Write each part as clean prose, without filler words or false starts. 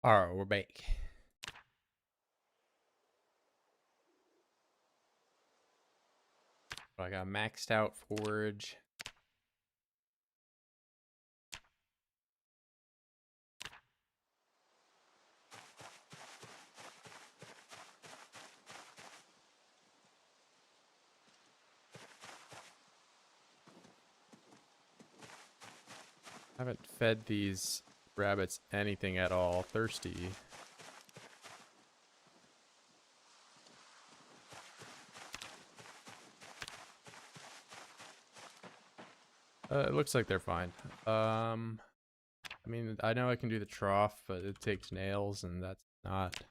Alright, we're back. I got maxed out forge. I haven't fed these rabbits anything at all. Thirsty. It looks like they're fine. I mean, I know I can do the trough, but it takes nails, and that's not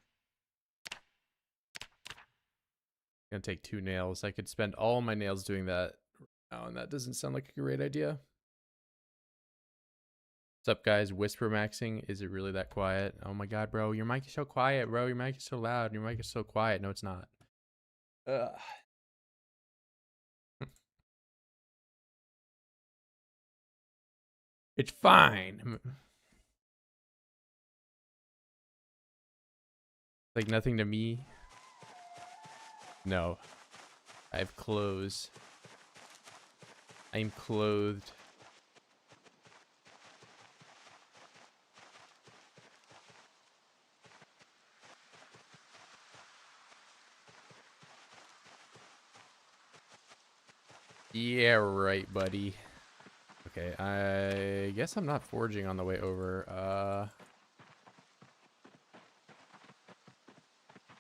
gonna take 2 nails. I could spend all my nails doing that now, and that doesn't sound like a great idea. What's up, guys? Whisper maxing. Is it really that quiet? Oh my god, bro. Your mic is so quiet, bro. Your mic is so loud. Your mic is so quiet. No, it's not. Ugh. It's fine. Like nothing to me. No. I have clothes. I am clothed. Yeah, right, buddy. Okay, I guess I'm not forging on the way over.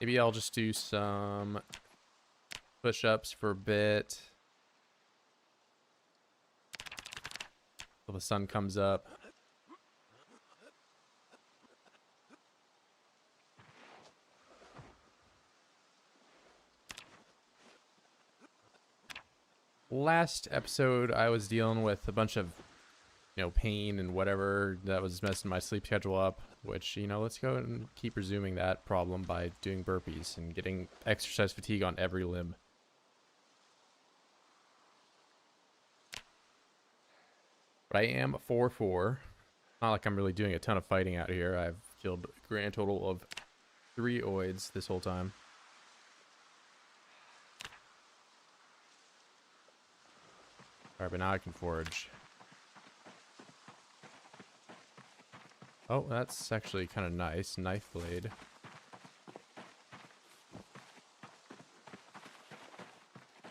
Maybe I'll just do some push-ups for a bit till the sun comes up. Last episode, I was dealing with a bunch of, pain and whatever that was messing my sleep schedule up, which, let's go and keep resuming that problem by doing burpees and getting exercise fatigue on every limb. But I am 4-4. Not like I'm really doing a ton of fighting out here. I've killed a grand total of 3 oids this whole time. Alright, but now I can forge. Oh, that's actually kind of nice. Knife blade.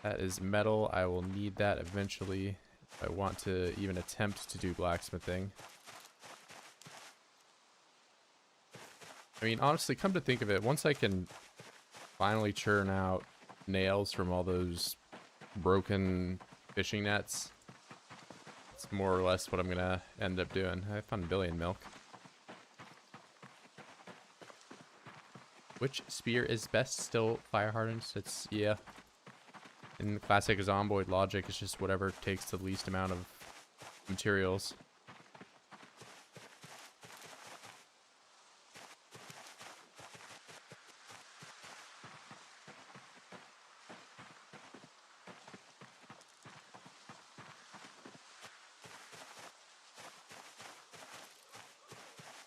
That is metal. I will need that eventually if I want to even attempt to do blacksmithing. I mean, honestly, come to think of it, once I can finally churn out nails from all those broken fishing nets, it's more or less what I'm gonna end up doing. I found billion milk. Which spear is best? Still fire hardened? It's, yeah. In classic zomboid logic, it's just whatever takes the least amount of materials.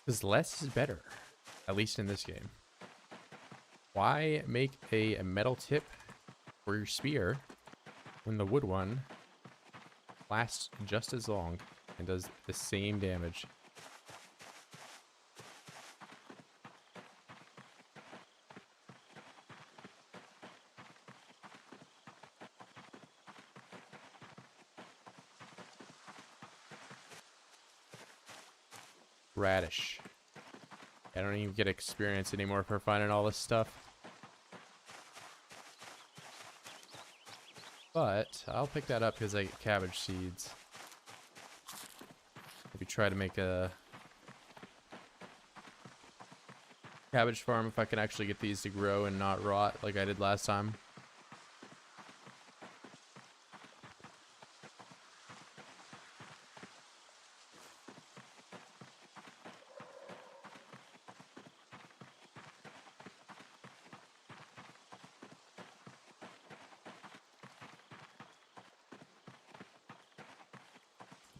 Because less is better, at least in this game. Why make a metal tip for your spear when the wood one lasts just as long and does the same damage? Radish. I don't even get experience anymore for finding all this stuff. But I'll pick that up because I get cabbage seeds. Maybe try to make a cabbage farm if I can actually get these to grow and not rot like I did last time.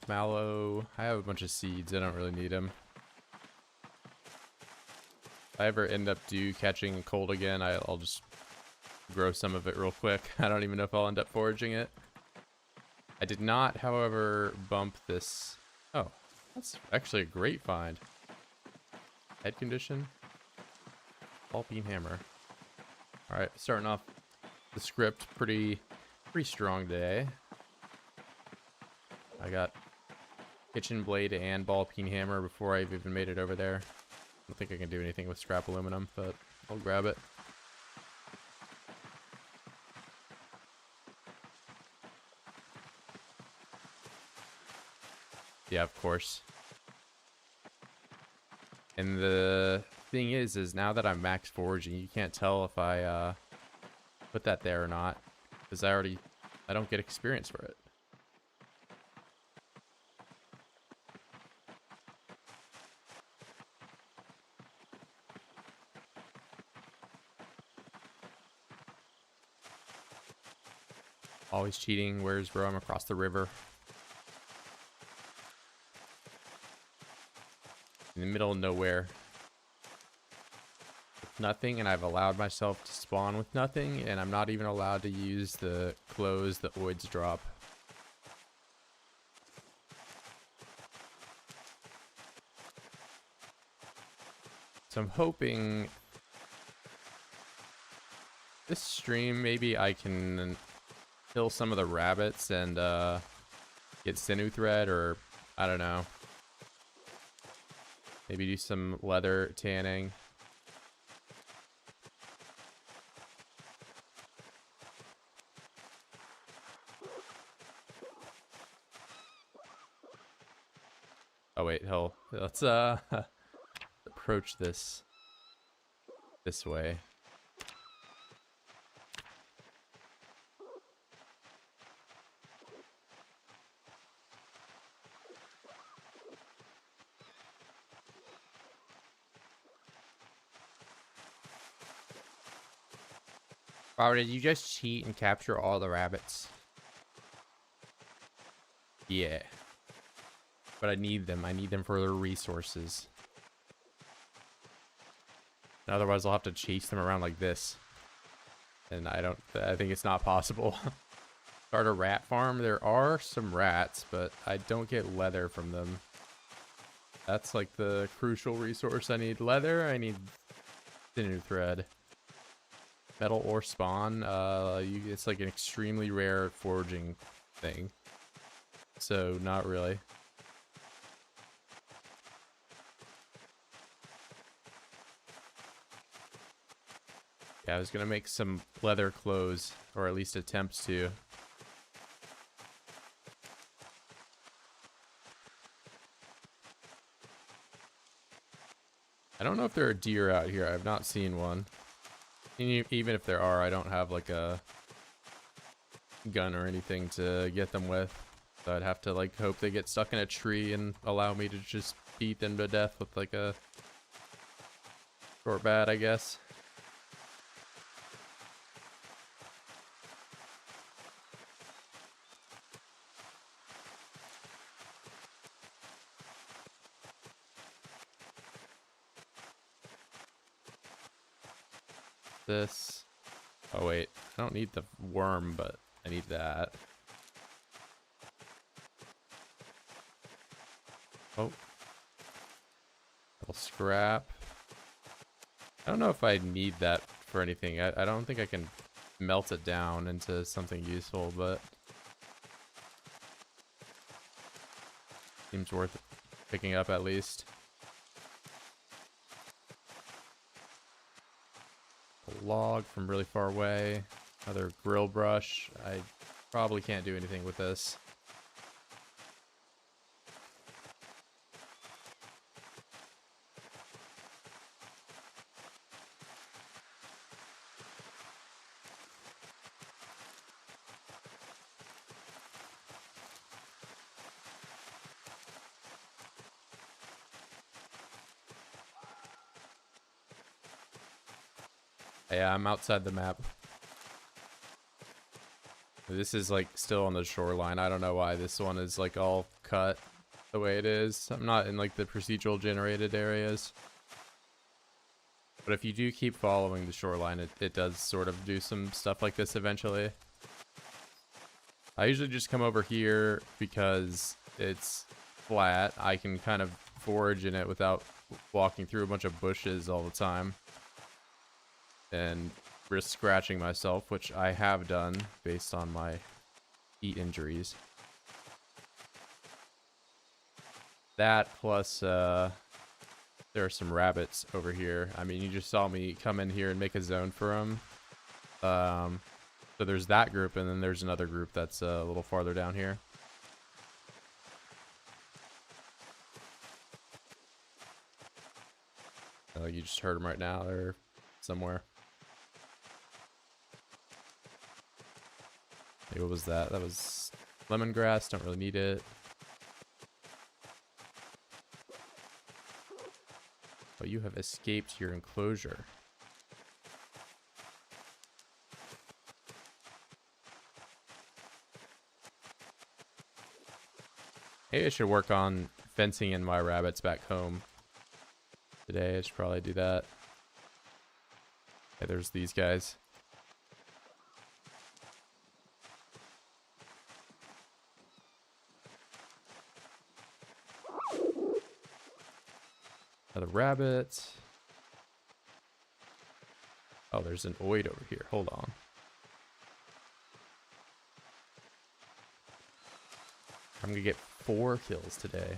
Mallow. I have a bunch of seeds. I don't really need them. I ever end up catching a cold again, I'll just grow some of it real quick. I don't even know if I'll end up foraging it. I did not, however, bump this. Oh, that's actually a great find. Head condition. Ball peen hammer. All right, starting off the script pretty strong today. I got kitchen blade and ball peen hammer before I've even made it over there. I don't think I can do anything with scrap aluminum, but I'll grab it. Yeah, of course. And the thing is now that I'm max foraging, you can't tell if I put that there or not, because I don't get experience for it. Always cheating. Where's bro? I'm across the river. In the middle of nowhere. With nothing, and I've allowed myself to spawn with nothing, and I'm not even allowed to use the clothes that Oids drop. So I'm hoping this stream maybe I can kill some of the rabbits and get sinew thread, or I don't know. Maybe do some leather tanning. Oh wait, let's approach this way. Wow, did you just cheat and capture all the rabbits? Yeah. But I need them. I need them for their resources. Otherwise, I'll have to chase them around like this. And I think it's not possible. Start a rat farm. There are some rats, but I don't get leather from them. That's like the crucial resource. I need leather. I need sinew thread. Metal ore spawn. It's like an extremely rare foraging thing. So not really. Yeah, I was gonna make some leather clothes, or at least attempt to. I don't know if there are deer out here. I've not seen one. Even if there are, I don't have like a gun or anything to get them with. So I'd have to like hope they get stuck in a tree and allow me to just beat them to death with like a short bat, I guess. This. Oh wait, I don't need the worm, but I need that. Oh. Little scrap. I don't know if I need that for anything. I don't think I can melt it down into something useful, but seems worth picking up at least. A log from really far away. Another grill brush. I probably can't do anything with this. Yeah, I'm outside the map. This is like still on the shoreline. I don't know why this one is like all cut the way it is. I'm not in like the procedural generated areas. But if you do keep following the shoreline, it does sort of do some stuff like this eventually. I usually just come over here because it's flat. I can kind of forage in it without walking through a bunch of bushes all the time. And risk scratching myself, which I have done based on my heat injuries. That plus there are some rabbits over here. I mean, you just saw me come in here and make a zone for them. So there's that group, and then there's another group that's a little farther down here. Oh, you just heard them right now. They're somewhere. Hey, what was that? That was lemongrass. Don't really need it. Oh, you have escaped your enclosure. Maybe I should work on fencing in my rabbits back home today. I should probably do that. Okay, there's these guys. Another rabbit. Oh, there's an oid over here. Hold on. I'm gonna get 4 kills today.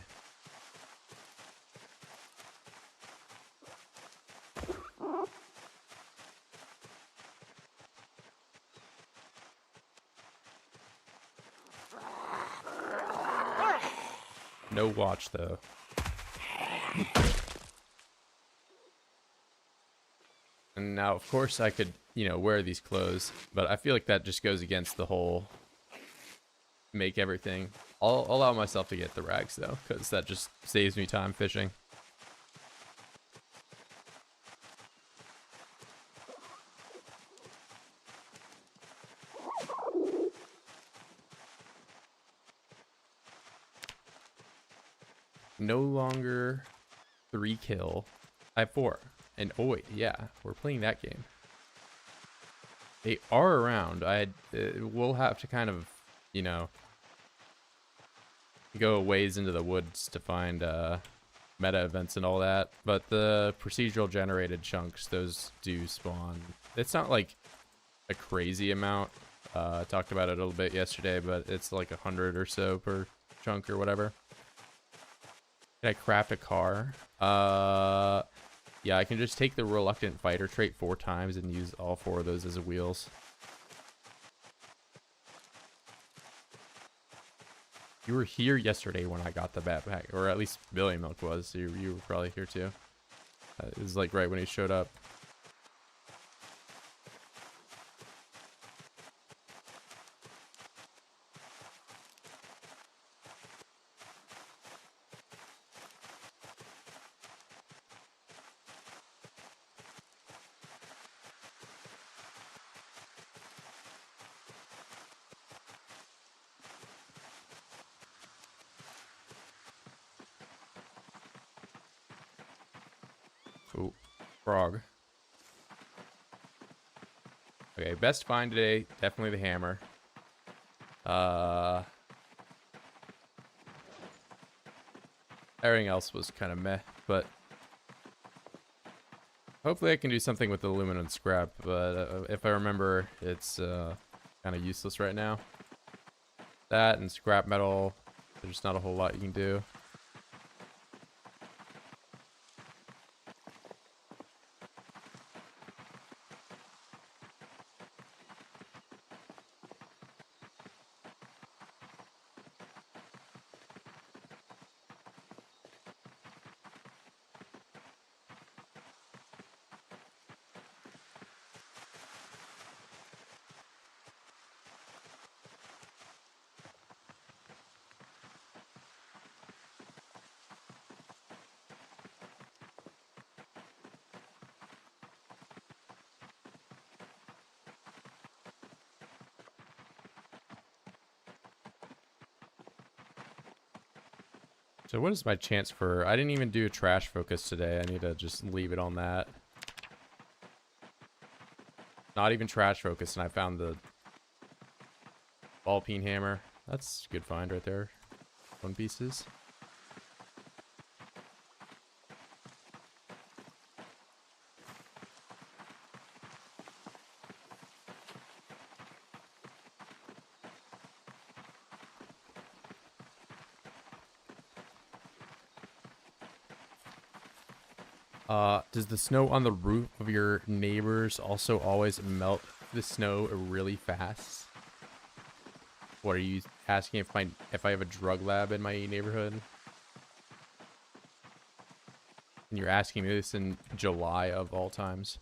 No watch though. And now, of course, I could, you know, wear these clothes, but I feel like that just goes against the whole make everything. I'll allow myself to get the rags though, because that just saves me time fishing. No longer 3 kill. I have 4. And oid, yeah, we're playing that game. They are around. We'll have to kind of, you know, go a ways into the woods to find meta events and all that. But the procedural generated chunks, those do spawn. It's not like a crazy amount. I talked about it a little bit yesterday, but it's like 100 or so per chunk or whatever. Can I craft a car? Yeah, I can just take the reluctant fighter trait 4 times and use all 4 of those as wheels. You were here yesterday when I got the backpack, or at least Billy Milk was. So you were probably here too. It was like right when he showed up. Ooh, frog. Okay, best find today, definitely the hammer. Everything else was kind of meh, but hopefully I can do something with the aluminum scrap, but if I remember, it's kind of useless right now. That and scrap metal, there's not a whole lot you can do. So what is my chance for... I didn't even do a trash focus today. I need to just leave it on that. Not even trash focus, and I found the ball peen hammer. That's a good find right there. One pieces. Does the snow on the roof of your neighbors also always melt the snow really fast? What are you asking if I have a drug lab in my neighborhood? And you're asking me this in July of all times.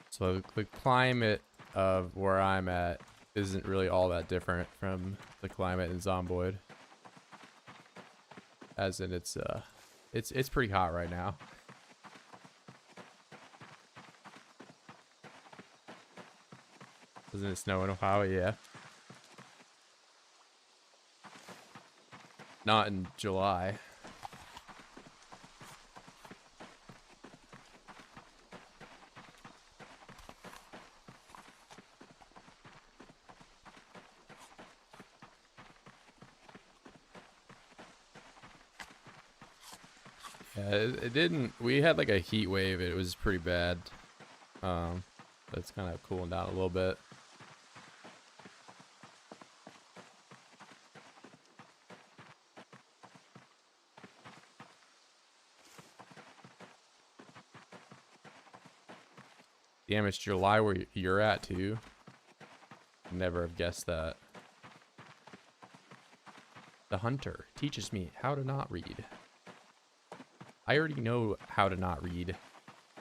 So the climate of where I'm at isn't really all that different from the climate in Zomboid. As in it's pretty hot right now. Doesn't it snow in Ohio? Yeah. Not in July. Yeah, it didn't. We had like a heat wave. It was pretty bad. But it's kind of cooling down a little bit. Damn, it's July where you're at too. Never have guessed that. The hunter teaches me how to not read. I already know how to not read.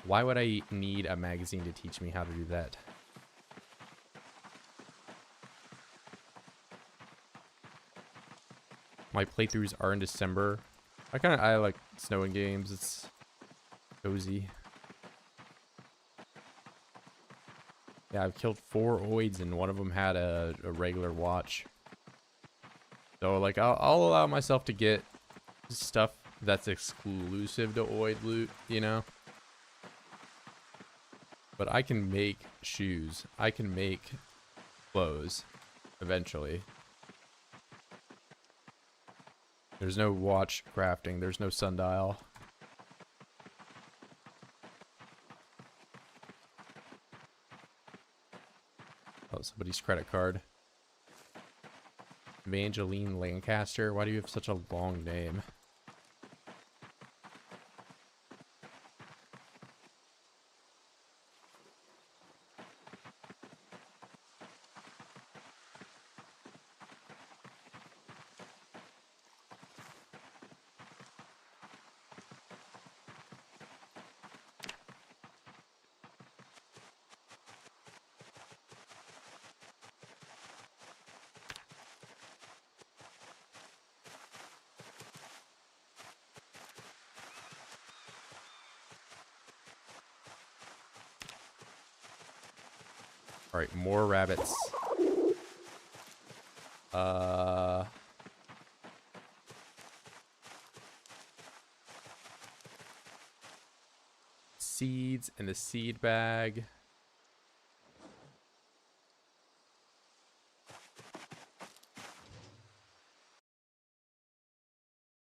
Why would I need a magazine to teach me how to do that? My playthroughs are in December. I like snow in games. It's cozy. Yeah, I've killed 4 oids and one of them had a regular watch. So like I'll allow myself to get stuff that's exclusive to oid loot, you know? But I can make shoes. I can make clothes eventually. There's no watch crafting. There's no sundial. Oh, somebody's credit card. Evangeline Lancaster. Why do you have such a long name? All right, more rabbits. Seeds in the seed bag.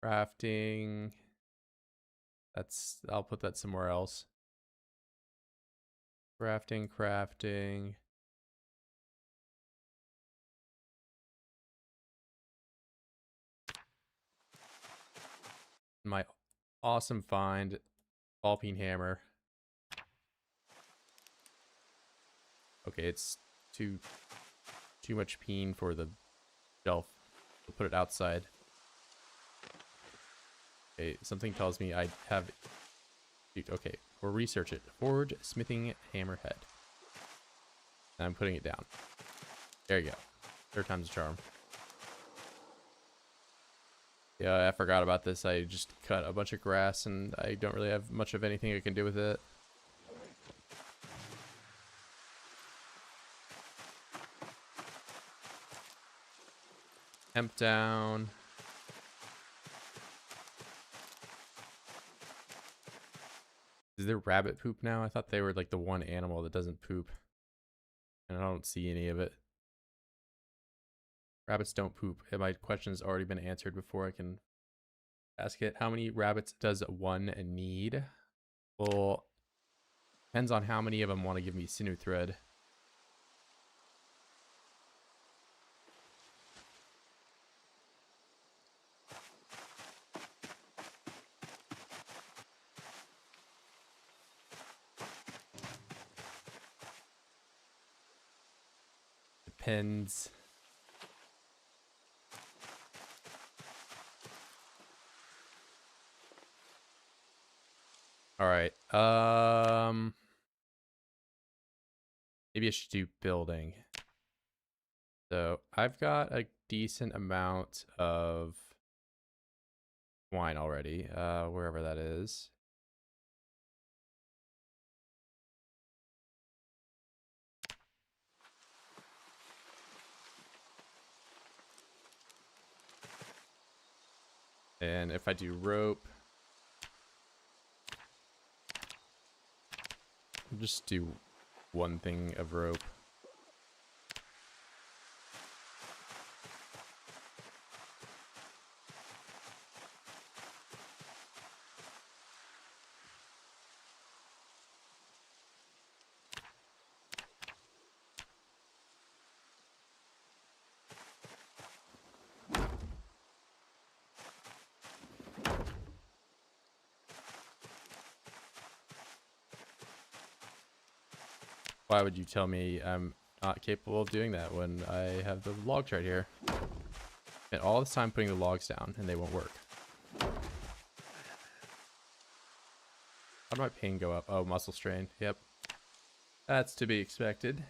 Crafting. I'll put that somewhere else. Crafting. My awesome find, ball peen hammer. Okay, it's too much peen for the shelf. We'll put it outside. Okay, something tells me I have. Okay, we'll research it. Forge smithing hammerhead. And I'm putting it down. There you go. Third time's a charm. Yeah, I forgot about this. I just cut a bunch of grass and I don't really have much of anything I can do with it. Hemp down. there rabbit poop now? I thought they were like the one animal that doesn't poop. And I don't see any of it. Rabbits don't poop. And my question's already been answered before I can ask it. How many rabbits does one need? Well, depends on how many of them want to give me sinew thread. Depends. All right. Maybe I should do building. So I've got a decent amount of wine already, wherever that is. And if I do rope, I'll just do one thing of rope. Why would you tell me I'm not capable of doing that when I have the logs right here? And all this time putting the logs down and they won't work. How did my pain go up? Oh, muscle strain. Yep. That's to be expected.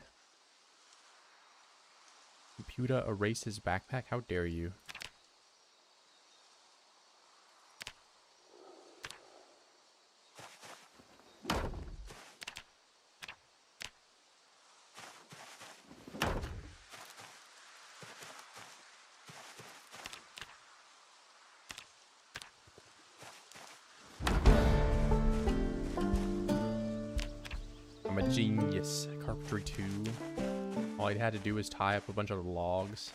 Computer erases backpack? How dare you? I'm a genius. Carpentry 2. All I had to do was tie up a bunch of logs.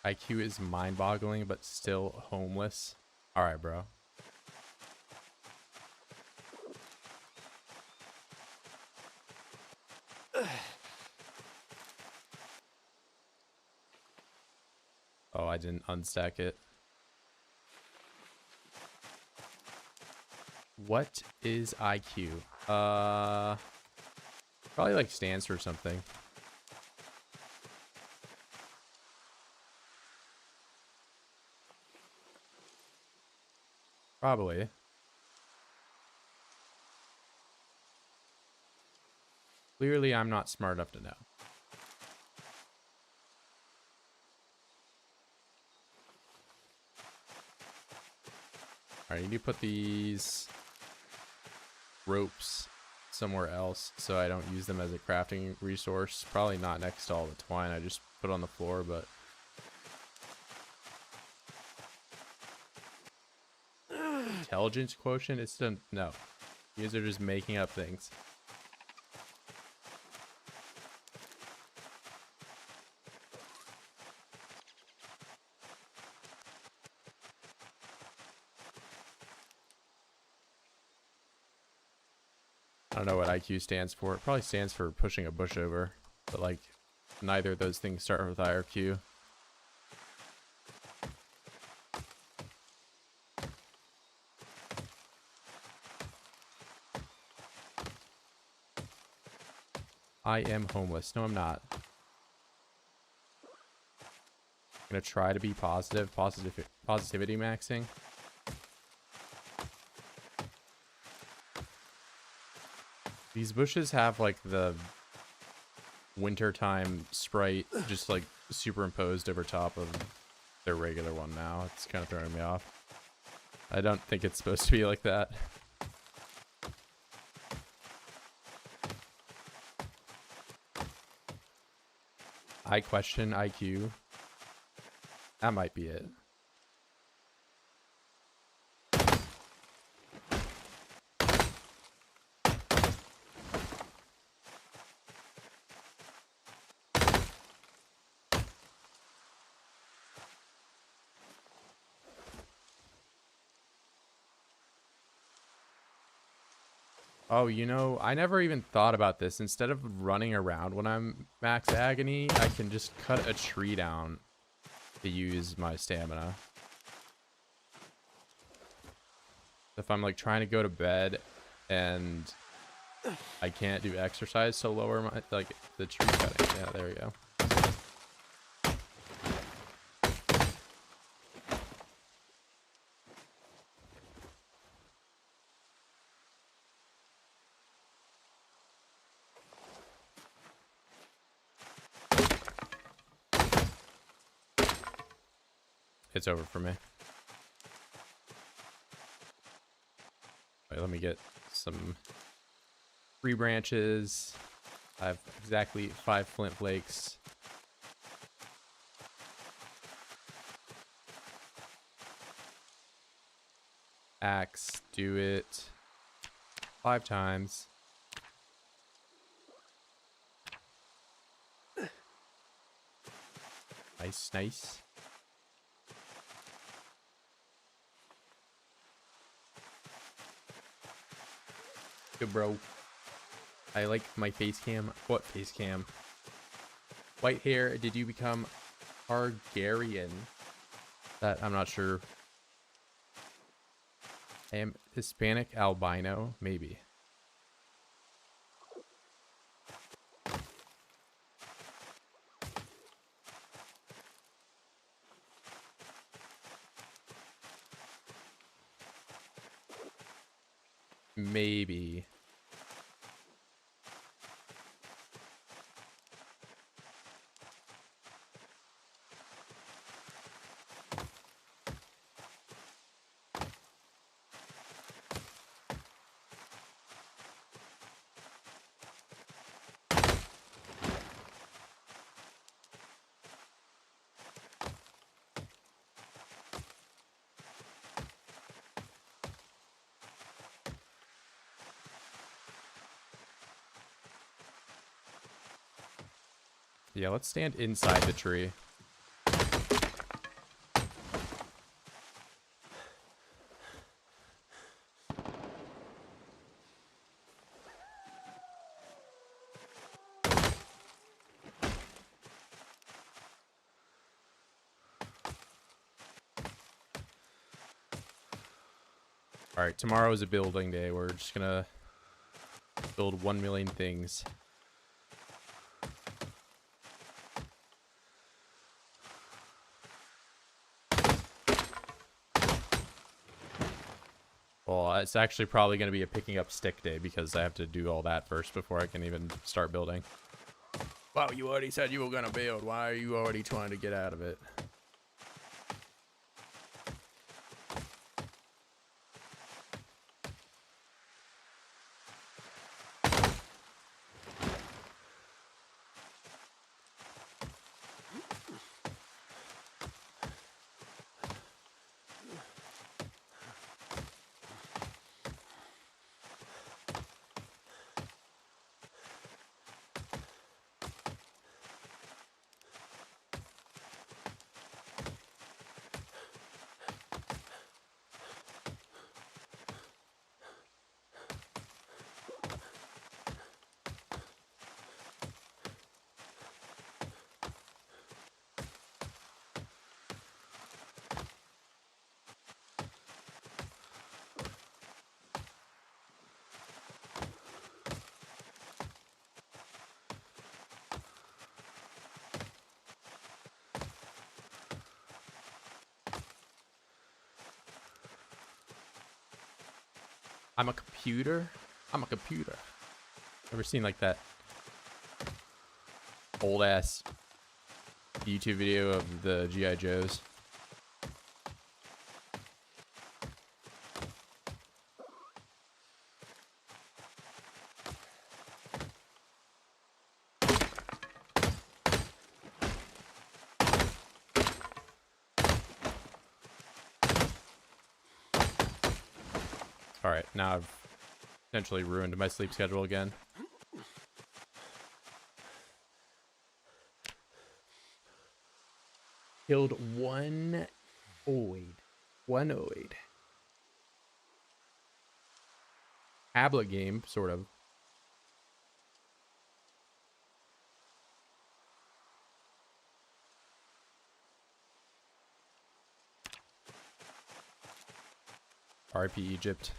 IQ is mind-boggling, but still homeless. All right, bro. Oh, I didn't unstack it. What is IQ? Probably like stands for something. Probably. Clearly, I'm not smart enough to know. All right, I need to put these ropes somewhere else so I don't use them as a crafting resource. Probably not next to all the twine I just put on the floor, but... Intelligence quotient? It's done. No. These are just making up things. I don't know what IQ stands for. It probably stands for pushing a bush over, but like neither of those things start with IRQ. I am homeless. No, I'm not. I'm gonna try to be positive. Positivity maxing. These bushes have like the wintertime sprite just like superimposed over top of their regular one now. It's kind of throwing me off. I don't think it's supposed to be like that. I question IQ. That might be it. Oh, you know, I never even thought about this. Instead of running around when I'm max agony, I can just cut a tree down to use my stamina. If I'm like trying to go to bed and I can't do exercise to lower my, like, the tree cutting. Yeah, there we go. It's over for me. Wait, let me get some tree branches. I have exactly 5 flint flakes. Axe, do it 5 times. Nice, nice. Good, bro. I like my face cam. What face cam? White hair, did you become Targaryen? That, I'm not sure. I am Hispanic albino, maybe. Maybe. Yeah, let's stand inside the tree. Alright, tomorrow is a building day. We're just gonna build 1 million things. Well, it's actually probably going to be a picking up stick day because I have to do all that first before I can even start building. Wow, you already said you were going to build. Why are you already trying to get out of it? I'm a computer. I'm a computer. Ever seen like that old ass YouTube video of the G.I. Joes? Alright, now I've potentially ruined my sleep schedule again. Killed one oid. One oid. Tablet game, sort of. RIP Egypt.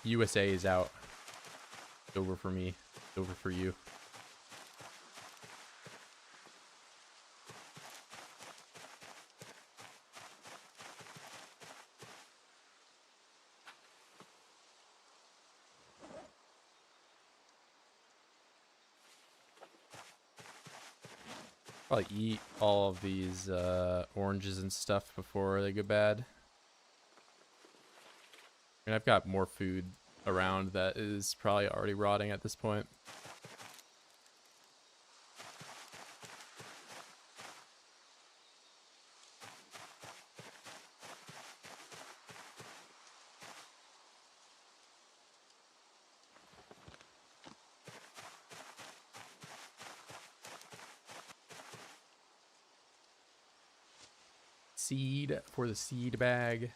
USA is out. It's over for me. It's over for you. Probably eat all of these oranges and stuff before they go bad. And I've got more food around that is probably already rotting at this point. Seed for the seed bag.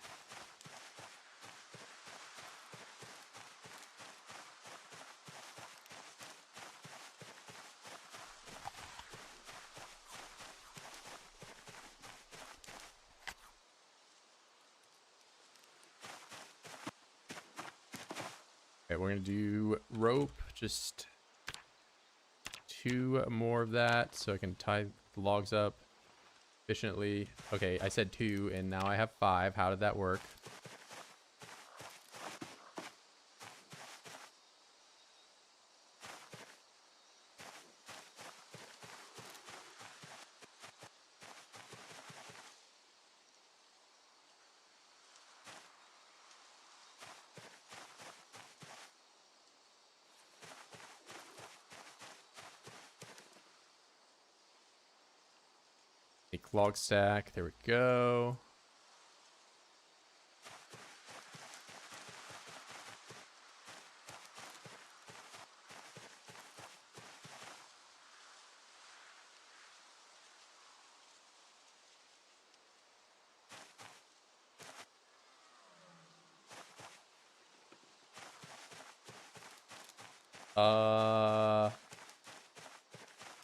Okay, we're gonna do rope, just 2 more of that so I can tie the logs up efficiently. Okay, I said 2 and now I have 5. How did that work? Make log stack. There we go.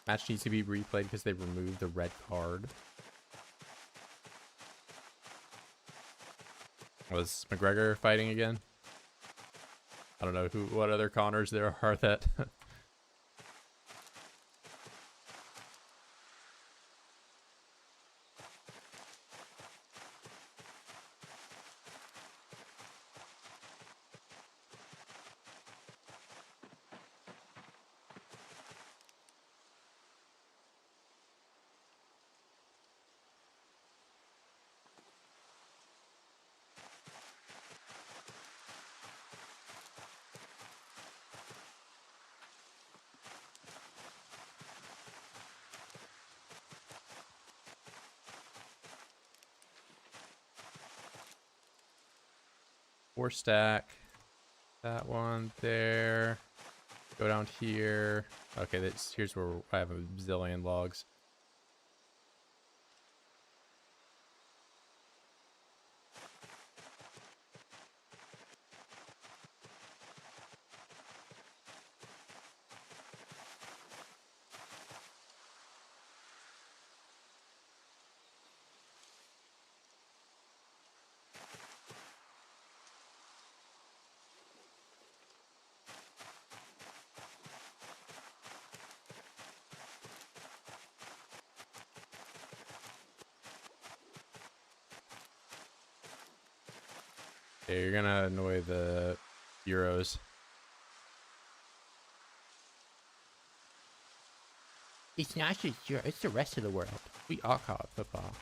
Match needs to be replayed because they removed the red card. Was McGregor fighting again? I don't know what other Connors there are that four stack. That one there. Go down here. Okay, here's where I have a zillion logs. Yeah, you're gonna annoy the Euros. It's not just Europe, it's the rest of the world. We all call it football.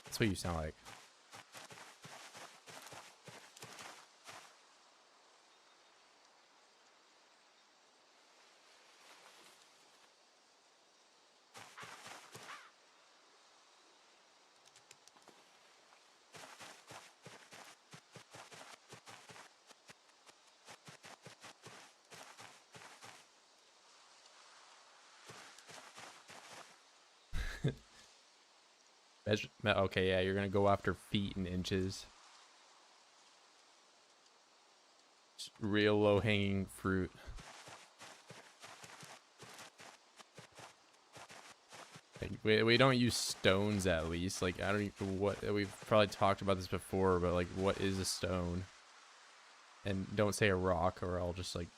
That's what you sound like. Okay, yeah, you're gonna go after feet and inches. It's real low-hanging fruit. Like, we don't use stones, at least. Like, I don't even what we've probably talked about this before, but like, what is a stone? And don't say a rock, or I'll just like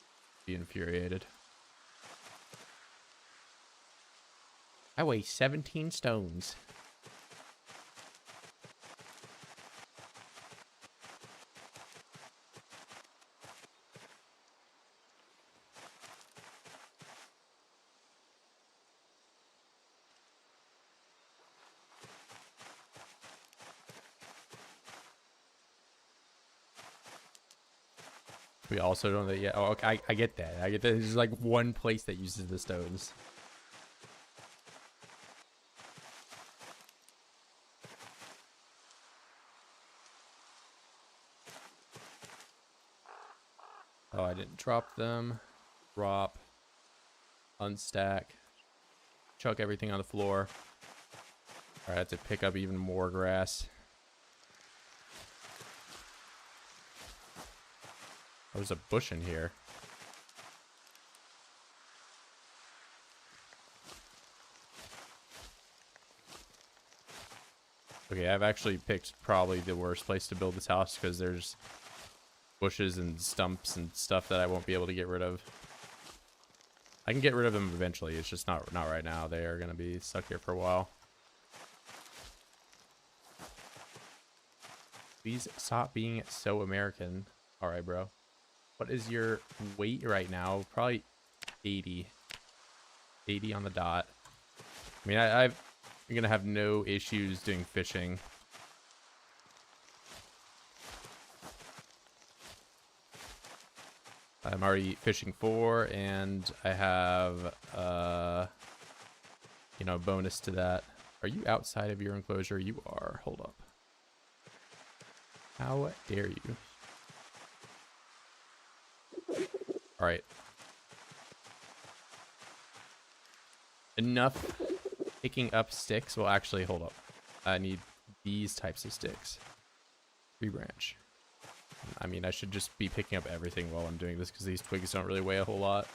be infuriated. I weigh 17 stones. We also don't. Yeah. Oh, okay. I get that. I get that. There's like one place that uses the stones. Oh, I didn't drop them. Drop. Unstack. Chuck everything on the floor. All right, I have to pick up even more grass. Oh, there's a bush in here. Okay, I've actually picked probably the worst place to build this house because there's bushes and stumps and stuff that I won't be able to get rid of. I can get rid of them eventually. It's just not right now. They are going to be stuck here for a while. Please stop being so American. All right, bro. What is your weight right now? Probably 80. 80 on the dot. I mean, I'm going to have no issues doing fishing. I'm already fishing 4, and I have, you know, bonus to that. Are you outside of your enclosure? You are. Hold up. How dare you? All right. Enough picking up sticks. Well, actually, hold up. I need these types of sticks. Tree branch. I mean, I should just be picking up everything while I'm doing this because these twigs don't really weigh a whole lot.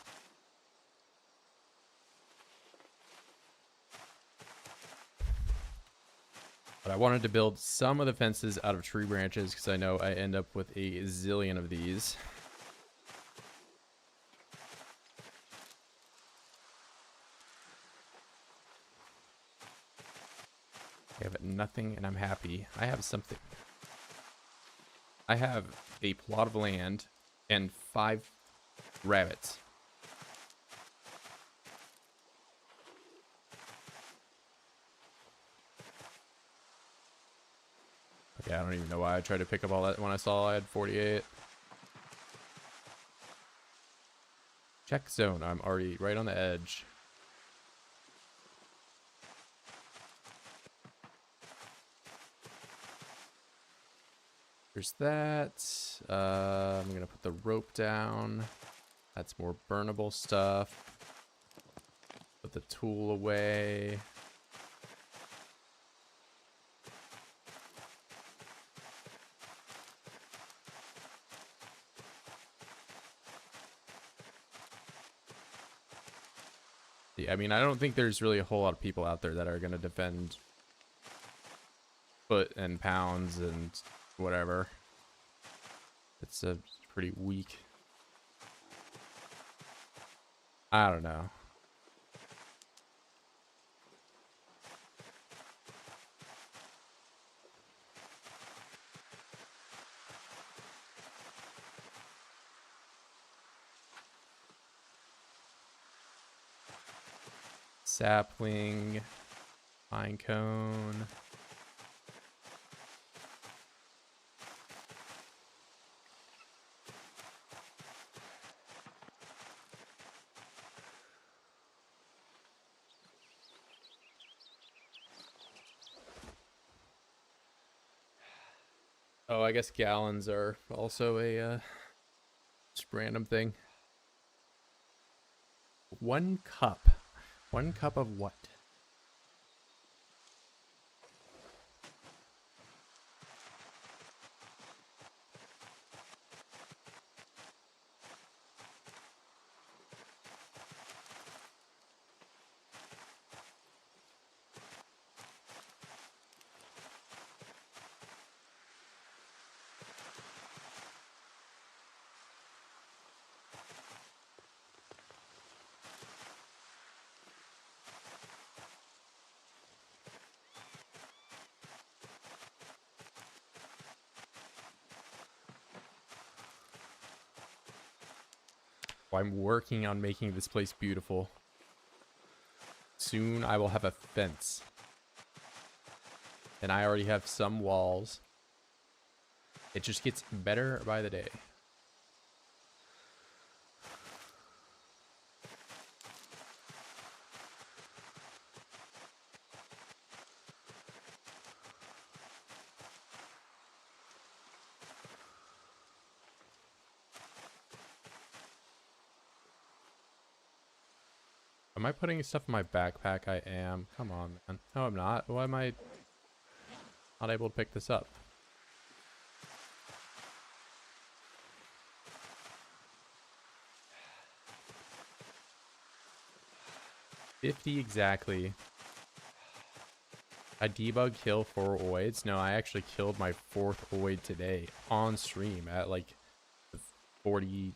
But I wanted to build some of the fences out of tree branches because I know I end up with a zillion of these. I have nothing and I'm happy. I have something. I have a plot of land and 5 rabbits. Okay, I don't even know why I tried to pick up all that when I saw I had 48. Check zone. I'm already right on the edge. There's that. I'm going to put the rope down. That's more burnable stuff. Put the tool away. I mean, I don't think there's really a whole lot of people out there that are going to defend foot and pounds and whatever. It's a pretty weak. I don't know. sapling, pine cone. Oh, I guess gallons are also a just random thing. 1 cup. 1 cup of what? Well, I'm working on making this place beautiful. Soon I will have a fence. And I already have some walls. It just gets better by the day. Am I putting stuff in my backpack? I am. Come on, man. No, I'm not. Why am I not able to pick this up? 50 exactly. I debug kill 4 oids. No, I actually killed my 4th oid today on stream at like 40,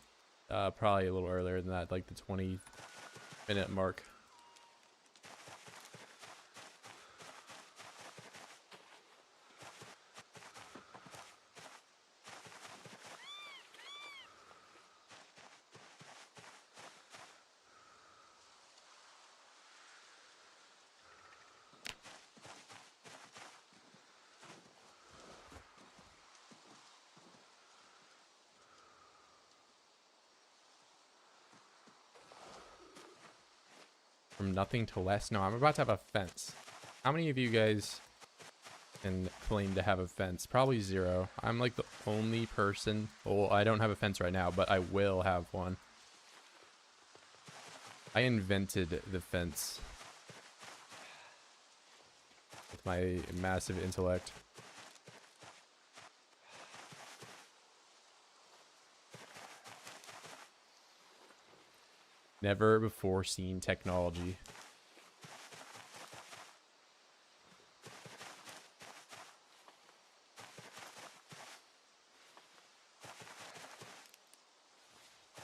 probably a little earlier than that, like the 20-minute mark. From nothing to less. No, I'm about to have a fence. How many of you guys can claim to have a fence? Probably 0. I'm like the only person. Well, I don't have a fence right now, but I will have one. I invented the fence with my massive intellect. Never before seen technology.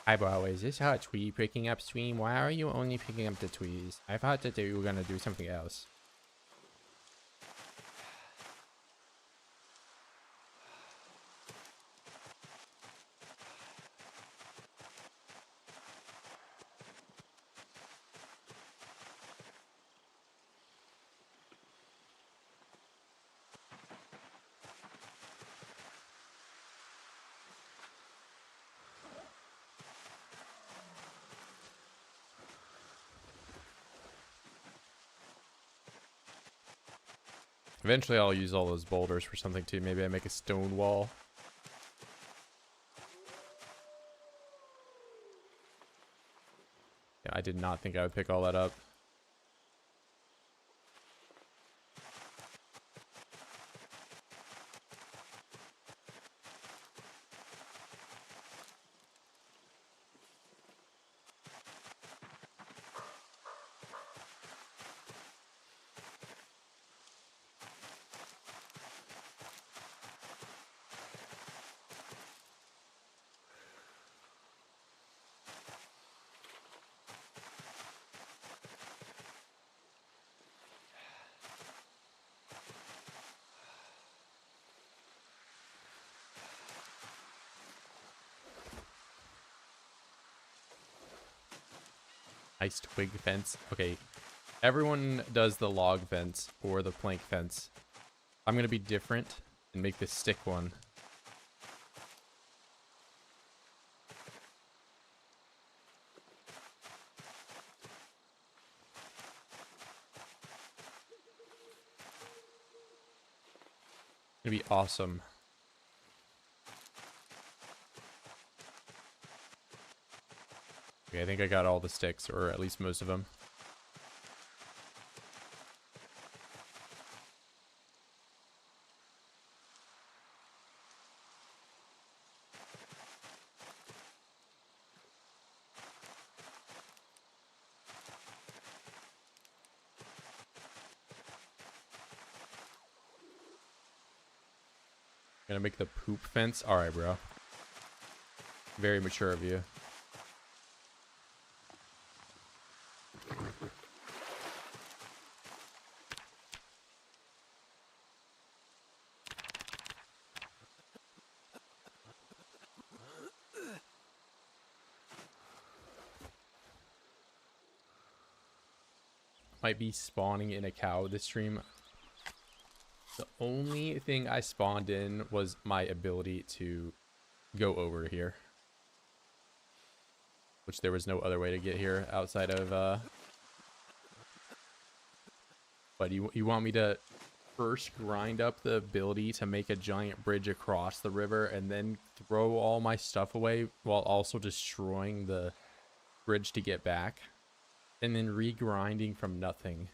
Eyebrow, is this how a tree picking up stream? Why are you only picking up the trees? I thought that you were gonna do something else. Eventually I'll use all those boulders for something too. Maybe I make a stone wall. Yeah, I did not think I would pick all that up. Nice twig fence. Okay. Everyone does the log fence or the plank fence. I'm going to be different and make this stick one. It's going to be awesome. Okay, I think I got all the sticks, or at least most of them. Gonna make the poop fence. All right, bro. Very mature of you. Might be spawning in a cow this stream. The only thing I spawned in was my ability to go over here. Which there was no other way to get here outside of, But you want me to first grind up the ability to make a giant bridge across the river and then throw all my stuff away while also destroying the bridge to get back? And then regrinding from nothing.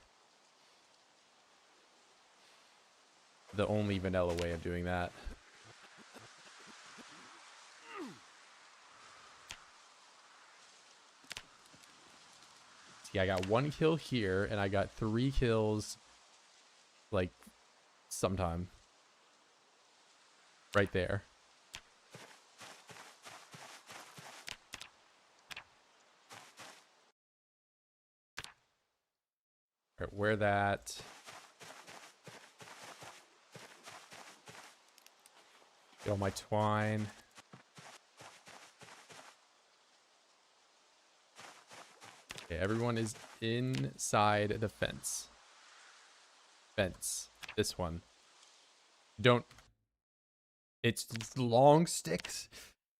The only vanilla way of doing that. See, I got 1 kill here, and I got 3 kills, like, sometime. Right there. All right, where that... Get all my twine. Okay, everyone is inside the fence. Fence. This one. Don't... It's long sticks.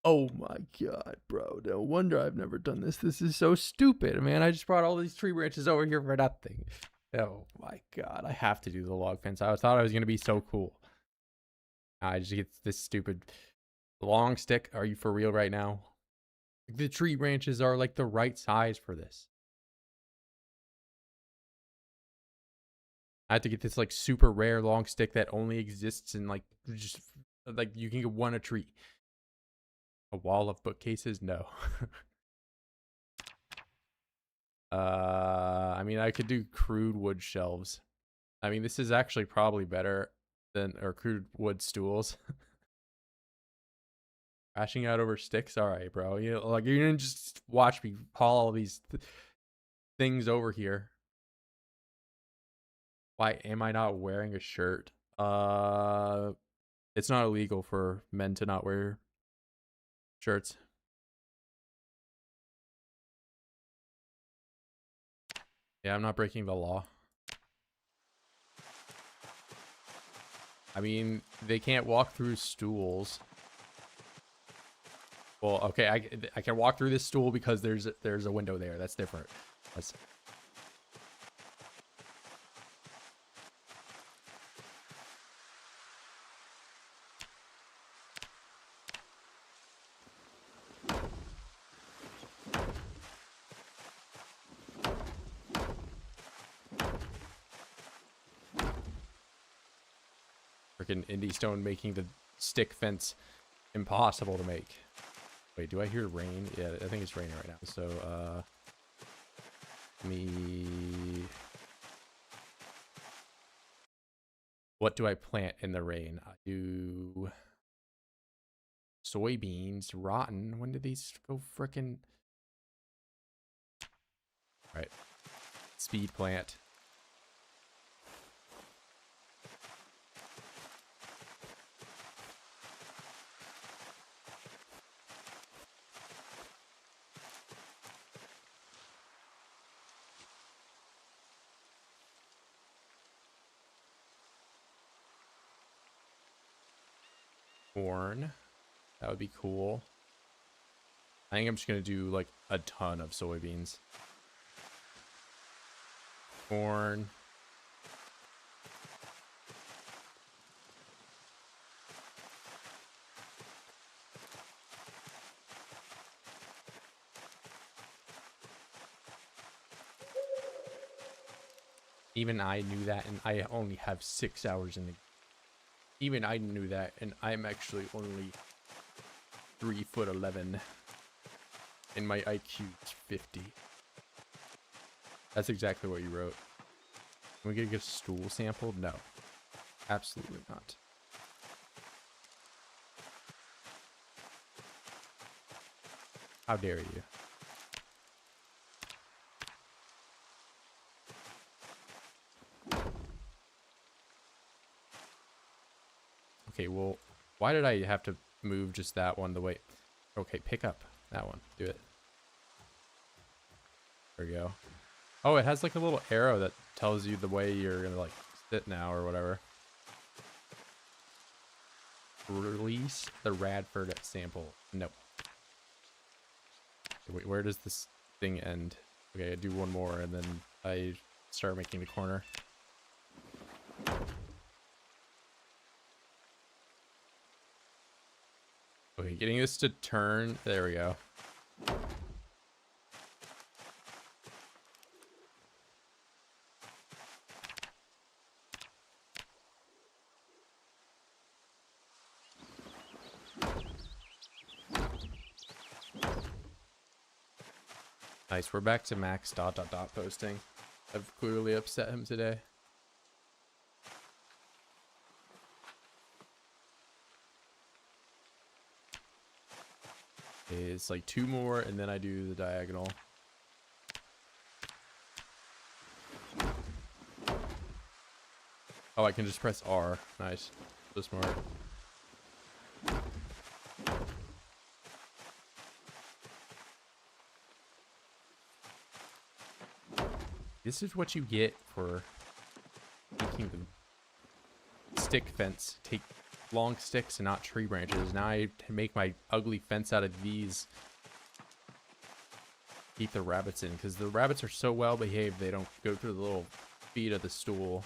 Oh my god, bro. No wonder I've never done this. This is so stupid, man. I just brought all these tree branches over here for nothing. Oh my god. I have to do the log fence. I thought I was going to be so cool. I just get this stupid long stick. Are you for real right now? The tree branches are like the right size for this. I had to get this like super rare long stick that only exists in like just like you can get one a tree. A wall of bookcases? No. I mean, I could do crude wood shelves. I mean, this is actually probably better than or crude wood stools. Crashing out over sticks. All right, bro. You know, like you're gonna just watch me haul all these things over here. Why am I not wearing a shirt? It's not illegal for men to not wear shirts. Yeah, I'm not breaking the law. I mean, they can't walk through stools. Well, okay, I can walk through this stool because there's a window there. That's different. That's... Freaking Indie Stone making the stick fence impossible to make. Wait, do I hear rain? Yeah, I think it's raining right now. So, what do I plant in the rain? I do soybeans. Rotten. When did these go frickin'? All right. Speed plant. corn. That would be cool. I think I'm just going to do like a ton of soybeans. Corn. Even I knew that, and I only have 6 hours in the... Even I knew that, and I'm actually only 3'11", and my IQ is 50. That's exactly what you wrote. Can we get a stool sample? No. Absolutely not. How dare you? Okay, well, why did I have to move just that one the way... Okay, pick up that one. Do it. There we go. Oh, it has like a little arrow that tells you the way you're gonna like sit now or whatever. Release the Radford sample. Nope. Wait, where does this thing end? Okay, I do one more and then I start making the corner. Okay, getting this to turn. There we go. Nice, we're back to max ... posting. I've clearly upset him today. Okay, it's like 2 more and then I do the diagonal. Oh, I can just press R. Nice. So smart. This is what you get for making the stick fence. Take long sticks and not tree branches. Now I make my ugly fence out of these. Keep the rabbits in, because the rabbits are so well behaved they don't go through the little feet of the stool.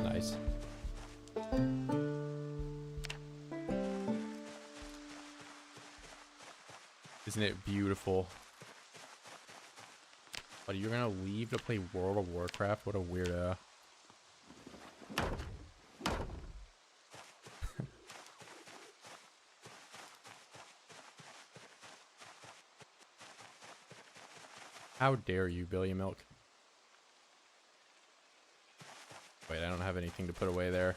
Nice. Isn't it beautiful? But you're gonna leave to play World of Warcraft? What a weirdo. How dare you, Billy Milk? Wait, I don't have anything to put away there.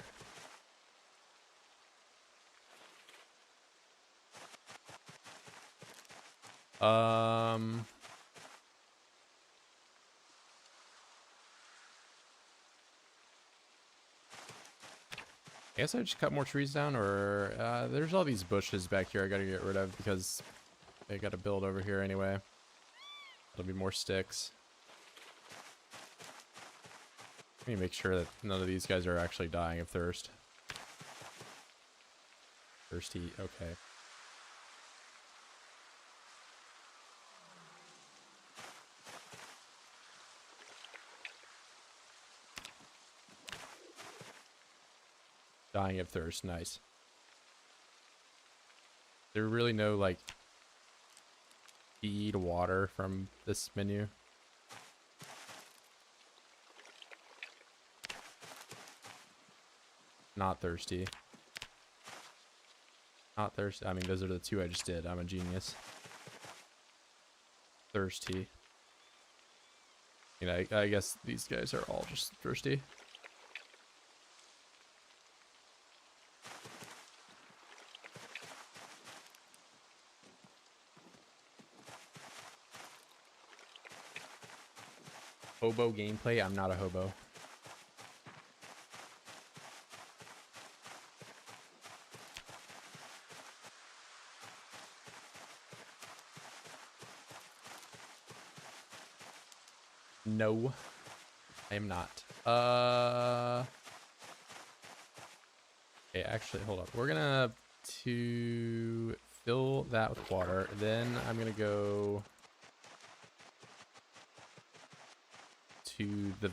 I guess I just cut more trees down, or there's all these bushes back here I gotta get rid of because I gotta build over here anyway. There'll be more sticks. Let me make sure that none of these guys are actually dying of thirst. Thirsty, okay. Dying of thirst, nice. There really no like feed water from this menu. Not thirsty. Not thirsty. I mean, those are the 2 I just did. I'm a genius. Thirsty. You know, I guess these guys are all just thirsty. Hobo gameplay. I'm not a hobo. No, I am not. Okay, actually, hold up. We're gonna to fill that with water. Then I'm gonna go to the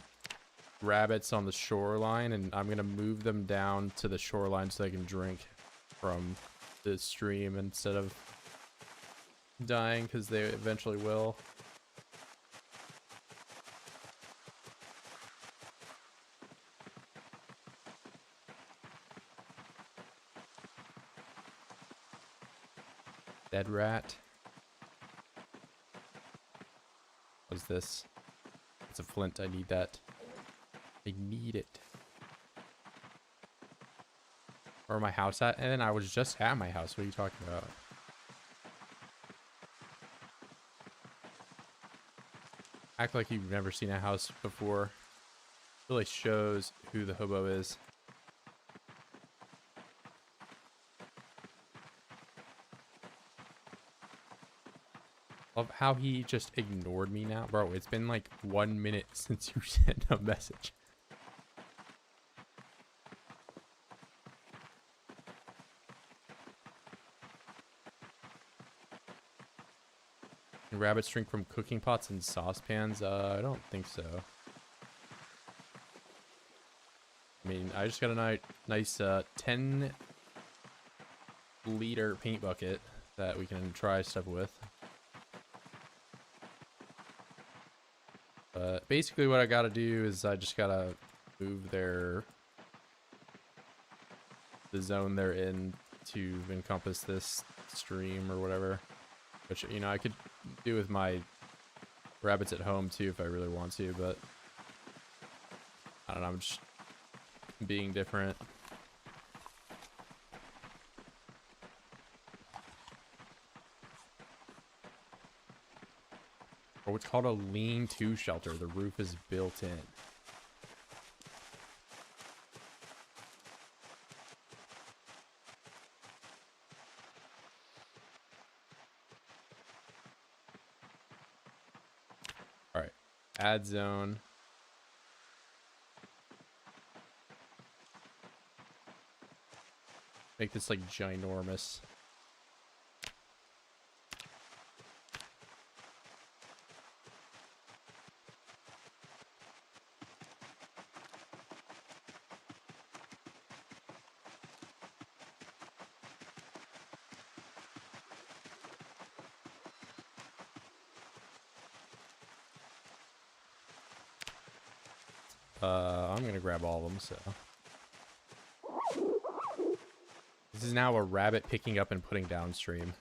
rabbits on the shoreline, and I'm gonna move them down to the shoreline so they can drink from the stream instead of dying, because they eventually will. Dead rat. What's this? It's a flint. I need that. I need it. Where my house at? And I was just at my house. What are you talking about? Act like you've never seen a house before. Really shows who the hobo is. Love how he just ignored me now. Bro, it's been like 1 minute since you sent a message. Can rabbits drink from cooking pots and saucepans? I don't think so. I mean, I just got a nice 10-liter paint bucket that we can try stuff with. But basically what I gotta do is I just gotta move the zone they're in to encompass this stream or whatever. Which, you know, I could do with my rabbits at home too if I really want to, but I don't know, I'm just being different. Or what's called a lean-to shelter. The roof is built in. All right, add zone. Make this like ginormous. I'm gonna grab all of them, so. This is now a rabbit picking up and putting downstream.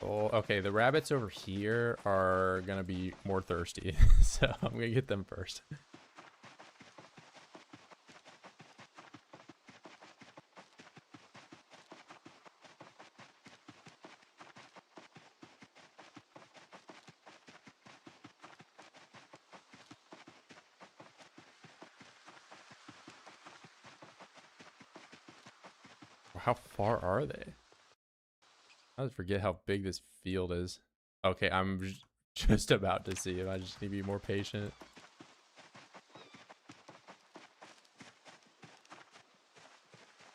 Oh, okay, the rabbits over here are gonna be more thirsty, so I'm gonna get them first. How far are they? I always forget how big this field is. Okay, I'm just about to see him. I just need to be more patient.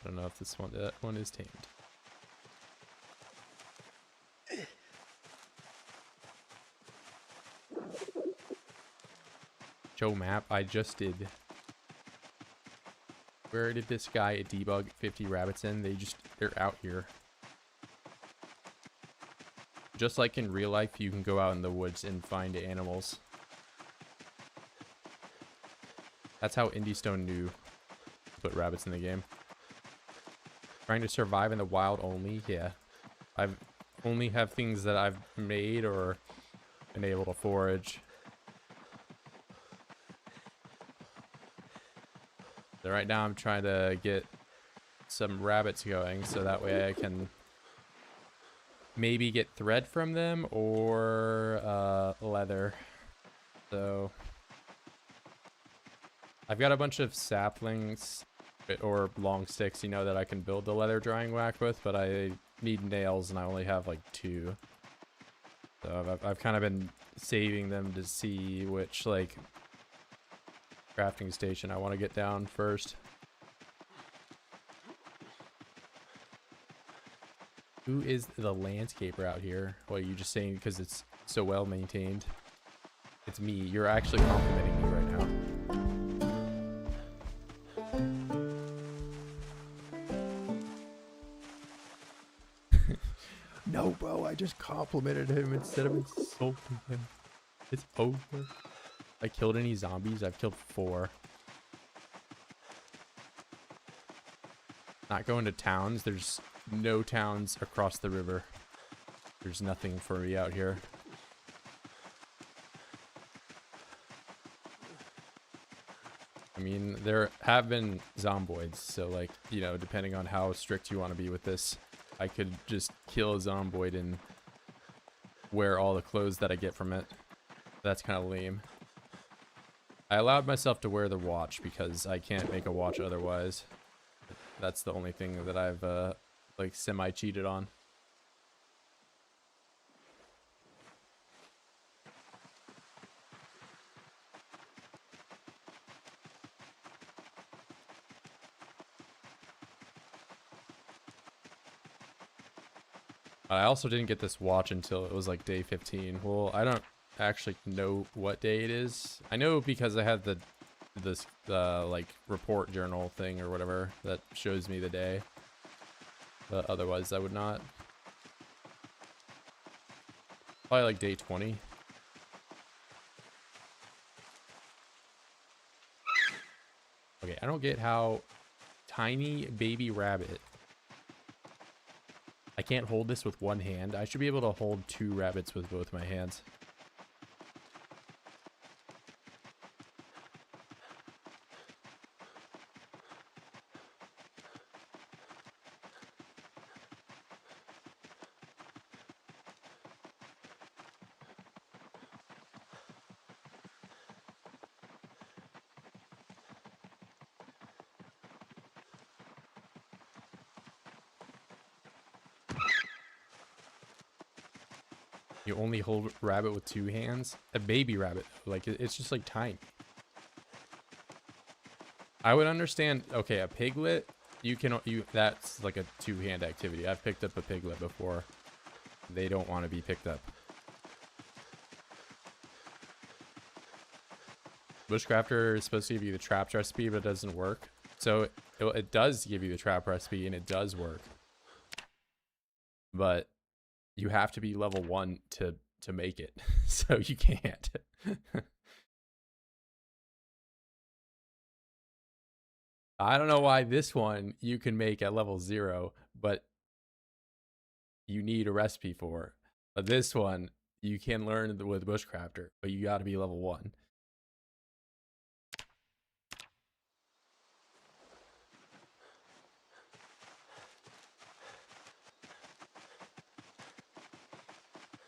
I don't know if this one, that one is tamed. Joe map, I just did. Where did this guy debug 50 rabbits in? They're out here. Just like in real life, you can go out in the woods and find animals. That's how IndieStone knew to put rabbits in the game. Trying to survive in the wild only? Yeah. only have things that I've made or been able to forage. So right now I'm trying to get some rabbits going so that way I can maybe get thread from them or leather. So I've got a bunch of saplings or long sticks, you know, that I can build the leather drying rack with, but I need nails and I only have like 2. So I've kind of been saving them to see which like crafting station I want to get down first. Who is the landscaper out here? What are you just saying because it's so well maintained? It's me. You're actually complimenting me right now. No, bro, I just complimented him instead of insulting him. It's over. I killed any zombies? I've killed 4. Not going to towns. There's no towns across the river. There's nothing for me out here. I mean, there have been zomboids, so like, you know, depending on how strict you want to be with this, I could just kill a zomboid and wear all the clothes that I get from it. That's kind of lame. I allowed myself to wear the watch because I can't make a watch otherwise. That's the only thing that I've like semi-cheated on. I also didn't get this watch until it was like day 15. Well, I don't actually know what day it is. I know because I have this like report journal thing or whatever that shows me the day. But otherwise I would not. Probably like day 20. Okay, I don't get how tiny baby rabbit. I can't hold this with one hand. I should be able to hold 2 rabbits with both my hands. You only hold rabbit with 2 hands? A baby rabbit. Like, it's just like tiny. I would understand. Okay, a piglet, that's like a 2-hand activity. I've picked up a piglet before. They don't want to be picked up. Bushcrafter is supposed to give you the trap recipe, but it doesn't work. So it does give you the trap recipe and it does work. But you have to be level 1 to make it. So you can't. I don't know why this one you can make at level 0, but you need a recipe for. But this one you can learn with Bushcrafter, but you got to be level 1.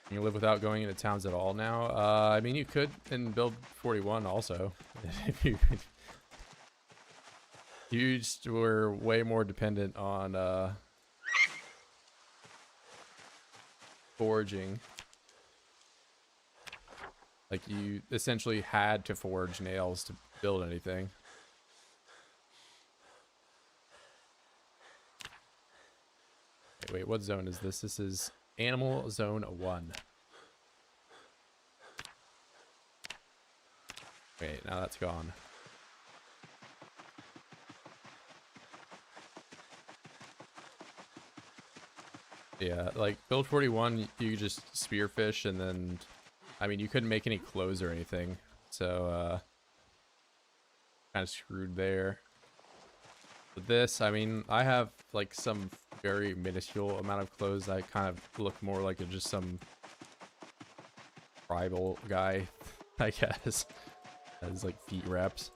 You live without going into towns at all now? I mean, you could in build 41 also. If you just were way more dependent on foraging. Like, you essentially had to forge nails to build anything. Wait, what zone is this? This is Animal Zone 1. Wait, now that's gone. Yeah, like build 41, you just spearfish and then, I mean, you couldn't make any clothes or anything. So, kind of screwed there. This, I mean, I have like some very minuscule amount of clothes that kind of look more like just some tribal guy, I guess. Has like feet wraps.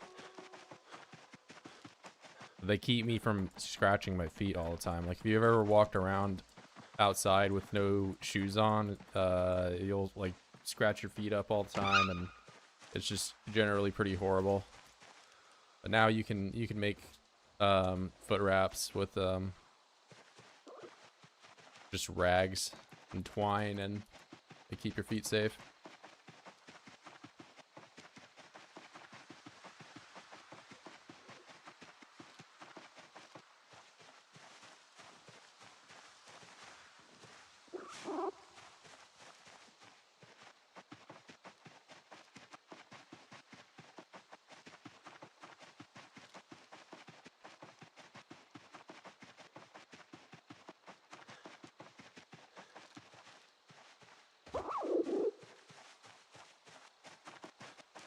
They keep me from scratching my feet all the time. Like if you've ever walked around outside with no shoes on, you'll like scratch your feet up all the time, and it's just generally pretty horrible. But now you can make foot wraps with just rags and twine, and they keep your feet safe.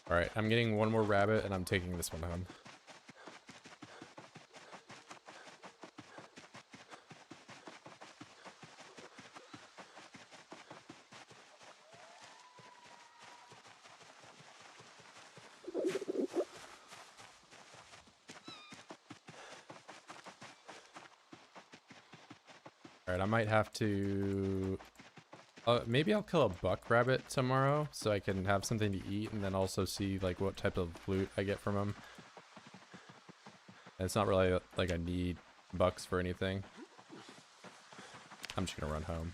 All right, I'm getting one more rabbit, and I'm taking this one home. All right, I might have to... maybe I'll kill a buck rabbit tomorrow so I can have something to eat, and then also see like what type of loot I get from them. And it's not really like I need bucks for anything. I'm just gonna run home.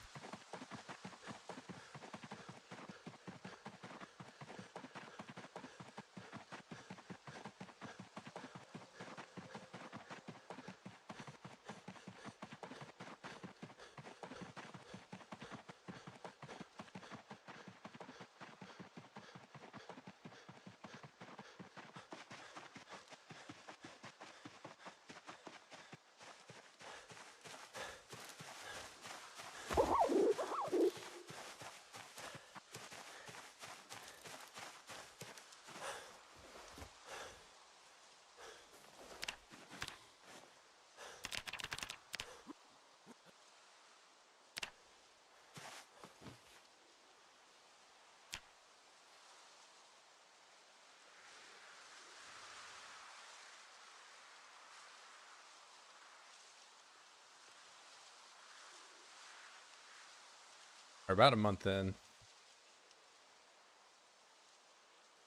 We're about a month in.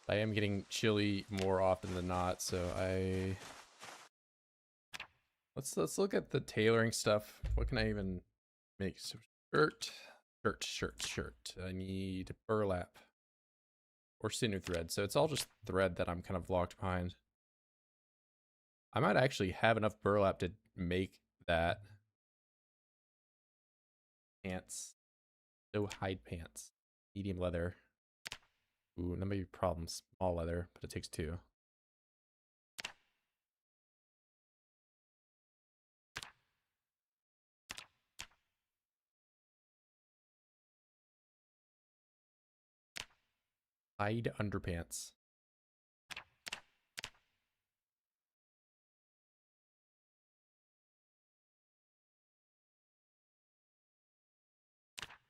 I am getting chilly more often than not, so let's look at the tailoring stuff. What can I even make? So shirt. I need burlap or sinew thread. So it's all just thread that I'm kind of locked behind. I might actually have enough burlap to make that. Pants. No hide pants. Medium leather. Ooh, that may be a problem. Small leather, but it takes 2. Hide underpants.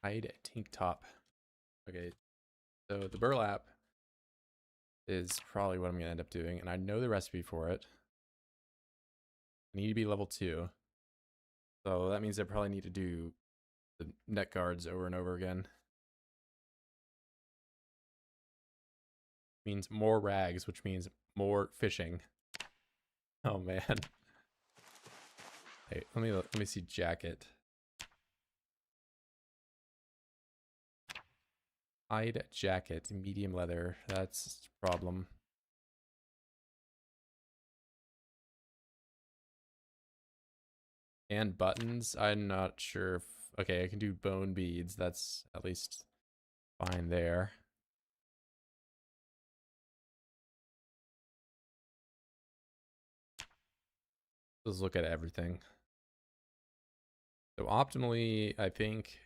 Hide tank top. Okay, so the burlap is probably what I'm gonna end up doing, and I know the recipe for it. I need to be level 2. So that means I probably need to do the neck guards over and over again. Means more rags, which means more fishing. Oh man. Hey, let me see jacket. Hide jacket, medium leather. That's a problem. And buttons. I'm not sure if... Okay, I can do bone beads. That's at least fine there. Let's look at everything. So optimally, I think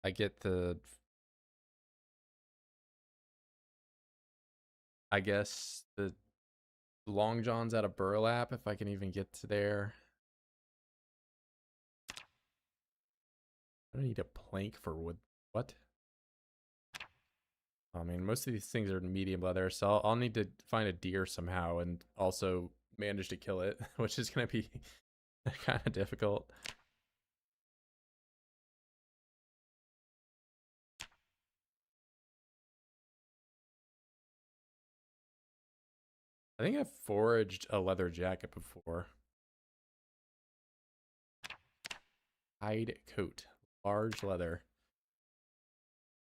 I get the... I guess the Long John's out of burlap, if I can even get to there. I don't need a plank for wood. What? I mean, most of these things are medium leather, so I'll need to find a deer somehow and also manage to kill it, which is going to be kind of difficult. I think I've foraged a leather jacket before. Hide coat, large leather.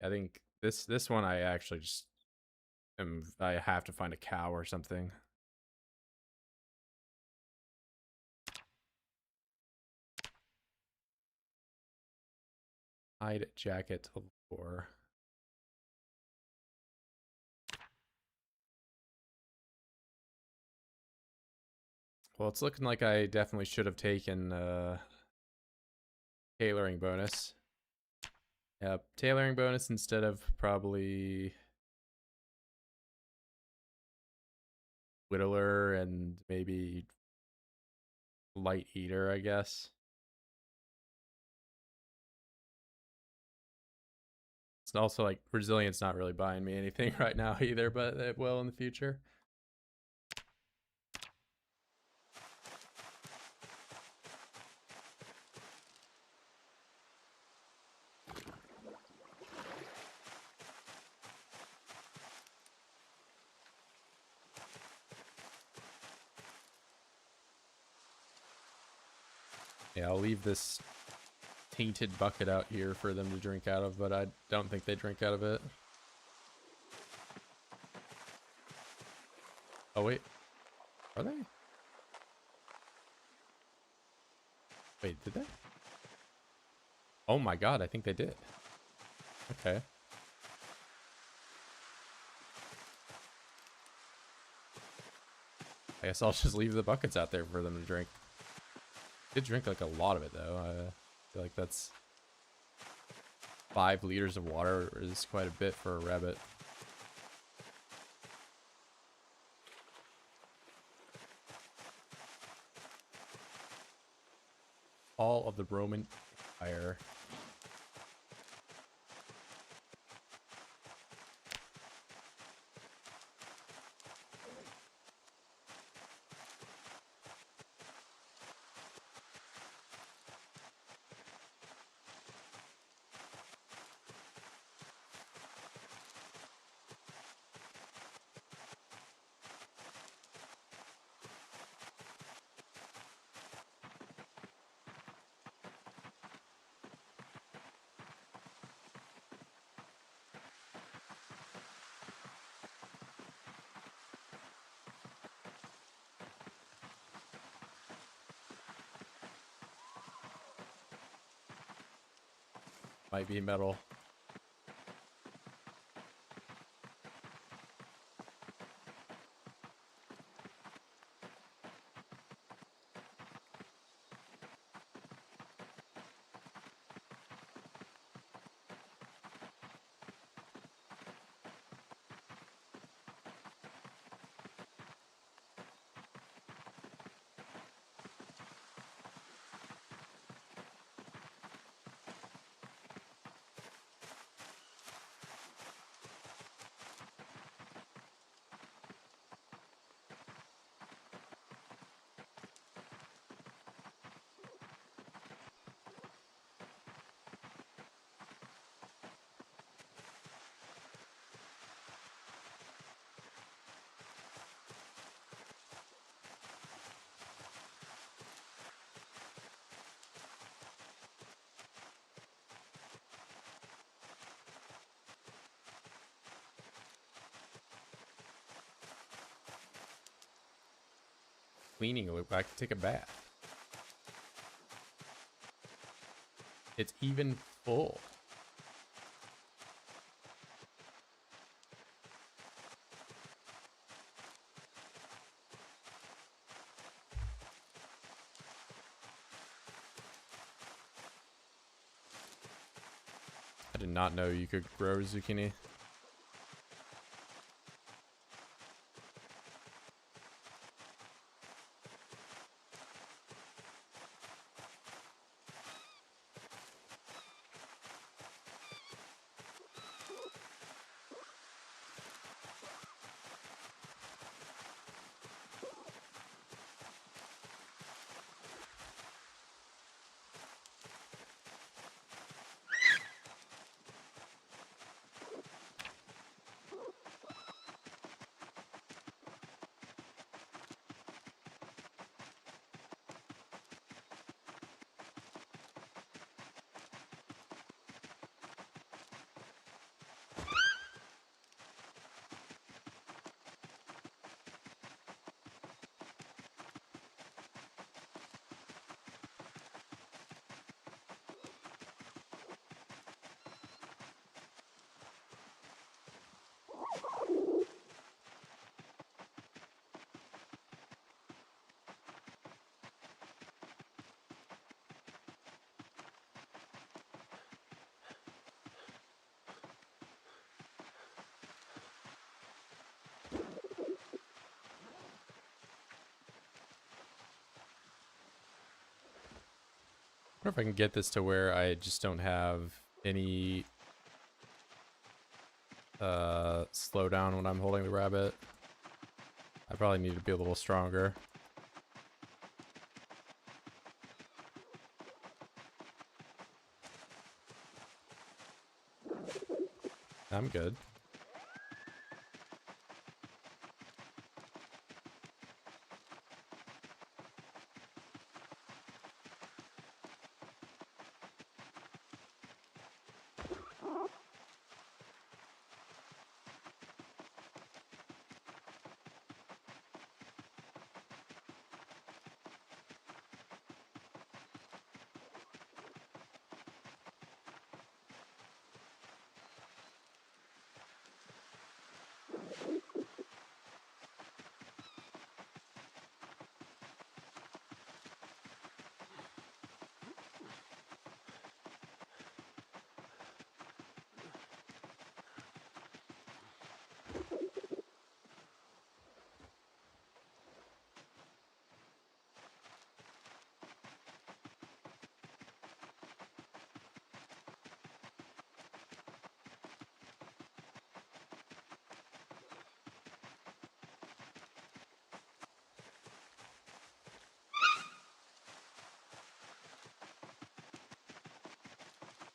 I think this one I actually just I have to find a cow or something. Hide jacket for. Well, it's looking like I definitely should have taken tailoring bonus. Yep, tailoring bonus instead of probably whittler and maybe light eater, I guess. It's also like resilience not really buying me anything right now either, but it will in the future. Yeah, I'll leave this tainted bucket out here for them to drink out of, but I don't think they drink out of it. Oh wait, are they? Wait, did they? Oh my god, I think they did. Okay. I guess I'll just leave the buckets out there for them to drink. Did drink like a lot of it though. I feel like that's 5 liters of water is quite a bit for a rabbit. All of the Roman Empire. Might be metal. Cleaning loop. I can take a bath. It's even full. I did not know you could grow zucchini. wonder if I can get this to where I just don't have any slowdown when I'm holding the rabbit. I probably need to be a little stronger. I'm good.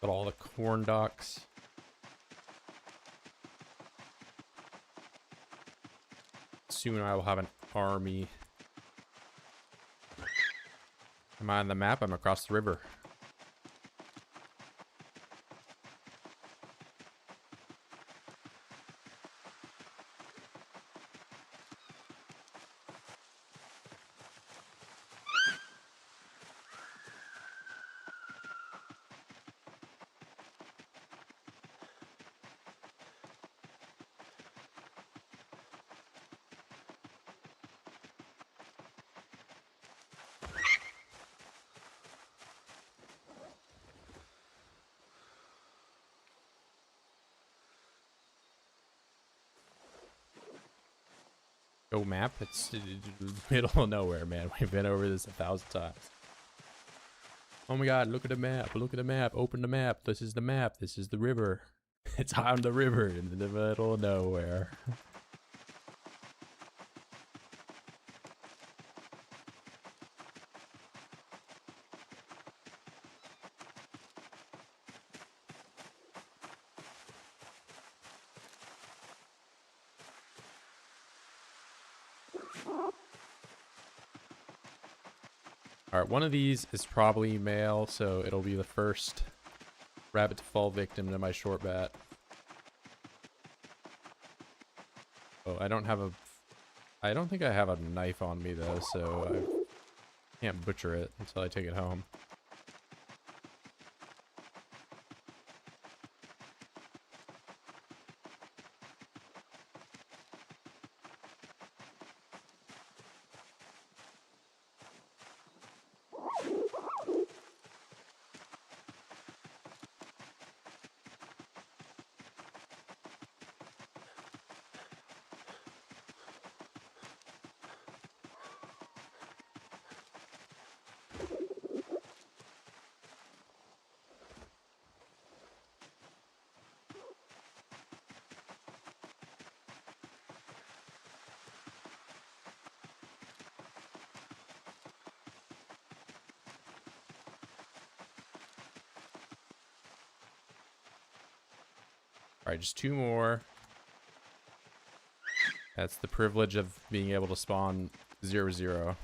Got all the corn ducks. Soon I will have an army. Am I on the map? I'm across the river. Go map? It's in the middle of nowhere, man. We've been over this 1,000 times. Oh my god, look at the map. Look at the map. Open the map. This is the map. This is the river. It's on the river in the middle of nowhere. Alright, one of these is probably male, so it'll be the first rabbit to fall victim to my short bat. Oh, I don't think I have a knife on me though, so I can't butcher it until I take it home. Alright, just 2 more. That's the privilege of being able to spawn 0-0.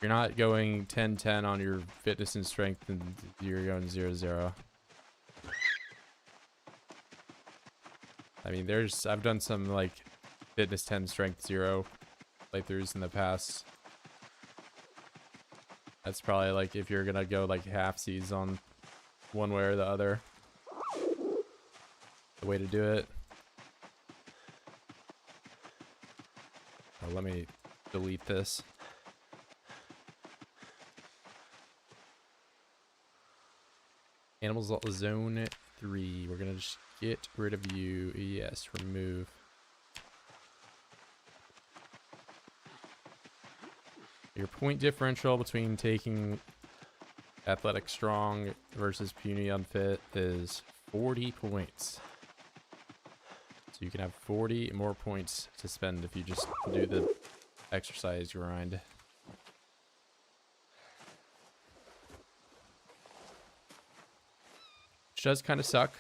You're not going 10-10 on your fitness and strength, and you're going 0-0. I mean, I've done some like fitness 10, strength 0 playthroughs in the past. That's probably like if you're gonna go like halfsies on one way or the other. The way to do it. Oh, let me delete this. Animals Zone 3. We're gonna just get rid of you. Yes, remove. Your point differential between taking athletic strong versus puny unfit is 40 points. So you can have 40 more points to spend if you just do the exercise grind. Which does kind of suck.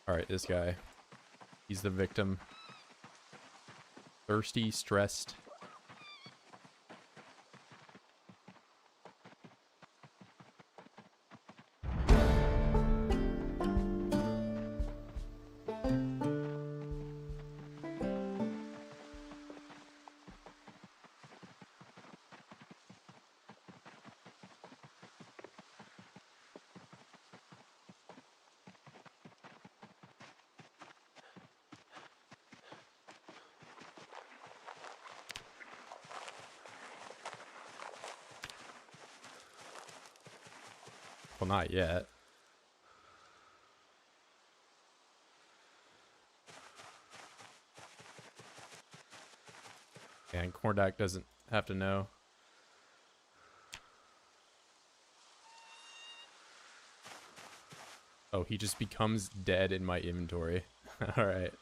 Alright, this guy. He's the victim. Thirsty, stressed. Well, not yet. And Kordak doesn't have to know. Oh, he just becomes dead in my inventory. Alright.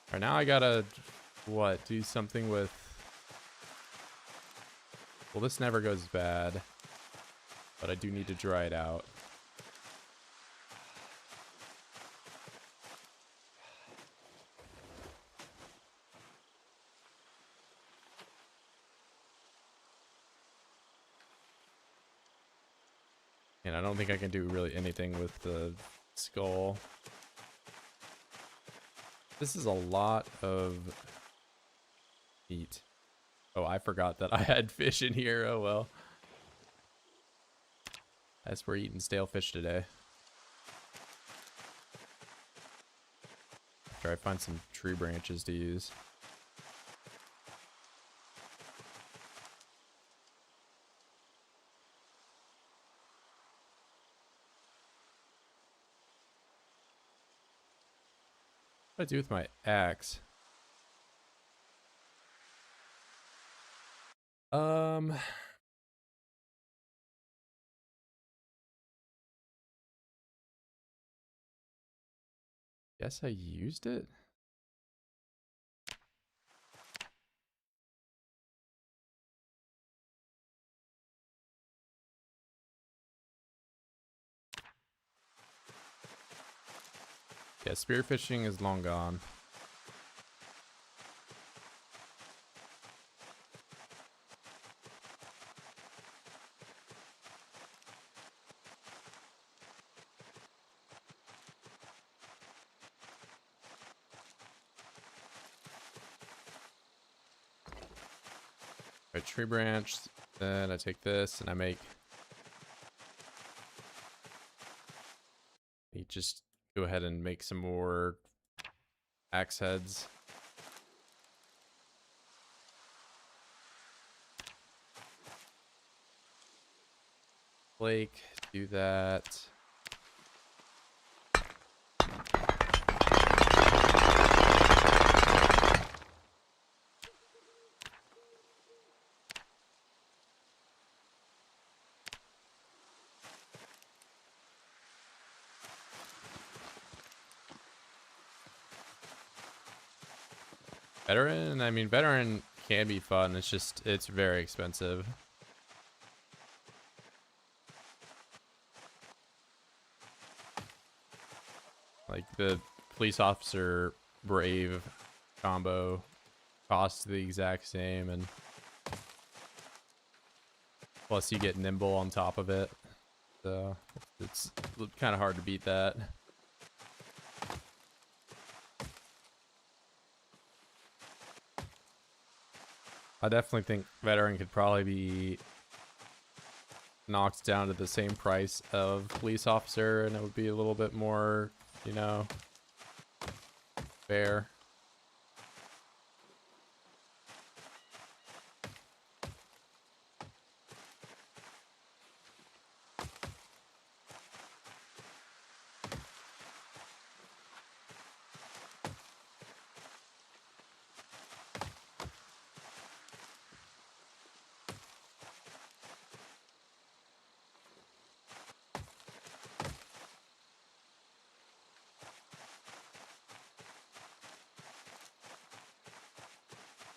Alright, now I gotta, what, do something with... Well, this never goes bad. But I do need to dry it out. And I don't think I can do really anything with the skull. This is a lot of meat. Oh, I forgot that I had fish in here. Oh, well. As we're eating stale fish today. After I find some tree branches to use. What do I do with my axe? Guess I used it? Yeah, spearfishing is long gone. Right, tree branch. Then I take this and I make... You just go ahead and make some more axe heads. Flake, do that. Veteran? I mean, veteran can be fun. It's just, it's very expensive. Like the police officer brave combo costs the exact same, and plus you get nimble on top of it. So it's kind of hard to beat that. I definitely think veteran could probably be knocked down to the same price of police officer, and it would be a little bit more, you know, fair.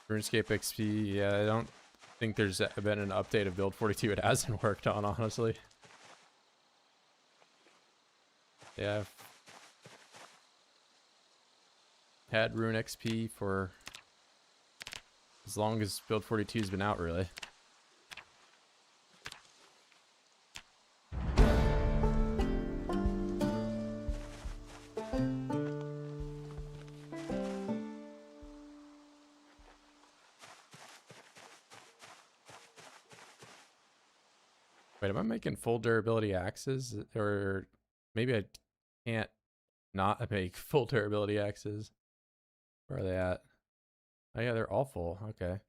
RuneScape XP, yeah, I don't think there's been an update of Build 42 it hasn't worked on, honestly. Yeah, I've had Rune XP for as long as Build 42's been out, really. Wait, am I making full durability axes? Or maybe I can't not make full durability axes. Where are they at? Oh yeah, they're all full. Okay.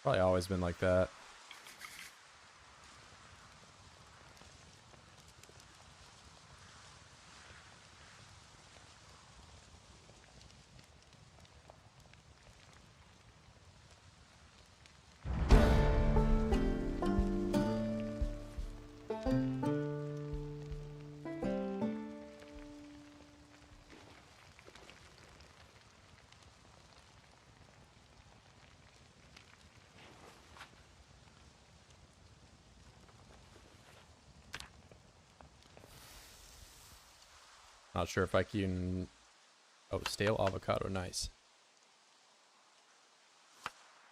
Probably always been like that. Not sure if I can... Oh, stale avocado, nice.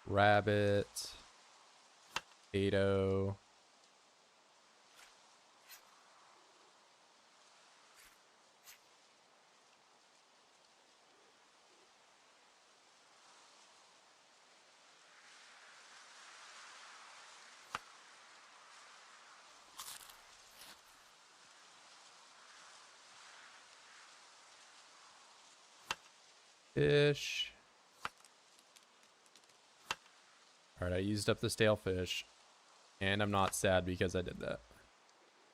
Rabbit. Potato. Fish. Alright, I used up the stale fish. And I'm not sad because I did that.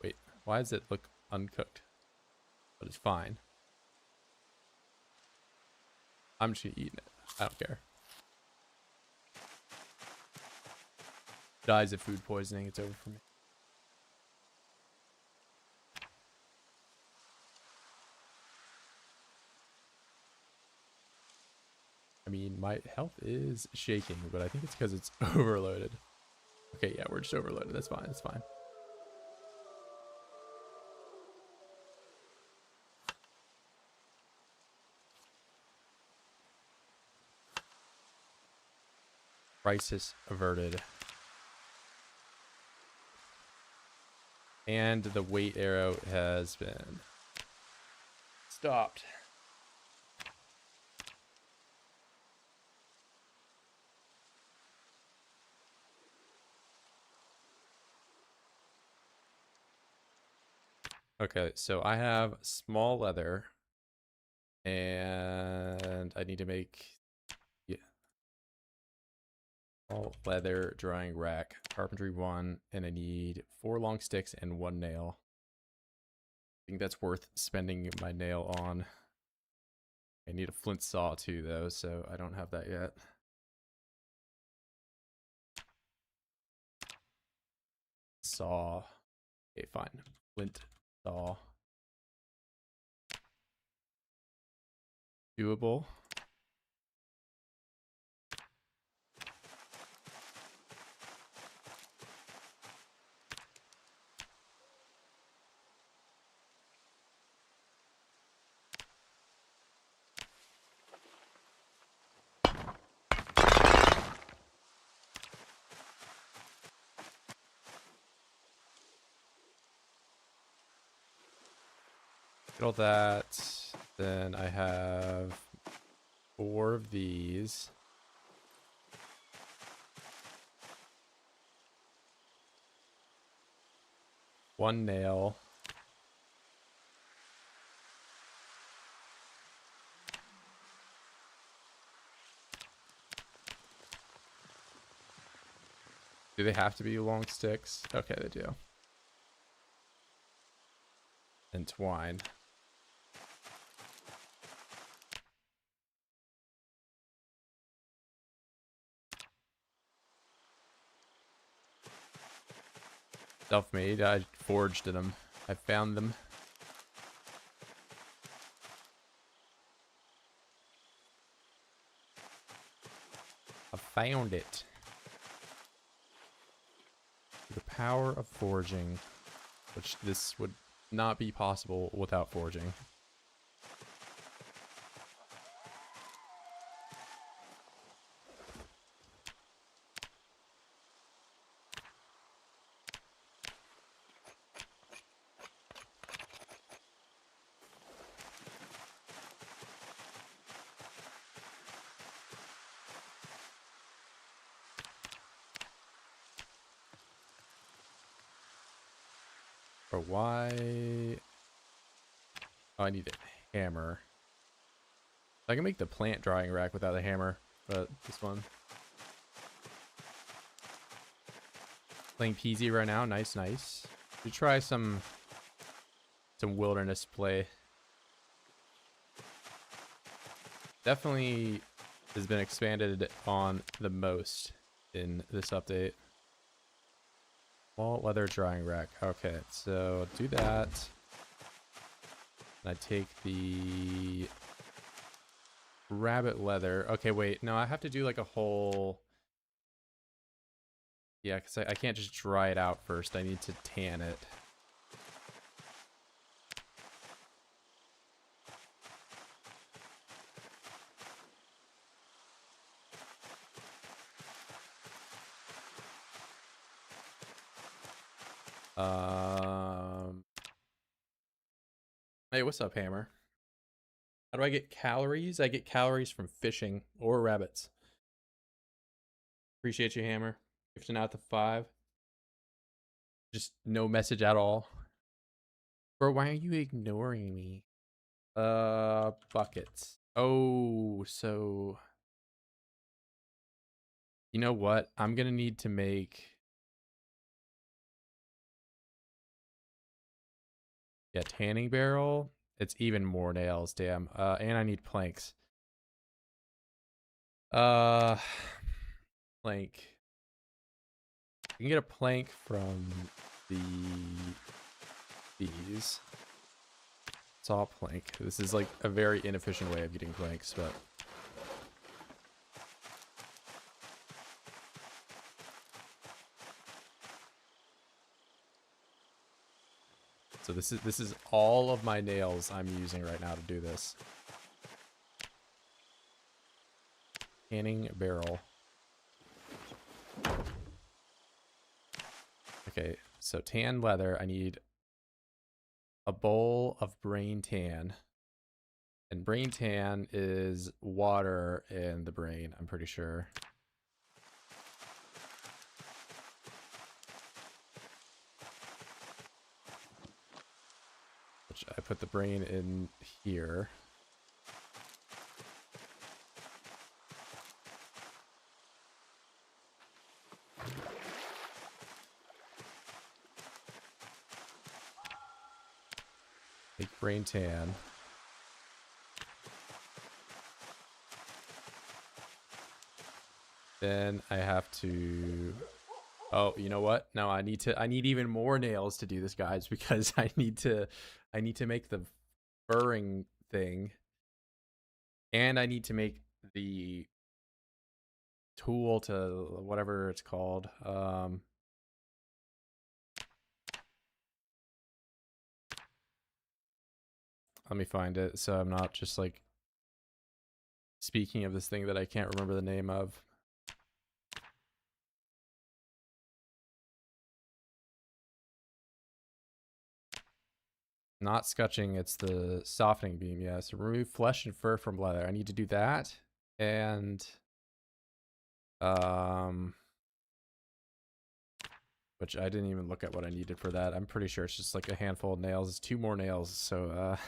Wait, why does it look uncooked? But it's fine. I'm just eating it. I don't care. Dies of food poisoning, it's over for me. I mean, my health is shaking, but I think it's because it's overloaded. Okay, yeah, we're just overloaded. That's fine. That's fine. Crisis averted. And the weight arrow has been stopped. Okay, so I have small leather. And I need to make... Yeah. All leather drying rack. Carpentry 1. And I need 4 long sticks and 1 nail. I think that's worth spending my nail on. I need a flint saw too, though, so I don't have that yet. Saw. Okay, fine. Flint saw. Doable. Get all that. Then I have 4 of these. 1 nail. Do they have to be long sticks? Okay, they do. And twine. Self-made. I forged them. I found them. I found it. The power of forging, which this would not be possible without forging. Or why? Oh, I need a hammer. I can make the plant drying rack without a hammer, but this one. Playing PZ right now. Nice, nice. We try some wilderness play. Definitely has been expanded on the most in this update. Wall leather drying rack. Okay, so do that. And I take the rabbit leather. Okay, wait. No, I have to do like a whole... Yeah, because I can't just dry it out first. I need to tan it. Hey, what's up, Hammer? How do I get calories? I get calories from fishing or rabbits. Appreciate you, Hammer. Gifting out the 5. Just no message at all. Bro, why are you ignoring me? Buckets. Oh, so... You know what? I'm gonna need to make... Yeah, tanning barrel. It's even more nails, damn. And I need planks. Plank. I can get a plank from the bees. It's all plank. This is like a very inefficient way of getting planks, but... So this is all of my nails I'm using right now to do this. Tanning barrel. Okay, so tan leather. I need a bowl of brain tan. And brain tan is water in the brain, I'm pretty sure. Which I put the brain in here. Make brain tan. Then I have to... Oh, you know what? No, I need even more nails to do this, guys, because I need to make the burring thing. And I need to make the tool to whatever it's called. Let me find it so I'm not just like speaking of this thing that I can't remember the name of. Not scutching, it's the softening beam. Yeah, so remove flesh and fur from leather. I need to do that. And wait, which I didn't even look at what I needed for that. I'm pretty sure it's just like a handful of nails. It's 2 more nails, so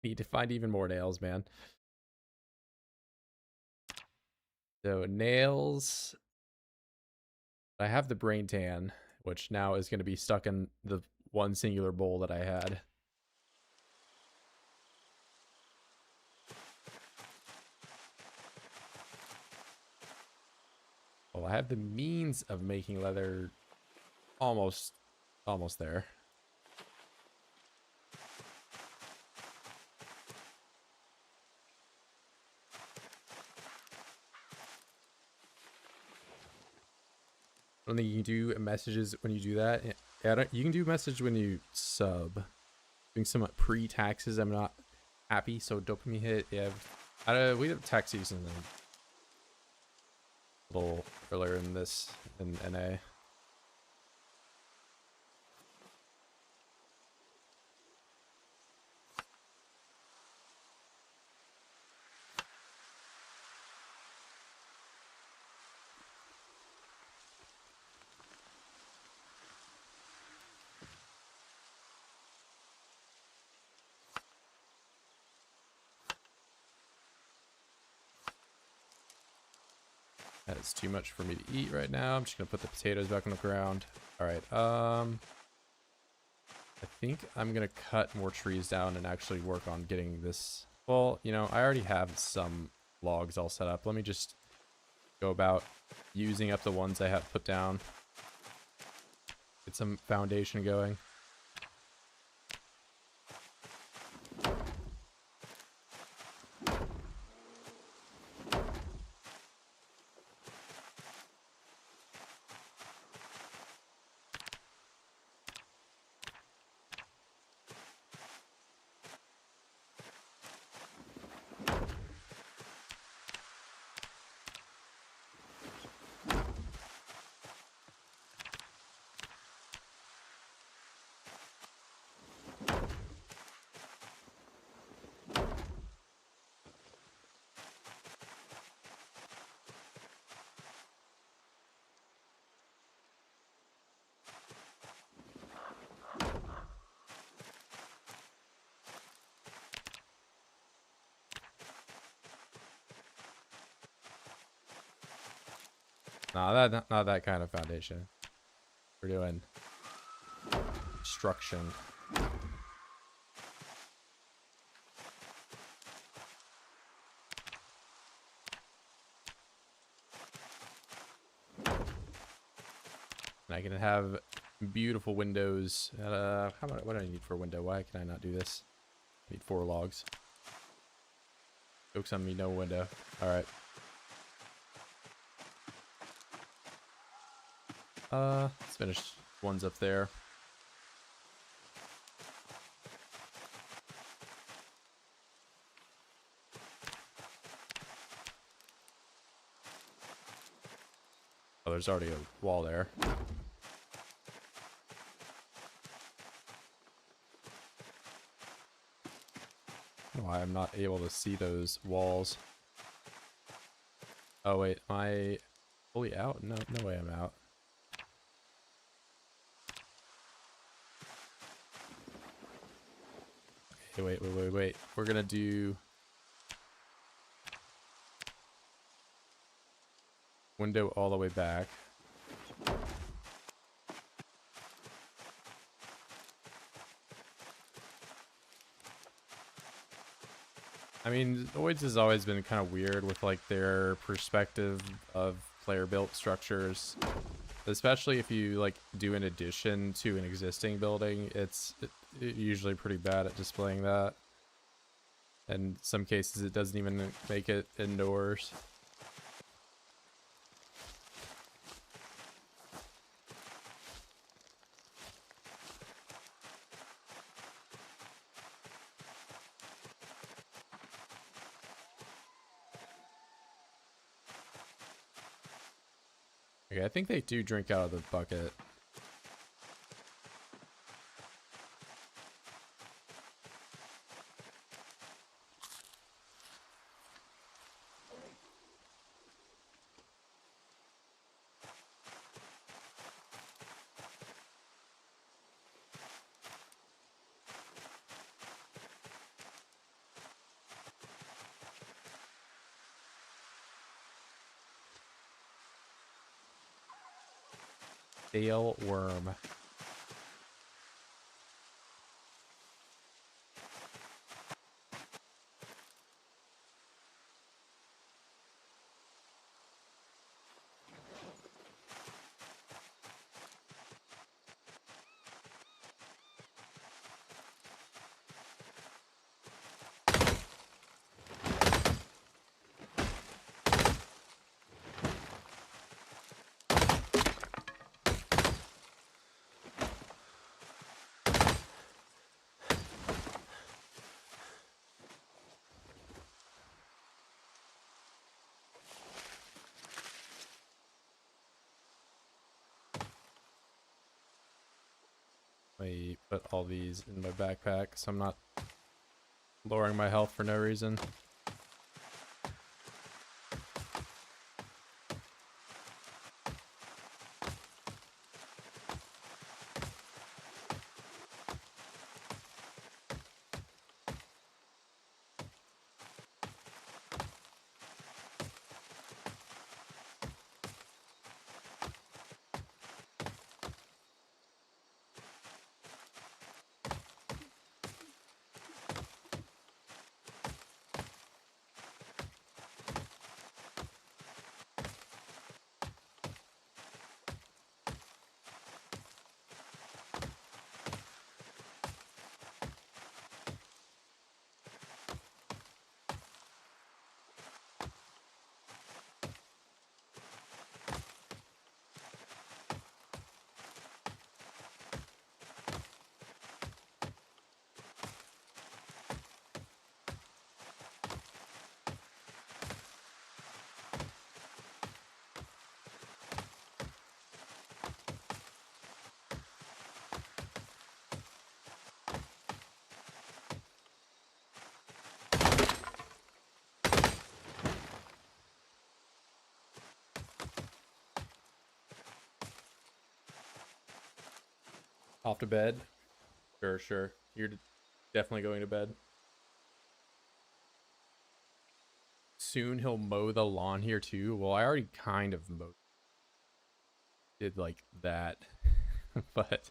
need to find even more nails, man. So nails. I have the brain tan, which now is going to be stuck in the one singular bowl that I had. Well, I have the means of making leather almost there. I don't think you can do messages when you do that. Yeah, you can do message when you sub. Doing some pre-taxes, I'm not happy. So dopamine hit. Yeah, we have tax season a little earlier in this in NA. That's too much for me to eat right now. I'm just gonna put the potatoes back on the ground. All right. I think I'm gonna cut more trees down and actually work on getting this. Well, you know, I already have some logs all set up. Let me just go about using up the ones I have put down. Get some foundation going. Nah, not that kind of foundation. We're doing construction. And I can have beautiful windows. What do I need for a window? Why can I not do this? I need 4 logs. Jokes on me, no window. All right. Let's finish ones up there. Oh, there's already a wall there. Why I'm not able to see those walls. Oh wait, am I fully out? No, no way I'm out. Okay, wait. We're gonna do window all the way back. I mean, Oids has always been kind of weird with like their perspective of player built structures, especially if you like do an addition to an existing building. It's usually pretty bad at displaying that. In some cases, it doesn't even make it indoors. Okay, I think they do drink out of the bucket. Stale worm. I put all these in my backpack so I'm not lowering my health for no reason. Off to bed? Sure, sure. You're definitely going to bed. Soon he'll mow the lawn here too. Well, I already kind of did like that, but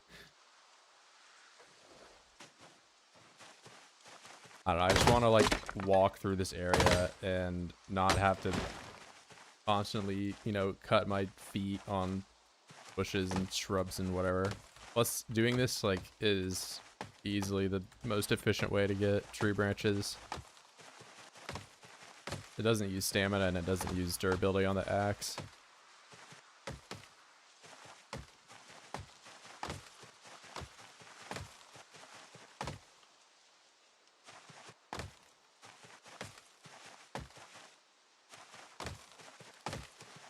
I don't know. I just want to like walk through this area and not have to constantly, you know, cut my feet on bushes and shrubs and whatever. Plus, doing this like is easily the most efficient way to get tree branches. It doesn't use stamina and it doesn't use durability on the axe.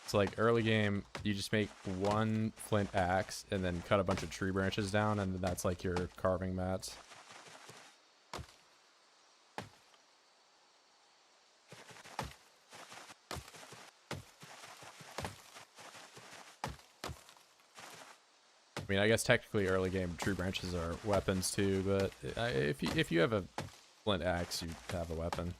So like early game, you just make one flint axe and then cut a bunch of tree branches down, and that's like your carving mats. I mean, I guess technically early game tree branches are weapons too, but if you have a flint axe, you have a weapon.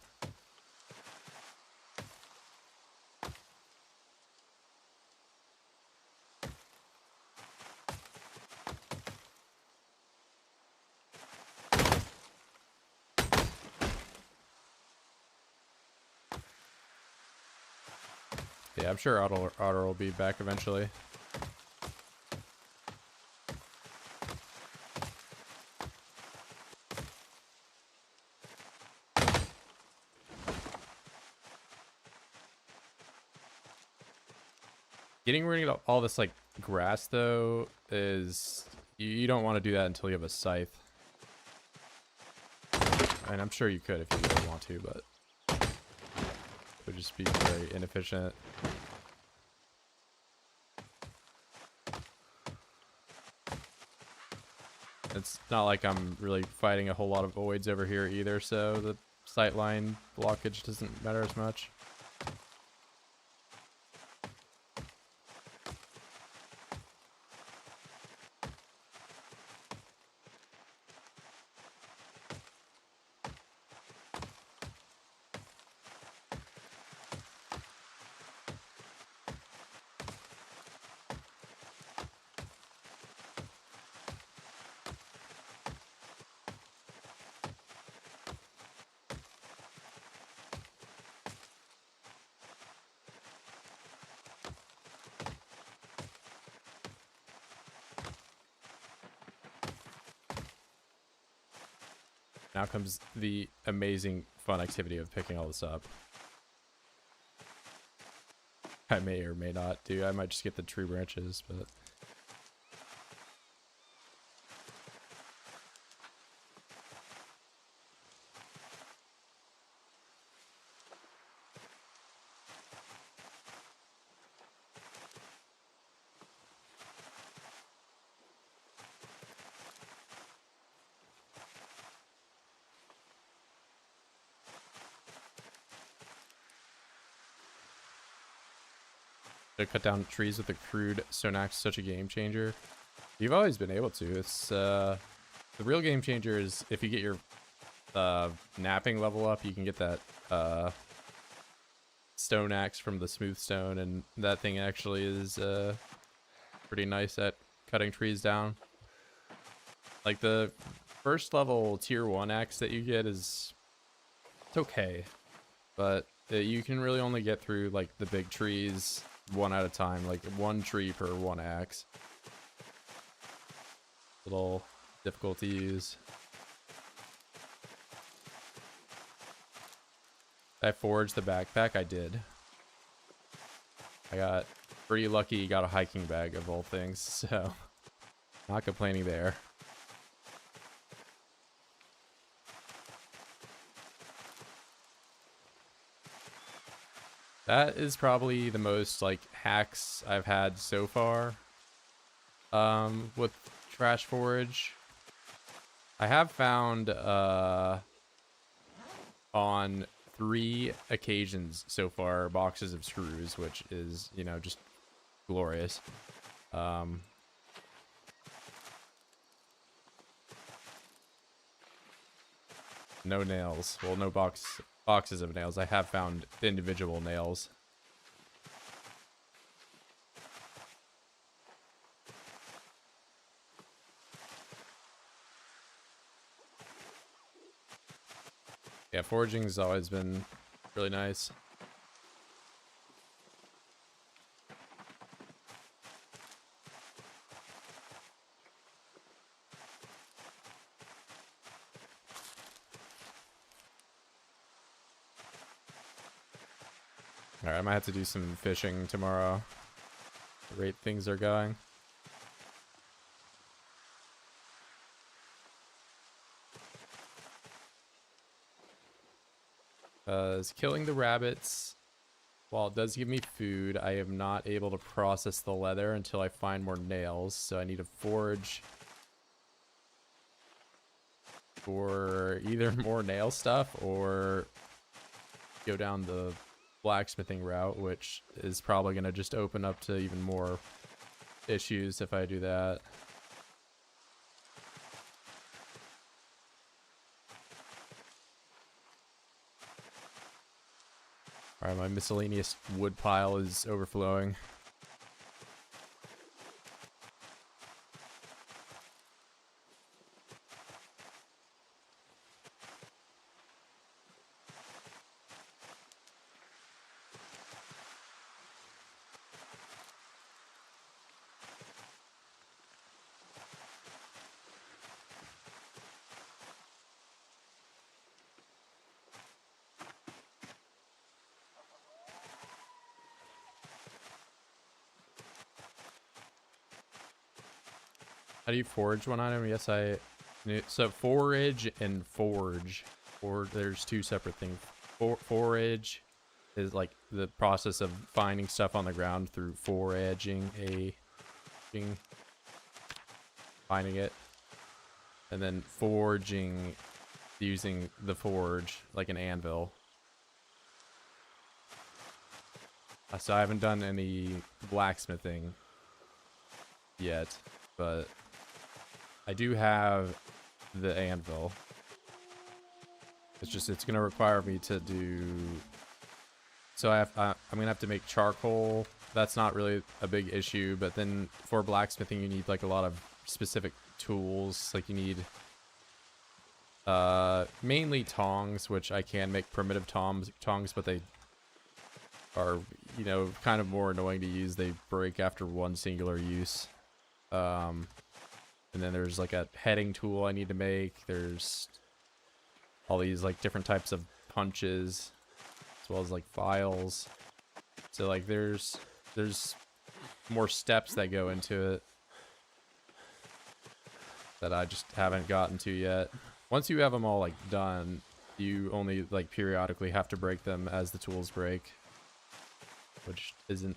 Yeah, I'm sure Otter will be back eventually. Getting rid of all this like grass though is you don't want to do that until you have a scythe. And I'm sure you could if you really want to, but it would just be very inefficient. It's not like I'm really fighting a whole lot of voids over here either, so the sightline blockage doesn't matter as much. Now comes the amazing fun activity of picking all this up. I may or may not do. I might just get the tree branches, but... to cut down trees with a crude stone axe, such a game changer. You've always been able to. It's the real game changer is if you get your napping level up, you can get that stone axe from the smooth stone, and that thing actually is pretty nice at cutting trees down. Like the first level tier 1 axe that you get is it's okay, but you can really only get through like the big trees one at a time, like one tree per one axe. Little difficult to use. Did I forge the backpack? I did. I got pretty lucky, got a hiking bag of all things, so not complaining there. That is probably the most like hacks I've had so far with Trash Forge. I have found on 3 occasions so far boxes of screws, which is, you know, just glorious. No nails. Well, no boxes of nails. I have found individual nails. Yeah, foraging's always been really nice. Alright, I might have to do some fishing tomorrow. The rate things are going. Is killing the rabbits, while it does give me food, I am not able to process the leather until I find more nails, so I need to forage for either more nail stuff or go down the blacksmithing route, which is probably going to just open up to even more issues if I do that. Alright, my miscellaneous wood pile is overflowing. How do you forage one item? Yes, so forage and forge, or there's 2 separate things. Forage is like the process of finding stuff on the ground through foraging finding it, and then forging using the forge like an anvil. So I haven't done any blacksmithing yet, but I do have the anvil. It's gonna require me to do. So I'm gonna have to make charcoal. That's not really a big issue, but then for blacksmithing, you need like a lot of specific tools. Like you need mainly tongs, which I can make primitive tongs, but they are, you know, kind of more annoying to use. They break after one singular use. And then there's like a heading tool I need to make. There's all these like different types of punches, as well as like files. So like there's more steps that go into it that I just haven't gotten to yet. Once you have them all like done, you only like periodically have to break them as the tools break, which isn't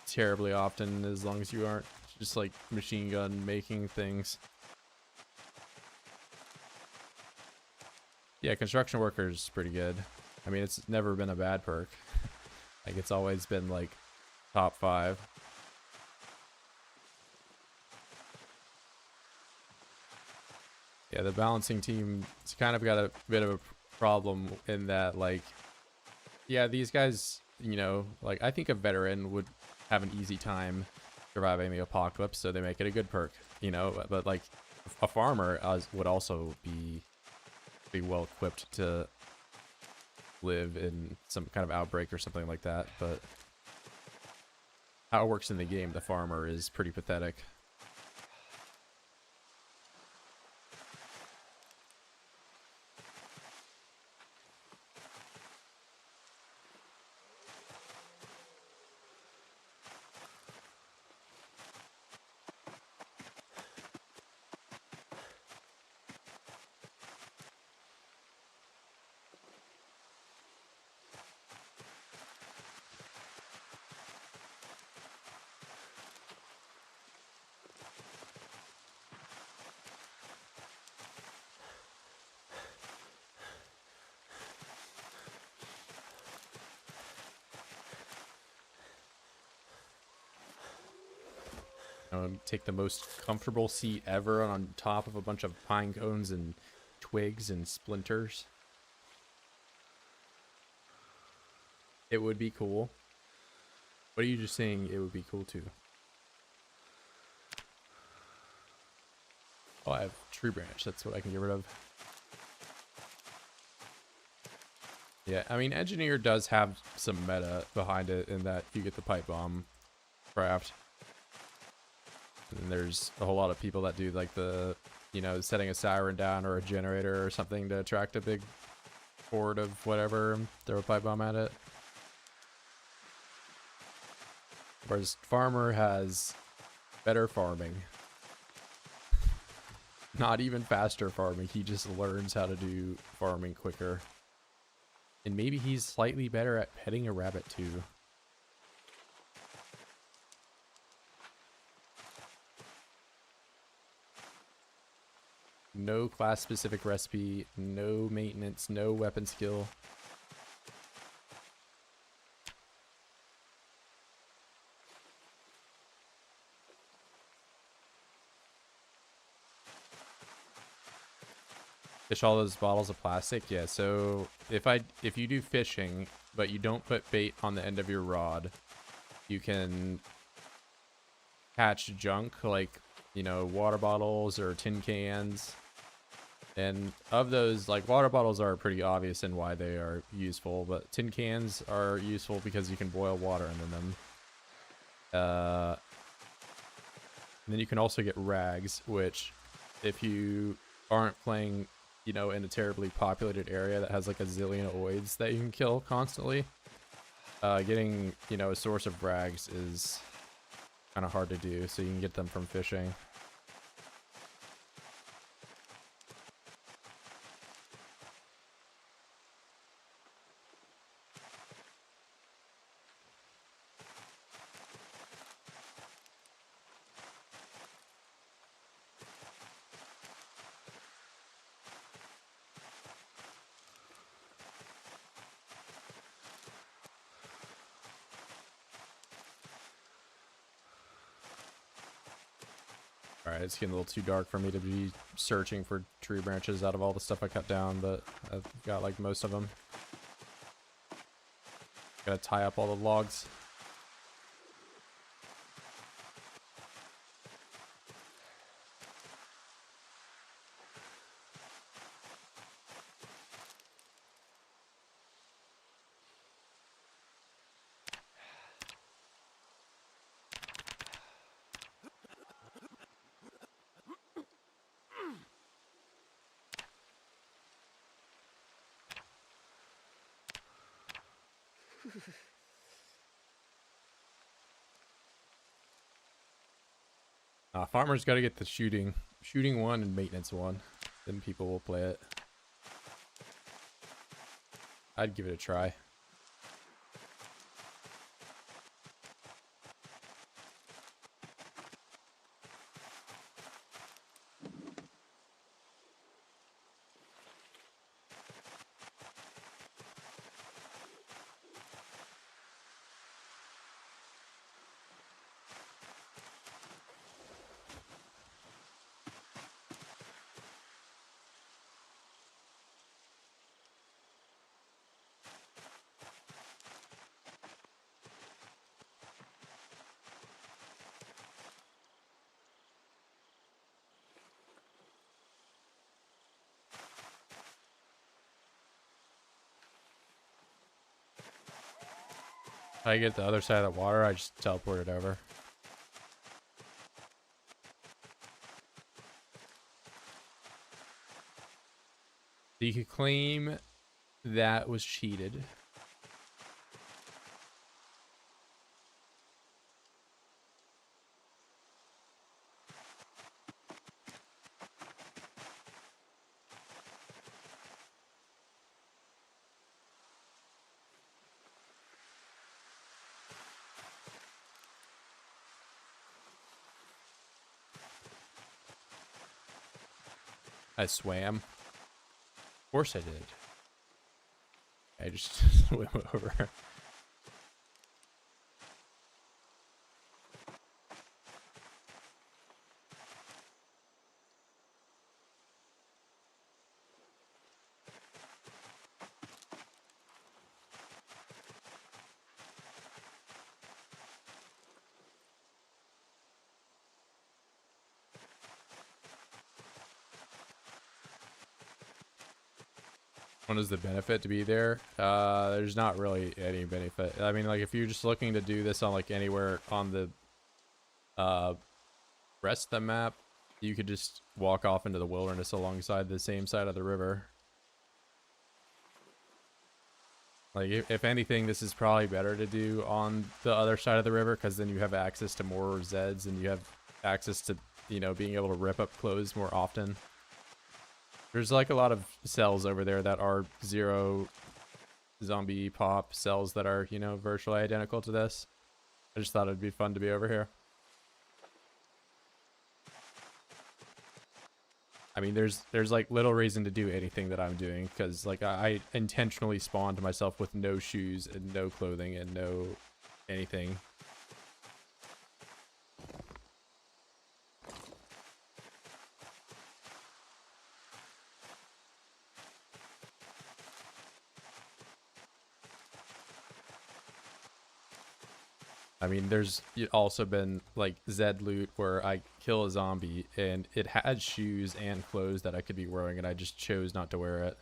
terribly often as long as you aren't just like machine gun making things. Yeah, construction worker is pretty good. I mean, it's never been a bad perk. Like, it's always been like top 5. Yeah, the balancing team, it's kind of got a bit of a problem in that, like, yeah, these guys, you know, like, I think a veteran would have an easy time surviving the apocalypse, so they make it a good perk, you know, but like, a farmer would also be well equipped to live in some kind of outbreak or something like that, but how it works in the game, the farmer is pretty pathetic. Take the most comfortable seat ever on top of a bunch of pine cones and twigs and splinters. It would be cool. What are you just saying it would be cool to? Oh, I have tree branch. That's what I can get rid of. Yeah, I mean, engineer does have some meta behind it in that you get the pipe bomb craft. And there's a whole lot of people that do like the, you know, setting a siren down or a generator or something to attract a big horde of whatever, throw a pipe bomb at it. Whereas farmer has better farming. Not even faster farming, he just learns how to do farming quicker. And maybe he's slightly better at petting a rabbit too. No class specific recipe, no maintenance, no weapon skill. Fish all those bottles of plastic? Yeah, so if you do fishing, but you don't put bait on the end of your rod, you can catch junk like, you know, water bottles or tin cans. And of those, like, water bottles are pretty obvious in why they are useful, but tin cans are useful because you can boil water in them. And then you can also get rags, which if you aren't playing, you know, in a terribly populated area that has like a zillion oids that you can kill constantly, getting, you know, a source of rags is kind of hard to do, so you can get them from fishing. Alright, it's getting a little too dark for me to be searching for tree branches out of all the stuff I cut down, but I've got like most of them. Gotta tie up all the logs. Farmer's got to get the shooting one and maintenance one. Then people will play it. I'd give it a try. If I get the other side of the water, I just teleport it over. You could claim that was cheated. I swam. Of course I did. I just swim over. What is the benefit to be there? There's not really any benefit. I mean, like, if you're just looking to do this on, like, anywhere on the rest of the map, you could just walk off into the wilderness alongside the same side of the river. Like, if anything, this is probably better to do on the other side of the river, because then you have access to more Zeds, and you have access to, you know, being able to rip up clothes more often. There's like a lot of cells over there that are 0 zombie pop cells that are, you know, virtually identical to this. I just thought it'd be fun to be over here. I mean, there's like little reason to do anything that I'm doing, because like I intentionally spawned myself with no shoes and no clothing and no anything. I mean, there's also been like Zed loot where I kill a zombie and it had shoes and clothes that I could be wearing, and I just chose not to wear it.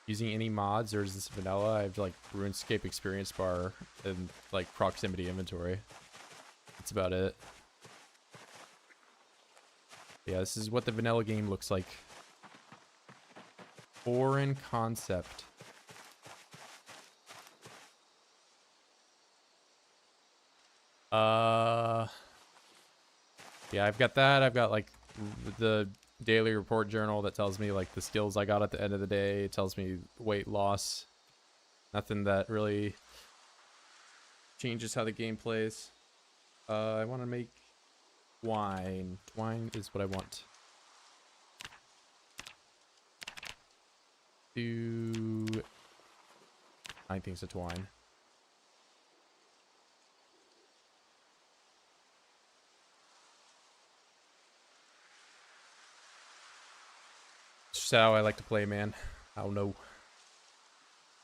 Using any mods, or is this vanilla? I have like RuneScape experience bar and like proximity inventory. That's about it. Yeah, this is what the vanilla game looks like. Foreign concept. Yeah, I've got that. I've got like the daily report journal that tells me like the skills I got at the end of the day. It tells me weight loss. Nothing that really changes how the game plays. I want to make wine. Wine is what I want. 9 things of twine. It's just how I like to play, man. I don't know.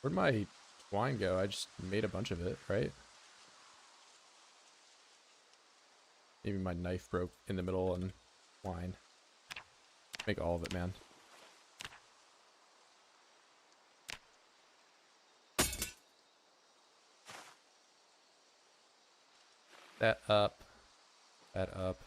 Where'd my twine go? I just made a bunch of it, right? Maybe my knife broke in the middle and twine. Make all of it, man. That up. That up.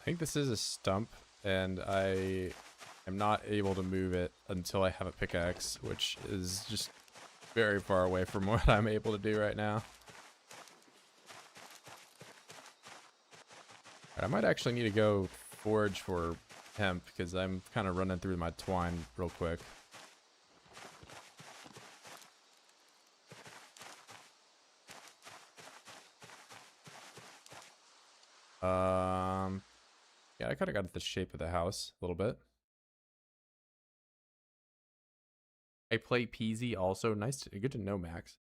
think this is a stump, and I am not able to move it until I have a pickaxe, which is just very far away from what I'm able to do right now. I might actually need to go forage for hemp because I'm kind of running through my twine real quick. Yeah, I kind of got the shape of the house a little bit. I play Peasy also. Good to know, Max.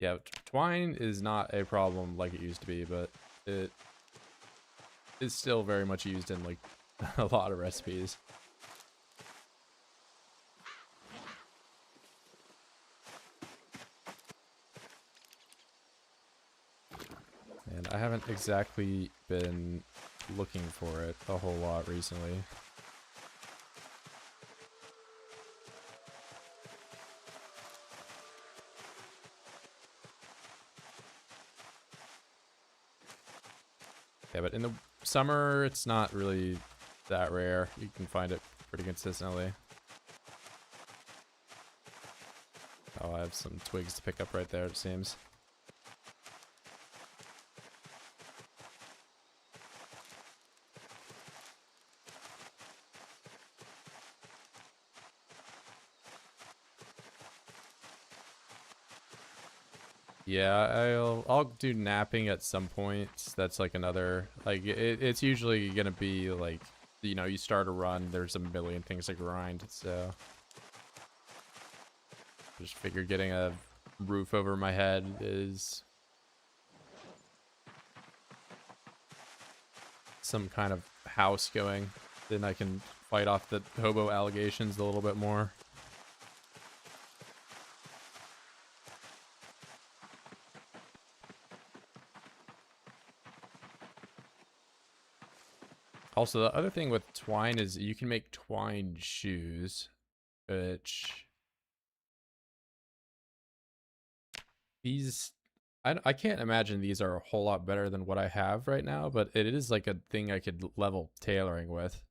Yeah, twine is not a problem like it used to be, but it is still very much used in like a lot of recipes. And I haven't exactly been looking for it a whole lot recently. Yeah, but in the summer, it's not really that rare. You can find it pretty consistently. Oh, I have some twigs to pick up right there, it seems. Yeah, I'll do napping at some point. That's like another, like it's usually gonna be like, you know, you start a run, there's a million things to grind, so just figure getting a roof over my head is some kind of house going. Then I can fight off the hobo allegations a little bit more. Also, the other thing with twine is you can make twine shoes, which these, I can't imagine these are a whole lot better than what I have right now, but it is like a thing I could level tailoring with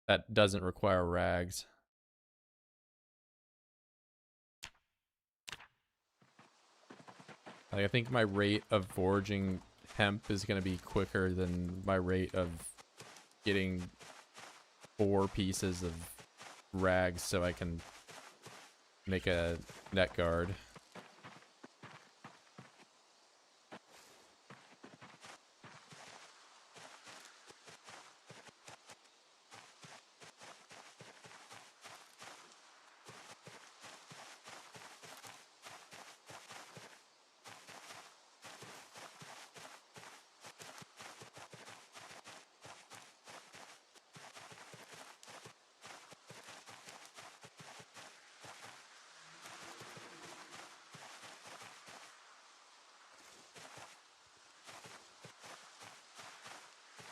that doesn't require rags. Like, I think my rate of foraging hemp is going to be quicker than my rate of getting 4 pieces of rags so I can make a net guard.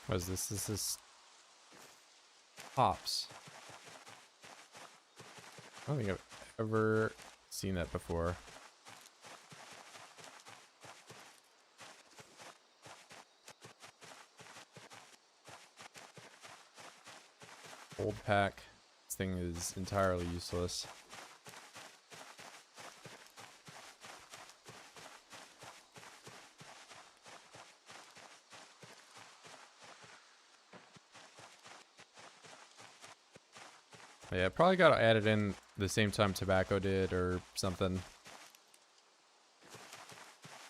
What is this? This is hops. I don't think I've ever seen that before. Old pack. This thing is entirely useless. Yeah, probably got to add it in the same time tobacco did or something.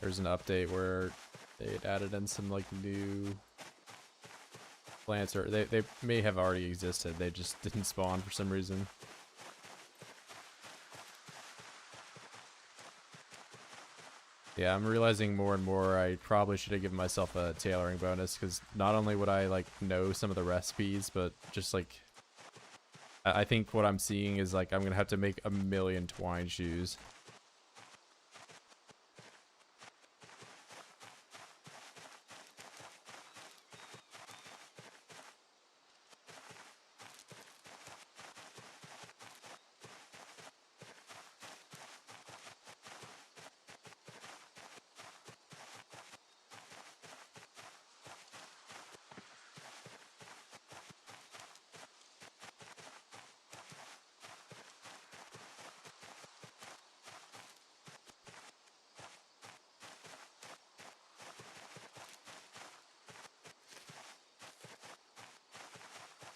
There's an update where they added in some like new plants, or they may have already existed. They just didn't spawn for some reason. Yeah, I'm realizing more and more I probably should have given myself a tailoring bonus, because not only would I like know some of the recipes, but just like I think what I'm seeing is like I'm gonna have to make a million twine shoes.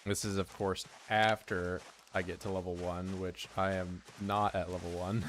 This is, of course, after I get to level 1, which I am not at level 1.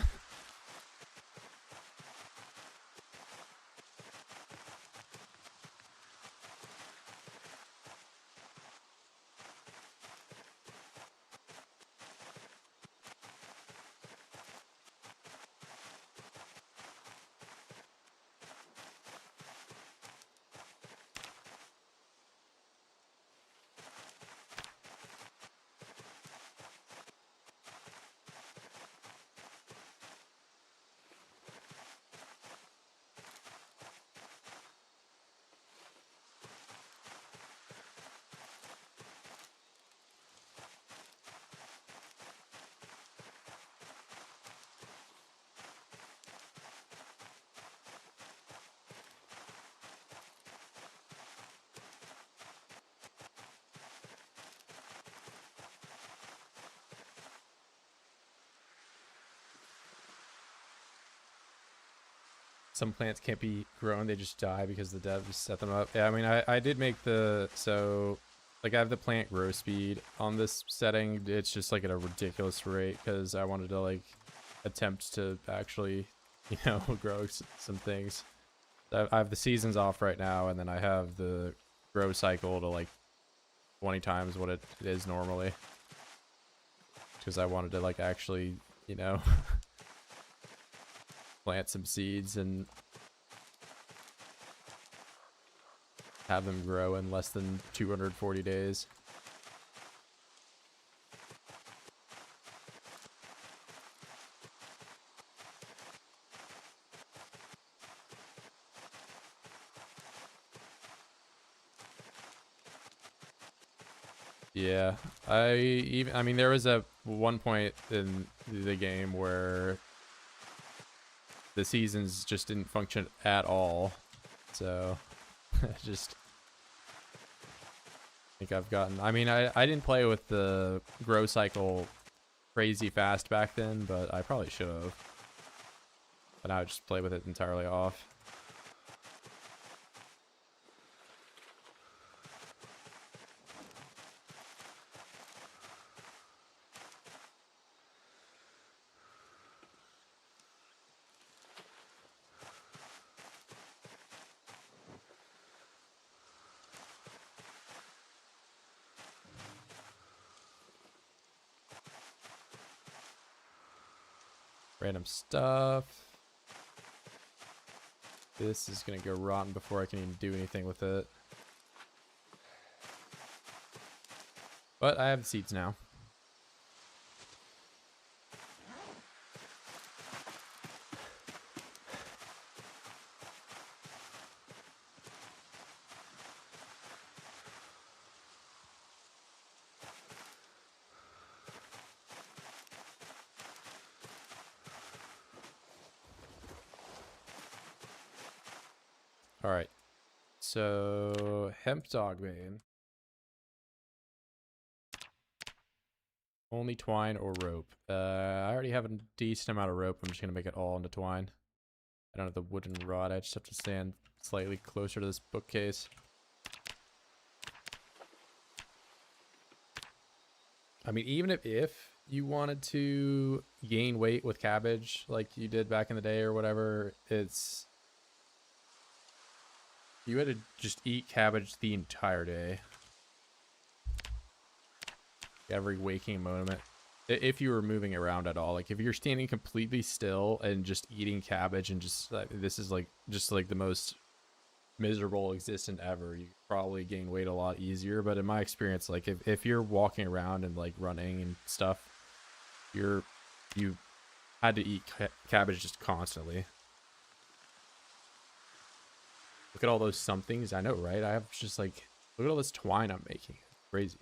Some plants can't be grown, they just die because the devs set them up. Yeah, I mean, I did make the, so, like, I have the plant grow speed on this setting. It's just, like, at a ridiculous rate because I wanted to, like, attempt to actually, you know, grow some things. I have the seasons off right now, and then I have the grow cycle to, like, 20 times what it is normally. Because I wanted to, like, actually, you know, plant some seeds and have them grow in less than 240 days. Yeah, I mean, there was a one point in the game where the seasons just didn't function at all. So, just think I've gotten, I mean, I didn't play with the grow cycle crazy fast back then, but I probably should have. But now I just play with it entirely off. Random stuff. This is gonna go rotten before I can even do anything with it. But I have the seeds now. Alright. So, hemp dogbane. Only twine or rope. I already have a decent amount of rope. I'm just gonna make it all into twine. I don't have the wooden rod. I just have to stand slightly closer to this bookcase. I mean, even if you wanted to gain weight with cabbage like you did back in the day or whatever, it's... You had to just eat cabbage the entire day. Every waking moment. If you were moving around at all. Like, if you're standing completely still and just eating cabbage and just... this is, like, just, like, the most miserable existence ever. You probably gain weight a lot easier. But in my experience, like, if you're walking around and, like, running and stuff, you had to eat cabbage just constantly. Look at all those somethings. I know, right? I have just, like, look at all this twine I'm making. It's crazy.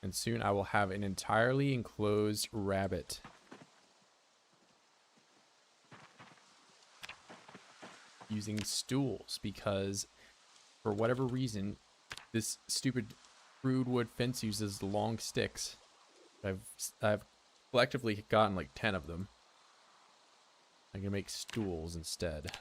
And soon I will have an entirely enclosed rabbit. Using stools, because for whatever reason, This stupid crude wood fence uses long sticks. I've collectively gotten like 10 of them. I can make stools instead.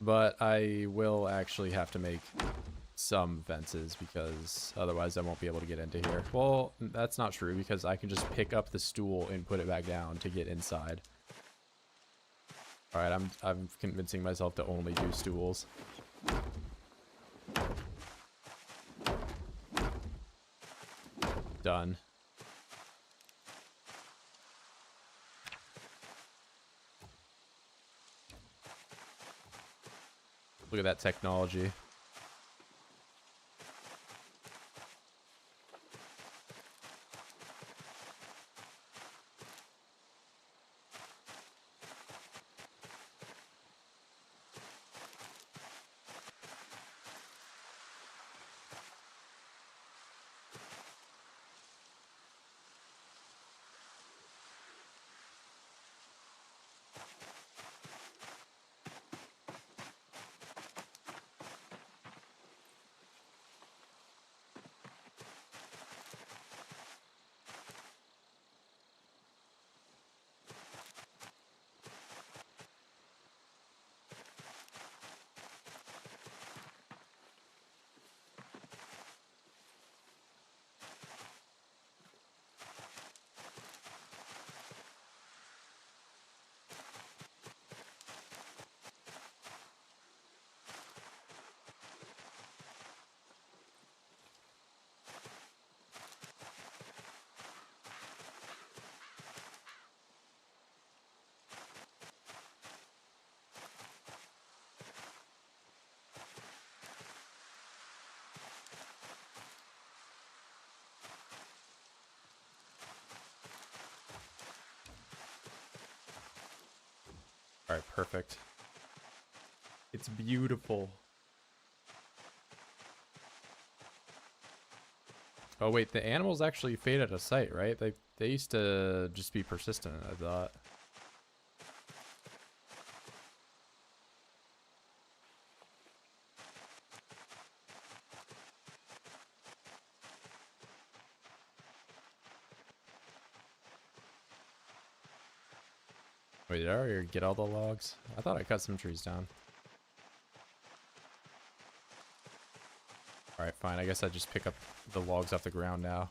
But I will actually have to make some fences because otherwise I won't be able to get into here. Well, that's not true because I can just pick up the stool and put it back down to get inside. All right, I'm convincing myself to only do stools. Done. Look at that technology. All right, perfect. It's beautiful. Oh wait, the animals actually fade out of sight, right? They used to just be persistent, I thought. Wait, did I already get all the logs? I thought I cut some trees down. Alright, fine. I guess I just pick up the logs off the ground now.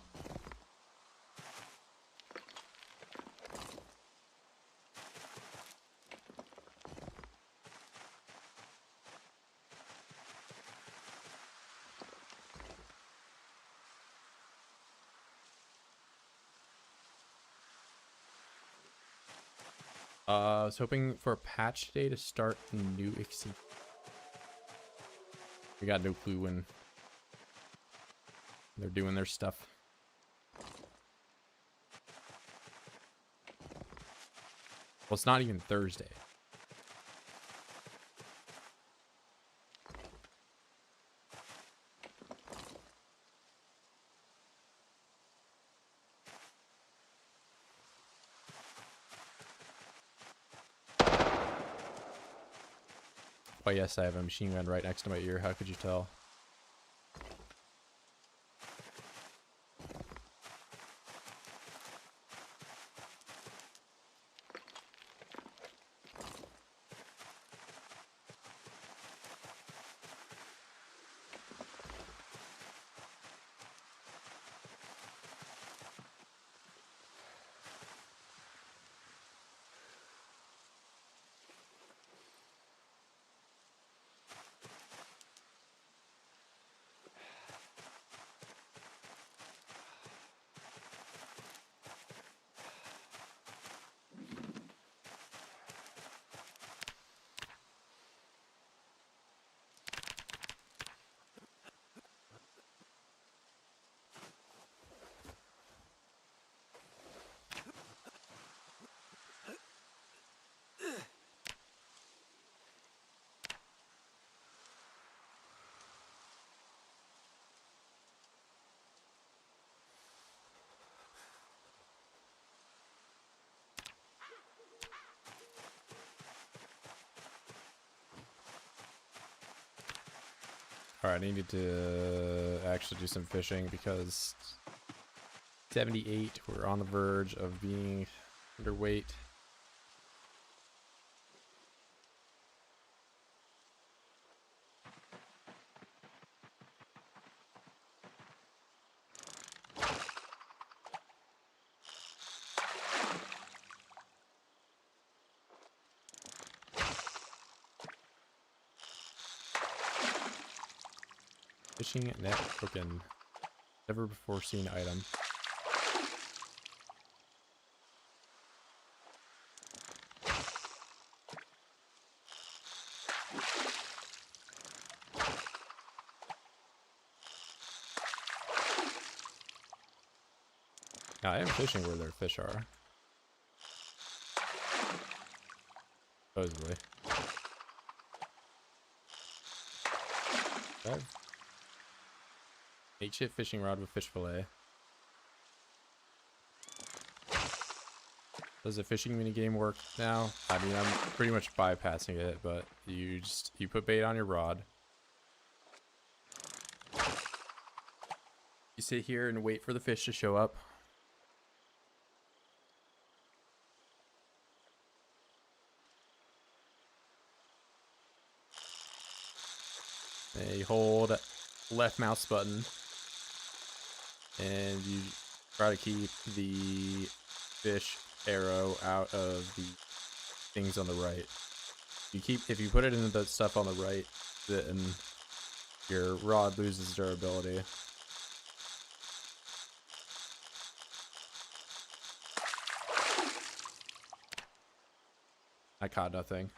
I was hoping for a patch day to start new XC. We got no clue when they're doing their stuff. Well, it's not even Thursday. Oh yes, I have a machine gun right next to my ear. How could you tell? Alright, I needed to actually do some fishing because 78, we're on the verge of being underweight. Fishing net token. Never before seen item. Now, I am fishing where their fish are. Supposedly. Okay. Makeshift fishing rod with fish fillet. Does the fishing minigame work now? I mean, I'm pretty much bypassing it, but you put bait on your rod. You sit here and wait for the fish to show up. And you hold left mouse button and you try to keep the fish arrow out of the things on the right. If you put it into the stuff on the right, then your rod loses durability. I caught nothing.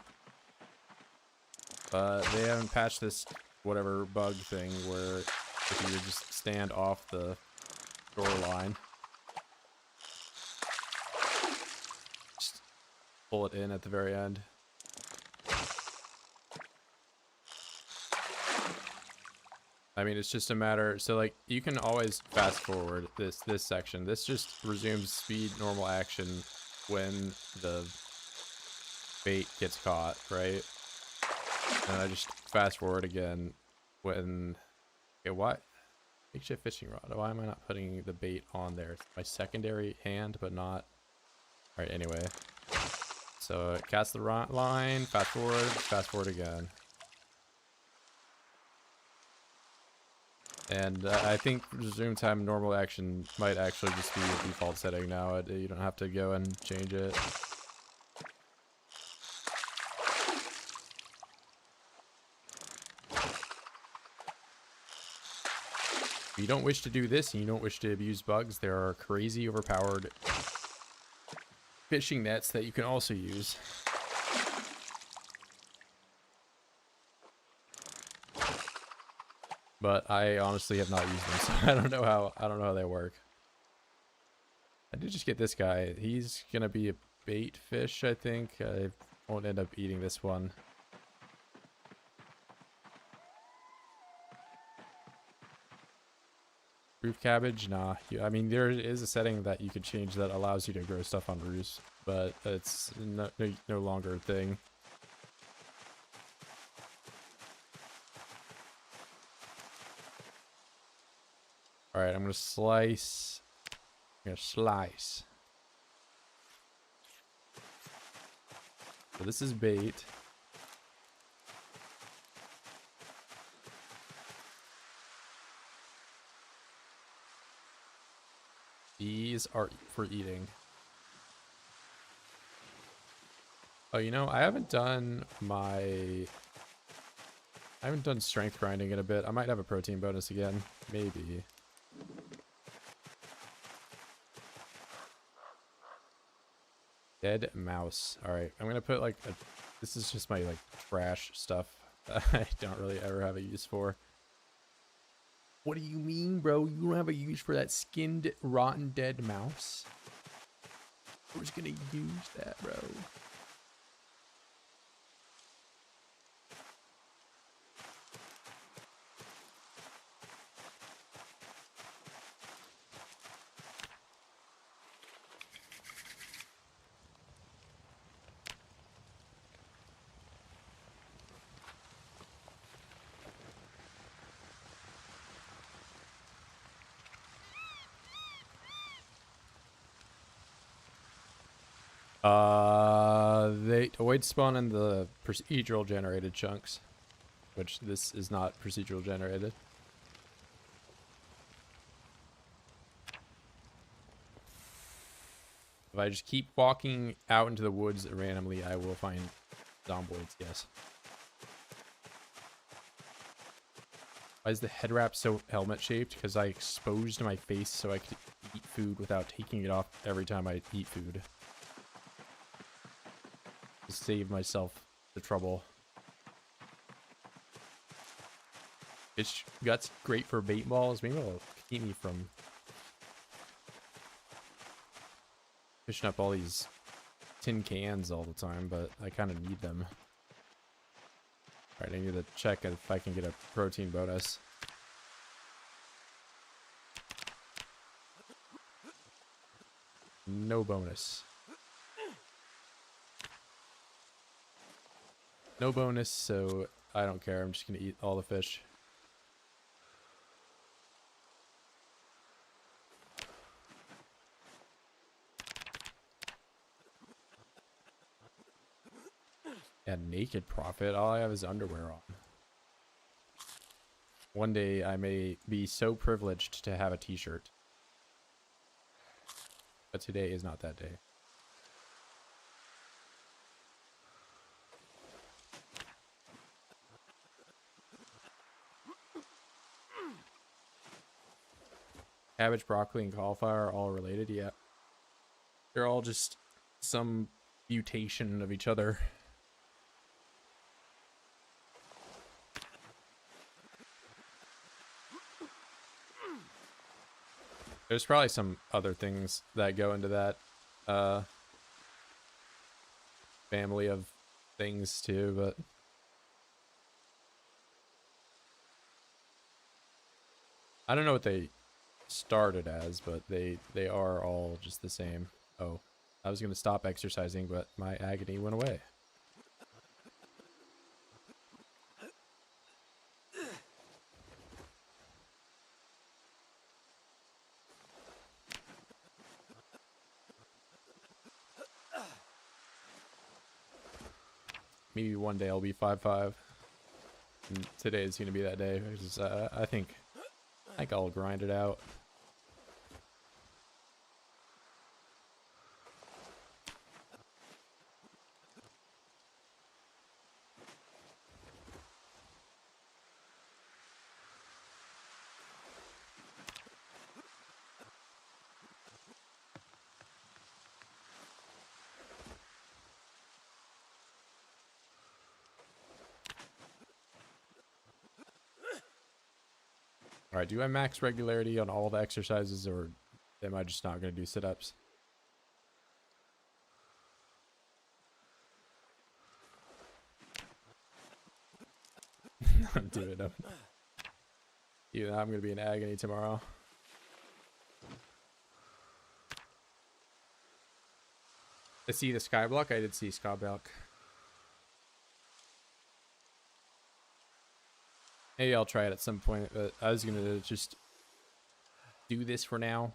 But they haven't patched this whatever bug thing where if you just stand off the shoreline, just pull it in at the very end. I mean, it's just a matter, so like you can always fast forward this section. This just resumes speed normal action when the bait gets caught, right? And I just fast forward again when, okay, what? Makeshift fishing rod. Why am I not putting the bait on there? It's my secondary hand, but not. All right, anyway. So cast the line, fast forward again. And I think resume time normal action might actually just be a default setting now. You don't have to go and change it. If you don't wish to do this and you don't wish to abuse bugs, there are crazy overpowered fishing nets that you can also use. But I honestly have not used them, so I don't know how they work. I did just get this guy. He's gonna be a bait fish, I think. I won't end up eating this one. Roof cabbage? Nah. I mean, there is a setting that you could change that allows you to grow stuff on roofs, but it's no longer a thing. Alright, I'm gonna slice. I'm gonna slice. So this is bait. These are for eating. Oh, you know, I haven't done strength grinding in a bit. I might have a protein bonus again. Maybe. Dead mouse. Alright, I'm gonna put like this is just my like trash stuff that I don't really ever have a use for. What do you mean, bro? You don't have a use for that skinned, rotten, dead mouse? Who's gonna use that, bro? They avoid spawn in the procedural generated chunks, which this is not procedural generated. If I just keep walking out into the woods randomly, I will find zomboids, yes. Why is the head wrap so helmet shaped? Because I exposed my face so I could eat food without taking it off every time I eat food. To save myself the trouble. Fish guts great for bait balls. Maybe it'll keep me from fishing up all these tin cans all the time, but I kind of need them. Alright, I need to check if I can get a protein bonus. No bonus. No bonus, so I don't care. I'm just gonna eat all the fish. Yeah, naked profit. All I have is underwear on. One day I may be so privileged to have a t-shirt. But today is not that day. Cabbage, broccoli, and cauliflower are all related, yeah. They're all just some mutation of each other. There's probably some other things that go into that family of things too, but I don't know what they started as, but they are all just the same. Oh, I was gonna stop exercising, but my agony went away. Maybe one day I'll be 5'5". And today is gonna be that day. Because, I think I'll grind it out. Alright, do I max regularity on all the exercises, or am I just not going to do sit-ups? I'm doing it. Even I'm going to be in agony tomorrow. I see the skyblock. I did see skyblock. Maybe I'll try it at some point, but I was going to just do this for now.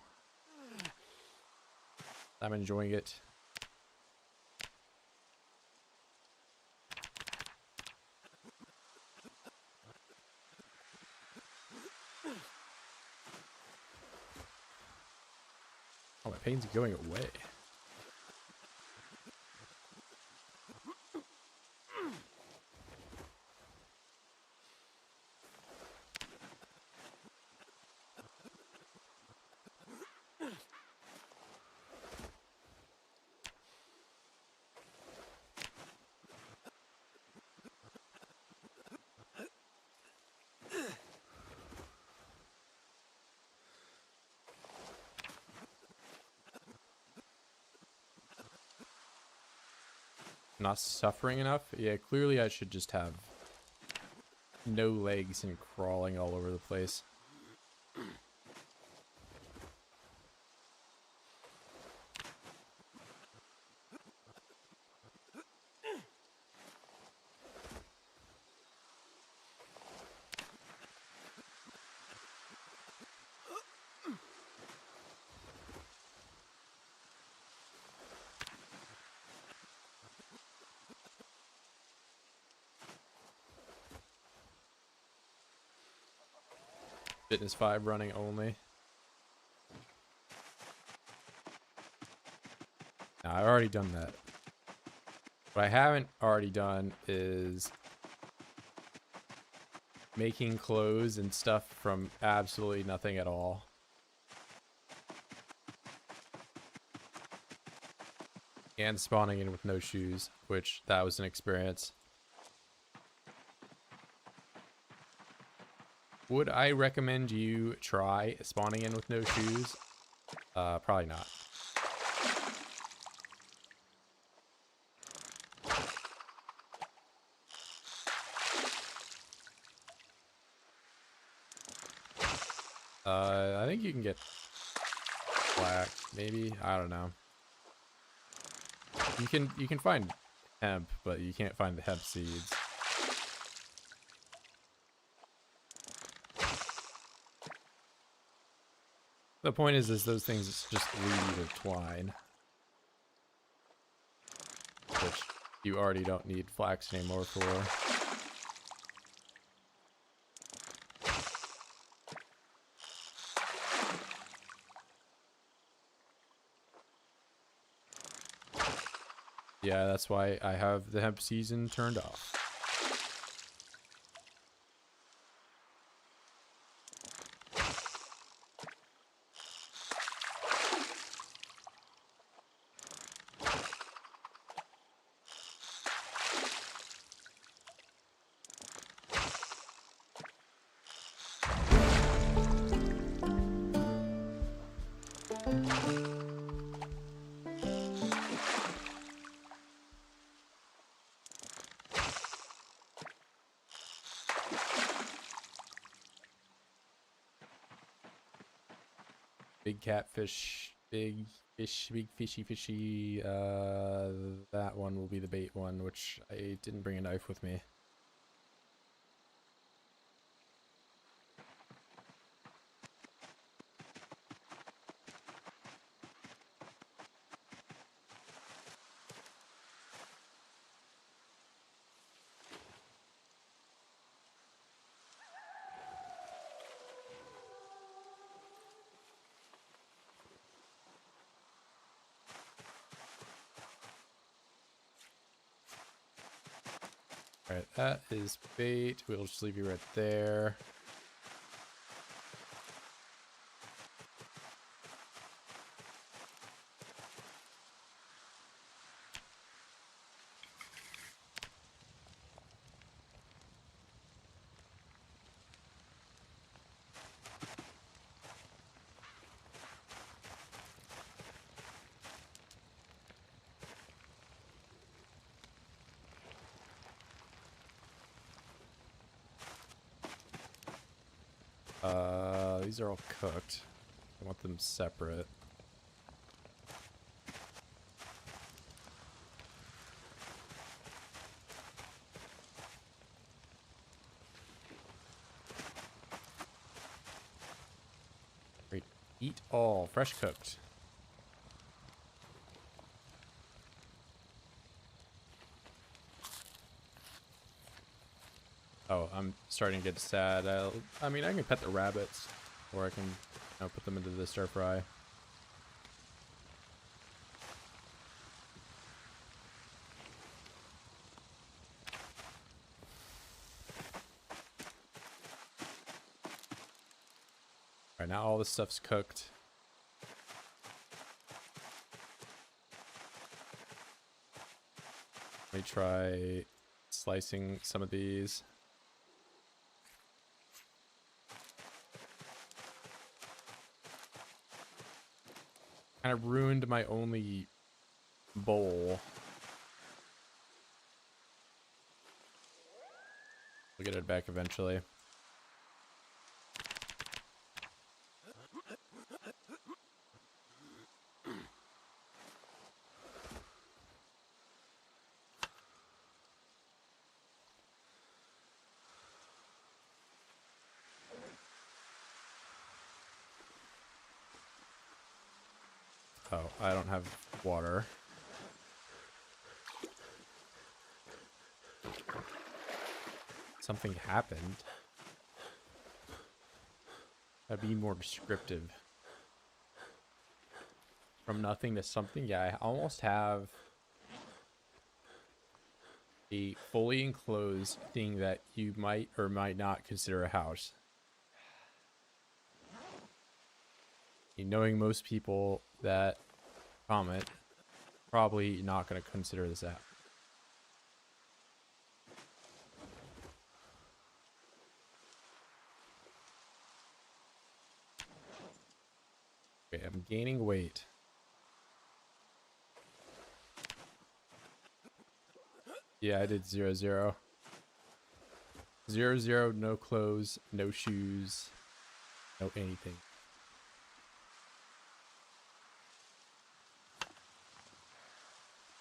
I'm enjoying it. Oh, my pain's going away. Not suffering enough? Yeah, clearly I should just have no legs and crawling all over the place. Fitness 5 running only. Now, I've already done that. What I haven't already done is making clothes and stuff from absolutely nothing at all. And spawning in with no shoes, which that was an experience. Would I recommend you try spawning in with no shoes? Probably not. I think you can get black, maybe. I don't know. You can find hemp, but you can't find the hemp seeds. The point is those things just lead you to twine, which you already don't need flax anymore for. Yeah, that's why I have the hemp season turned off. Big catfish, big fish, big fishy. That one will be the bait one, which I didn't bring a knife with me. Alright, that is bait. We'll just leave you right there. These are all cooked. I want them separate. Great. Eat all. Fresh cooked. Oh, I'm starting to get sad. I mean, I can pet the rabbits, or I can put them into the stir fry. Alright, now all this stuff's cooked. Let me try slicing some of these. Kind of ruined my only bowl. We'll get it back eventually. Oh, I don't have water. Something happened. I'd be more descriptive. From nothing to something. Yeah, I almost have a fully enclosed thing that you might or might not consider a house. Knowing most people that comment, probably not going to consider this app. Okay, I'm gaining weight. Yeah, I did 0, 0. 0, 0, no clothes, no shoes, no anything.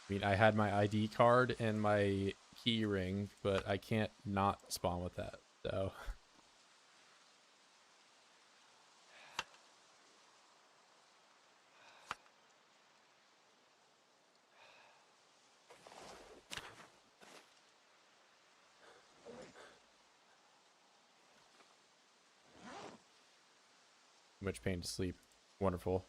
I mean, I had my ID card and my key ring, but I can't not spawn with that, so. Too much pain to sleep. Wonderful.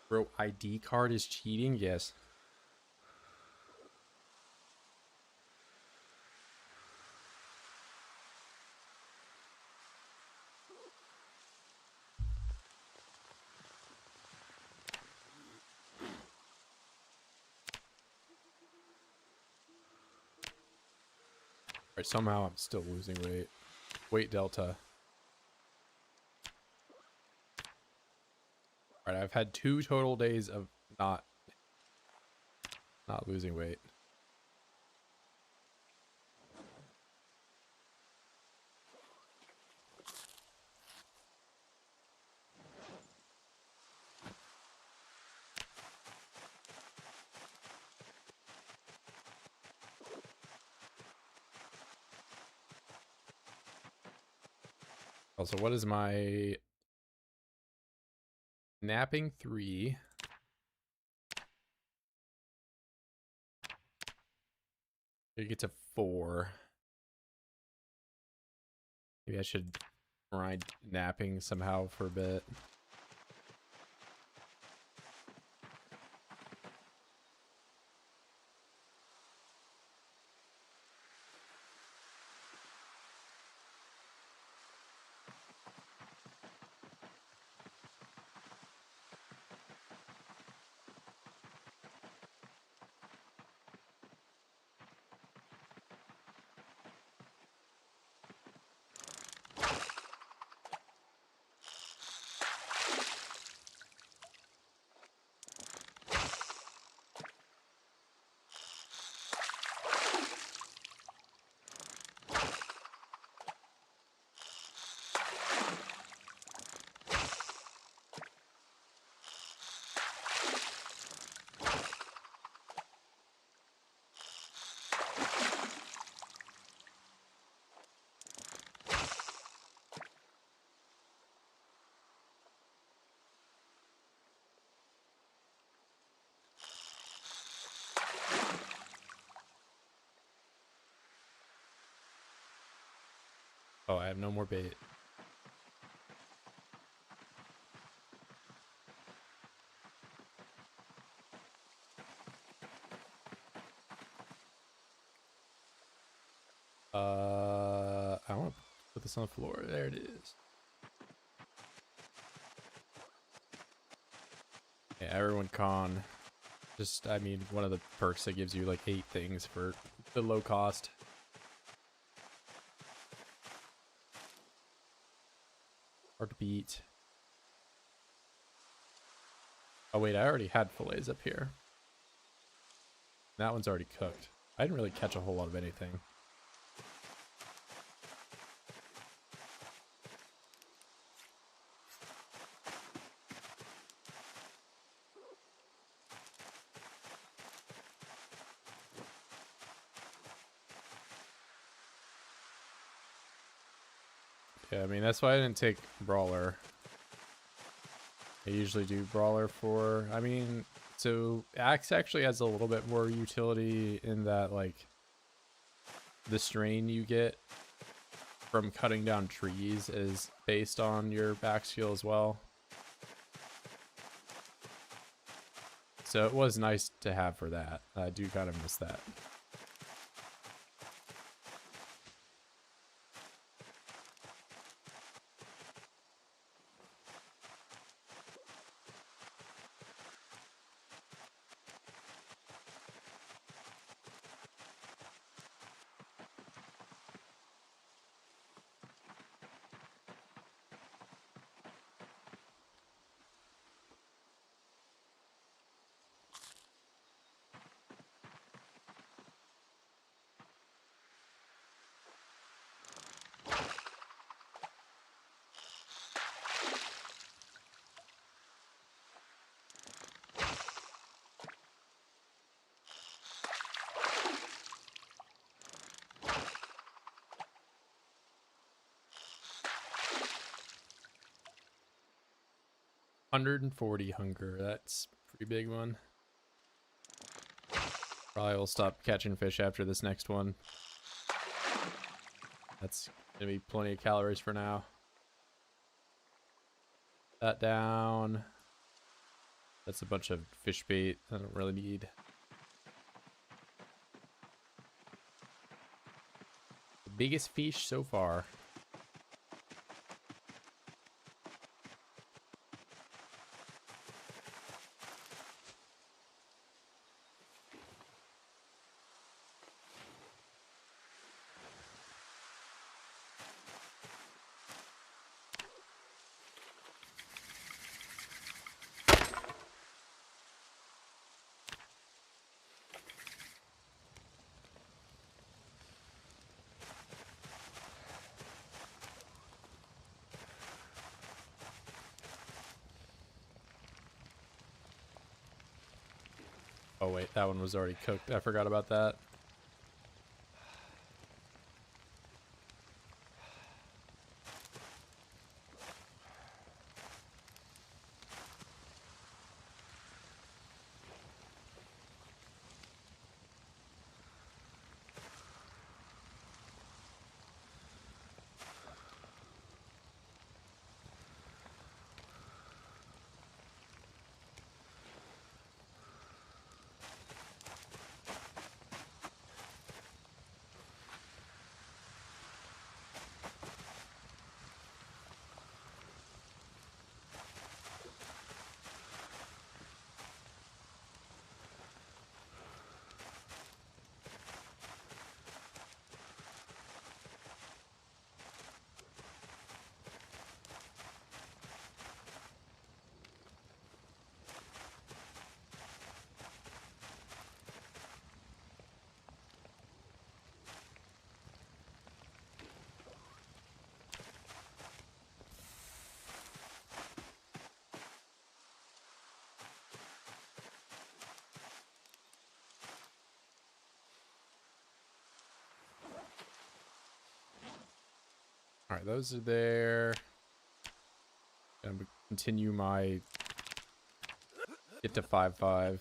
Bro, ID card is cheating? Yes. Alright, somehow I'm still losing weight. Weight delta. Alright, I've had 2 total days of not losing weight. Also, what is my napping 3? It gets to 4. Maybe I should grind napping somehow for a bit. Oh, I have no more bait. I want to put this on the floor. There it is. Yeah, everyone con. Just, I mean, one of the perks that gives you like 8 things for the low cost. Hard to beat. Oh wait, I already had fillets up here. That one's already cooked. I didn't really catch a whole lot of anything. Yeah, I mean, that's why I didn't take Brawler. I usually do Brawler for, I mean, so Axe actually has a little bit more utility in that, like, the strain you get from cutting down trees is based on your back skill as well. So it was nice to have for that. I do kind of miss that. $140 hunger. That's a pretty big one. Probably will stop catching fish after this next one. That's gonna be plenty of calories for now. That down. That's a bunch of fish bait I don't really need. The biggest fish so far. Oh wait, that one was already cooked. I forgot about that. All right, those are there. I'm gonna continue my get to 5-5.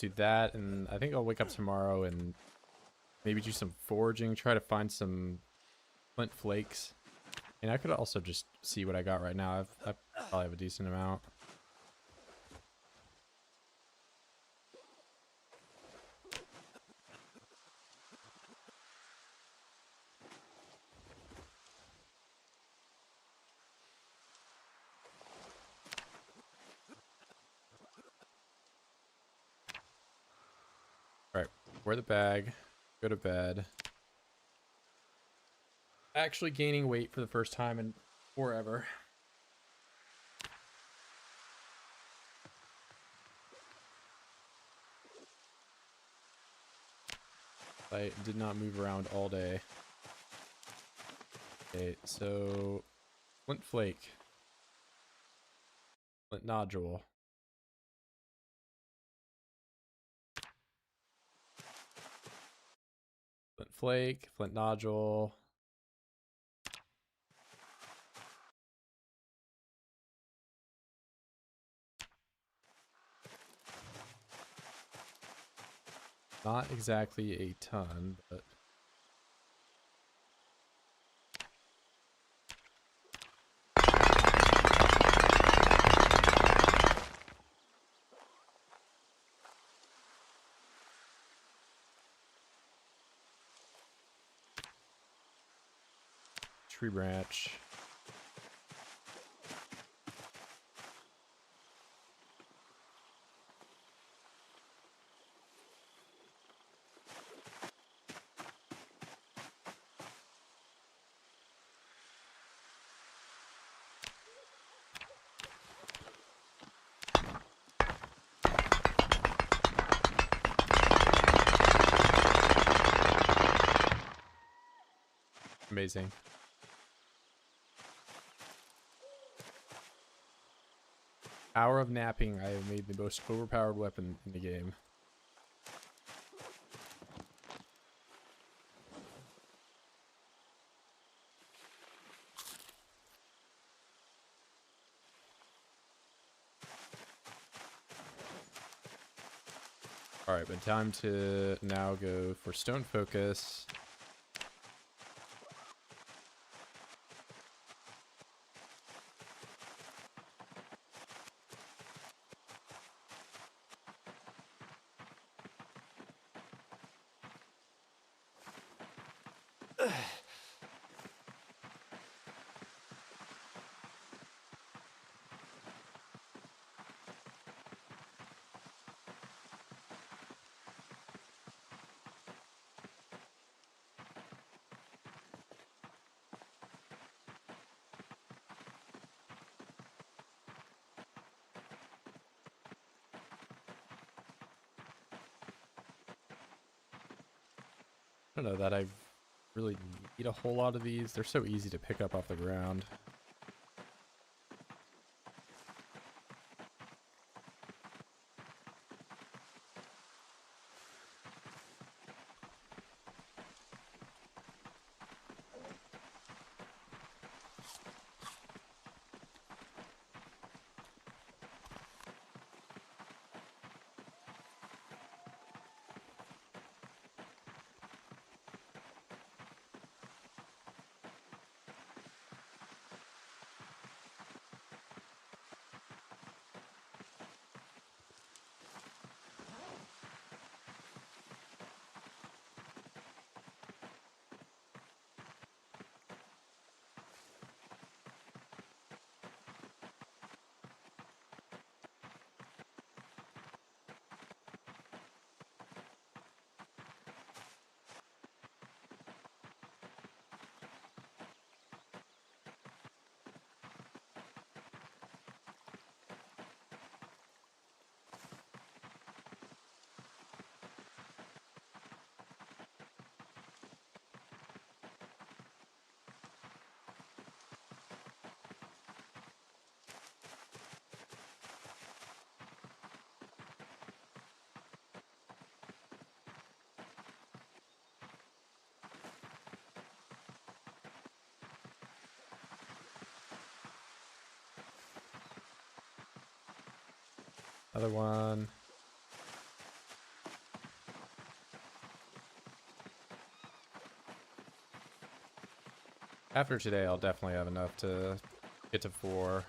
Let's do that, and I think I'll wake up tomorrow and maybe do some foraging, try to find some flint flakes. And I could also just see what I got right now. I probably have a decent amount. All right, wear the bag, go to bed. Actually gaining weight for the first time in forever. I did not move around all day. Okay, so flint flake, flint nodule. Flint flake, flint nodule. Not exactly a ton, but tree branch. Amazing. Hour of napping, I have made the most overpowered weapon in the game. Alright, but time to now go for stone focus. I don't know that I really need a whole lot of these. They're so easy to pick up off the ground. Another one. After today, I'll definitely have enough to get to 4.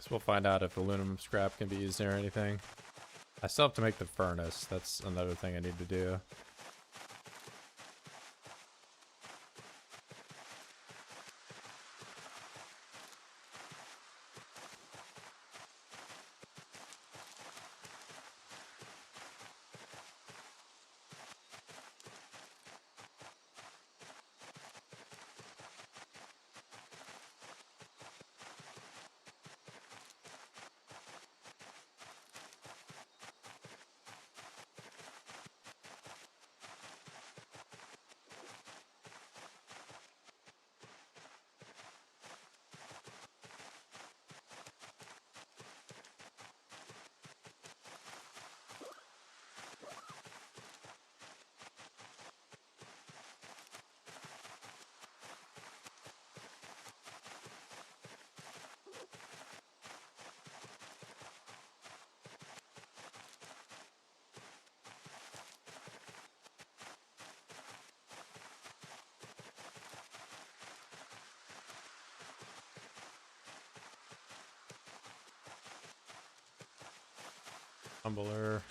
So we'll find out if aluminum scrap can be used there or anything. I still have to make the furnace. That's another thing I need to do. Tumbler.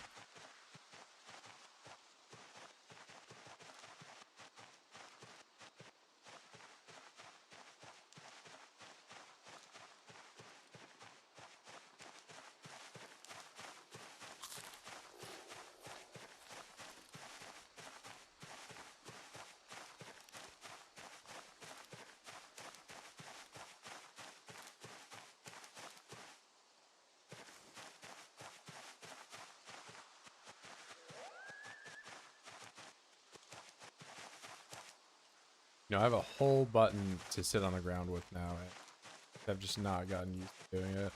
You know, I have a whole button to sit on the ground with now. I've just not gotten used to doing it.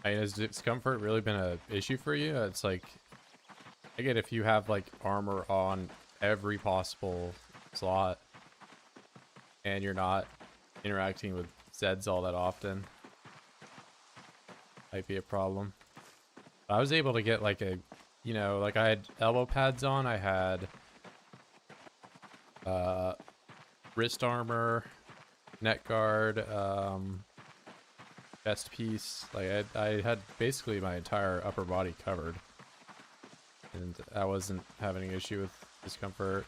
Hey, has discomfort really been a issue for you? It's like, I get if you have like armor on every possible slot and you're not interacting with Zeds all that often, might be a problem. I was able to get like a, you know, like I had elbow pads on, I had wrist armor, neck guard, chest piece. Like I had basically my entire upper body covered, and I wasn't having an issue with discomfort.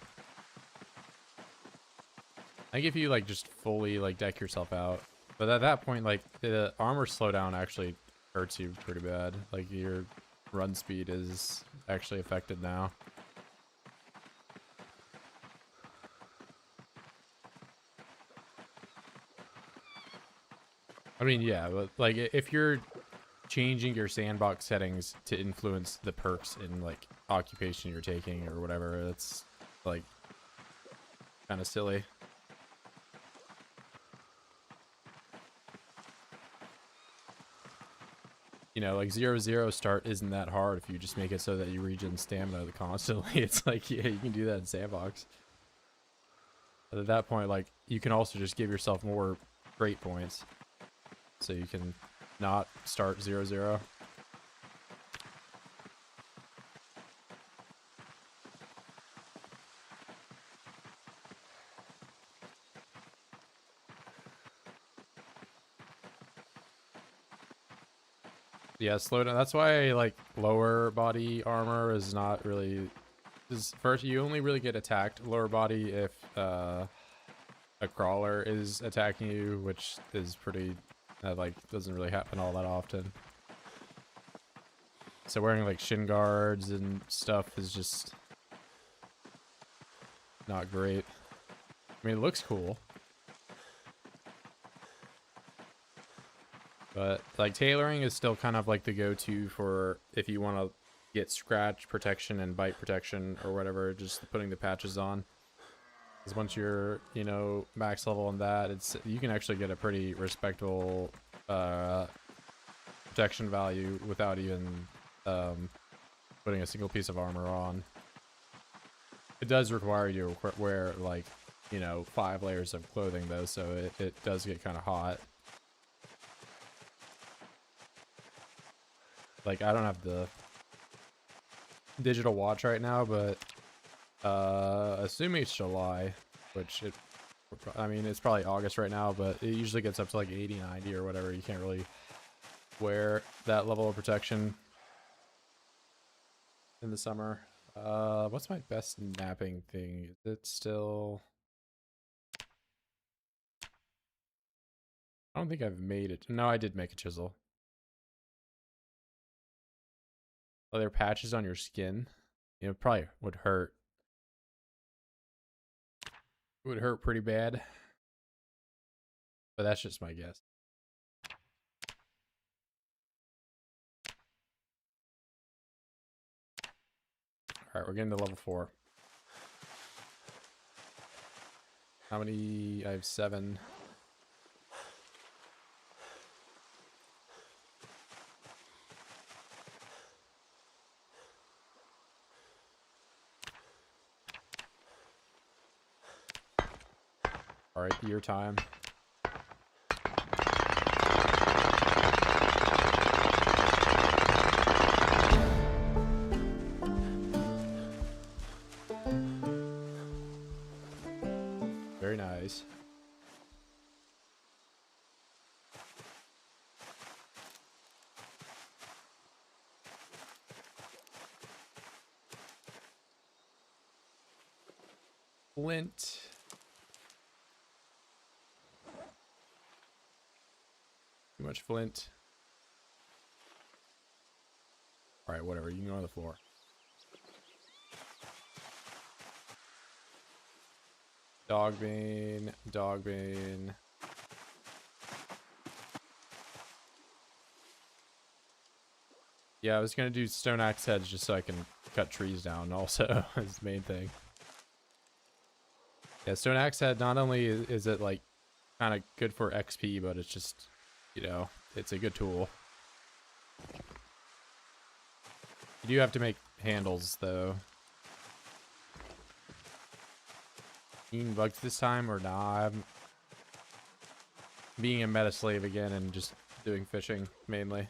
I think if you like just fully like deck yourself out, but at that point, like the armor slowdown actually hurts you pretty bad. Like your run speed is actually affected now. I mean, yeah, but like if you're changing your sandbox settings to influence the perks in like occupation you're taking or whatever, that's like kind of silly. You know, like 0-0 start isn't that hard if you just make it so that you regen stamina constantly. It's like, yeah, you can do that in sandbox. But at that point, like, you can also just give yourself more great points. So you can not start 0-0. Yeah, slow down. That's why, like, lower body armor is not really... Is first, you only really get attacked lower body if a crawler is attacking you, which is pretty... like, doesn't really happen all that often. So wearing, like, shin guards and stuff is just... not great. I mean, it looks cool. But, like, tailoring is still kind of like the go-to for if you want to get scratch protection and bite protection or whatever, just putting the patches on. Because once you're, you know, max level on that, you can actually get a pretty respectable protection value without even putting a single piece of armor on. It does require you to wear, like, you know, 5 layers of clothing though, so it does get kind of hot. Like, I don't have the digital watch right now, but assuming it's July, which I mean, it's probably August right now, but it usually gets up to like 80, 90 or whatever. You can't really wear that level of protection in the summer. What's my best napping thing? Is it still... I don't think I've made it. No, I did make a chisel. Are there patches on your skin? You know, probably would hurt. It would hurt pretty bad. But that's just my guess. Alright, we're getting to level 4. How many? I have 7. Alright, your time. Very nice. Flint. Too much flint. Alright, whatever. You can go on the floor. Dogbane. Dogbane. Yeah, I was gonna do stone axe heads just so I can cut trees down also, is the main thing. Yeah, stone axe head, not only is it like kind of good for XP, but it's just, you know, it's a good tool. You do have to make handles though. Eating bugs this time or nah? I'm being a meta slave again and just doing fishing mainly.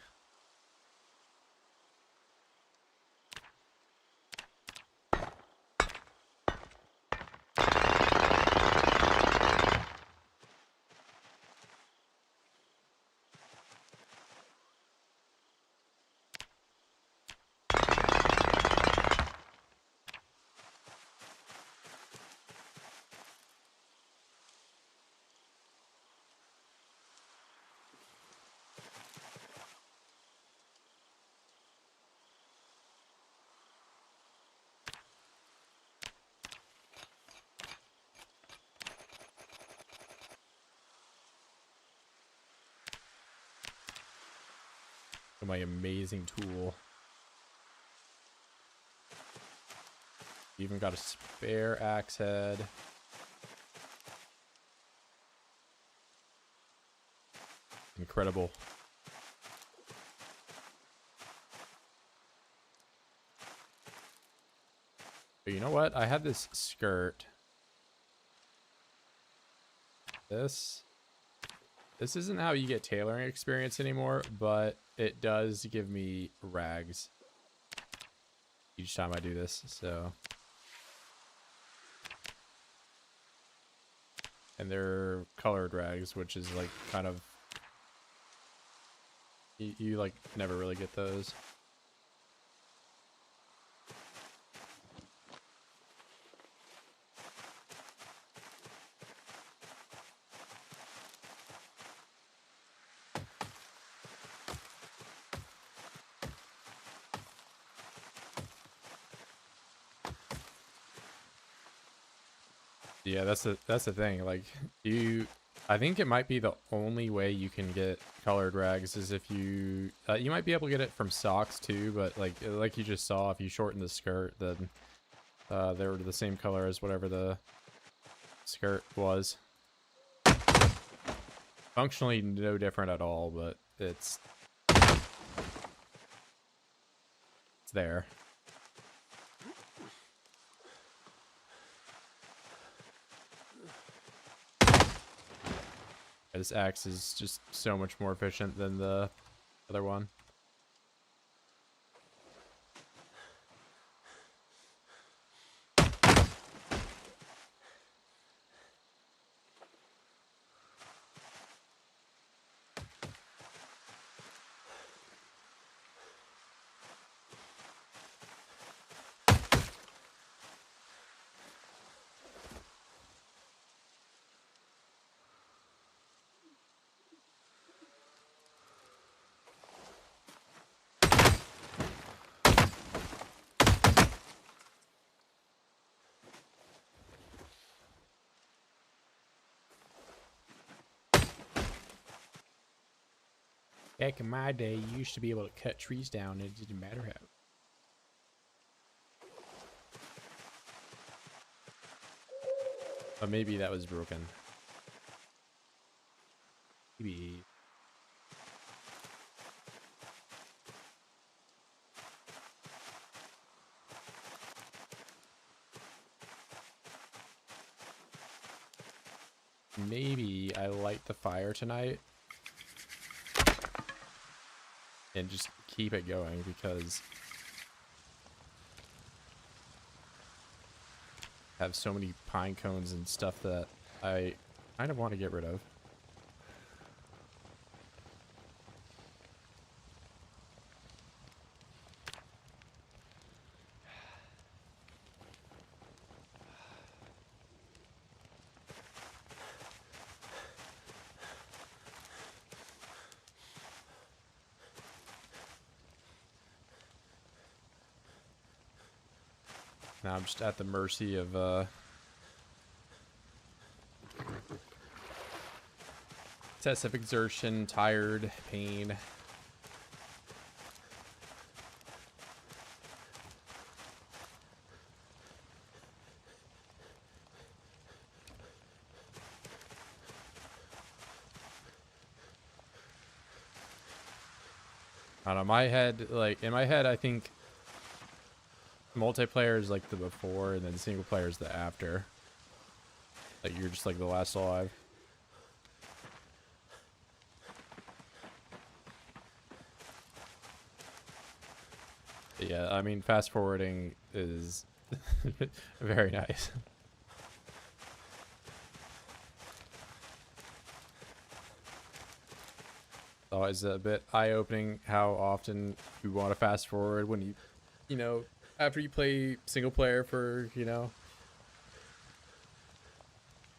My amazing tool. Even got a spare axe head. Incredible. But you know what? I had this skirt. This isn't how you get tailoring experience anymore, but it does give me rags each time I do this, so. And they're colored rags, which is like kind of, you like never really get those. Yeah, that's the thing. Like, you I think it might be the only way you can get colored rags is if you you might be able to get it from socks too, but like you just saw, if you shorten the skirt, then they're the same color as whatever the skirt was. Functionally no different at all, but it's there. This axe is just so much more efficient than the other one. Back in my day, you used to be able to cut trees down and it didn't matter how. But maybe that was broken. Maybe. Maybe I light the fire tonight and just keep it going because I have so many pine cones and stuff that I kind of want to get rid of. Now I'm just at the mercy of excessive exertion, tired, pain. I don't know, my head, like, in my head, I think multiplayer is like the before and then single player is the after. Like, you're just like the last alive. But yeah, I mean, fast forwarding is very nice. Always a bit eye-opening how often you want to fast forward when you know, after you play single player for, you know,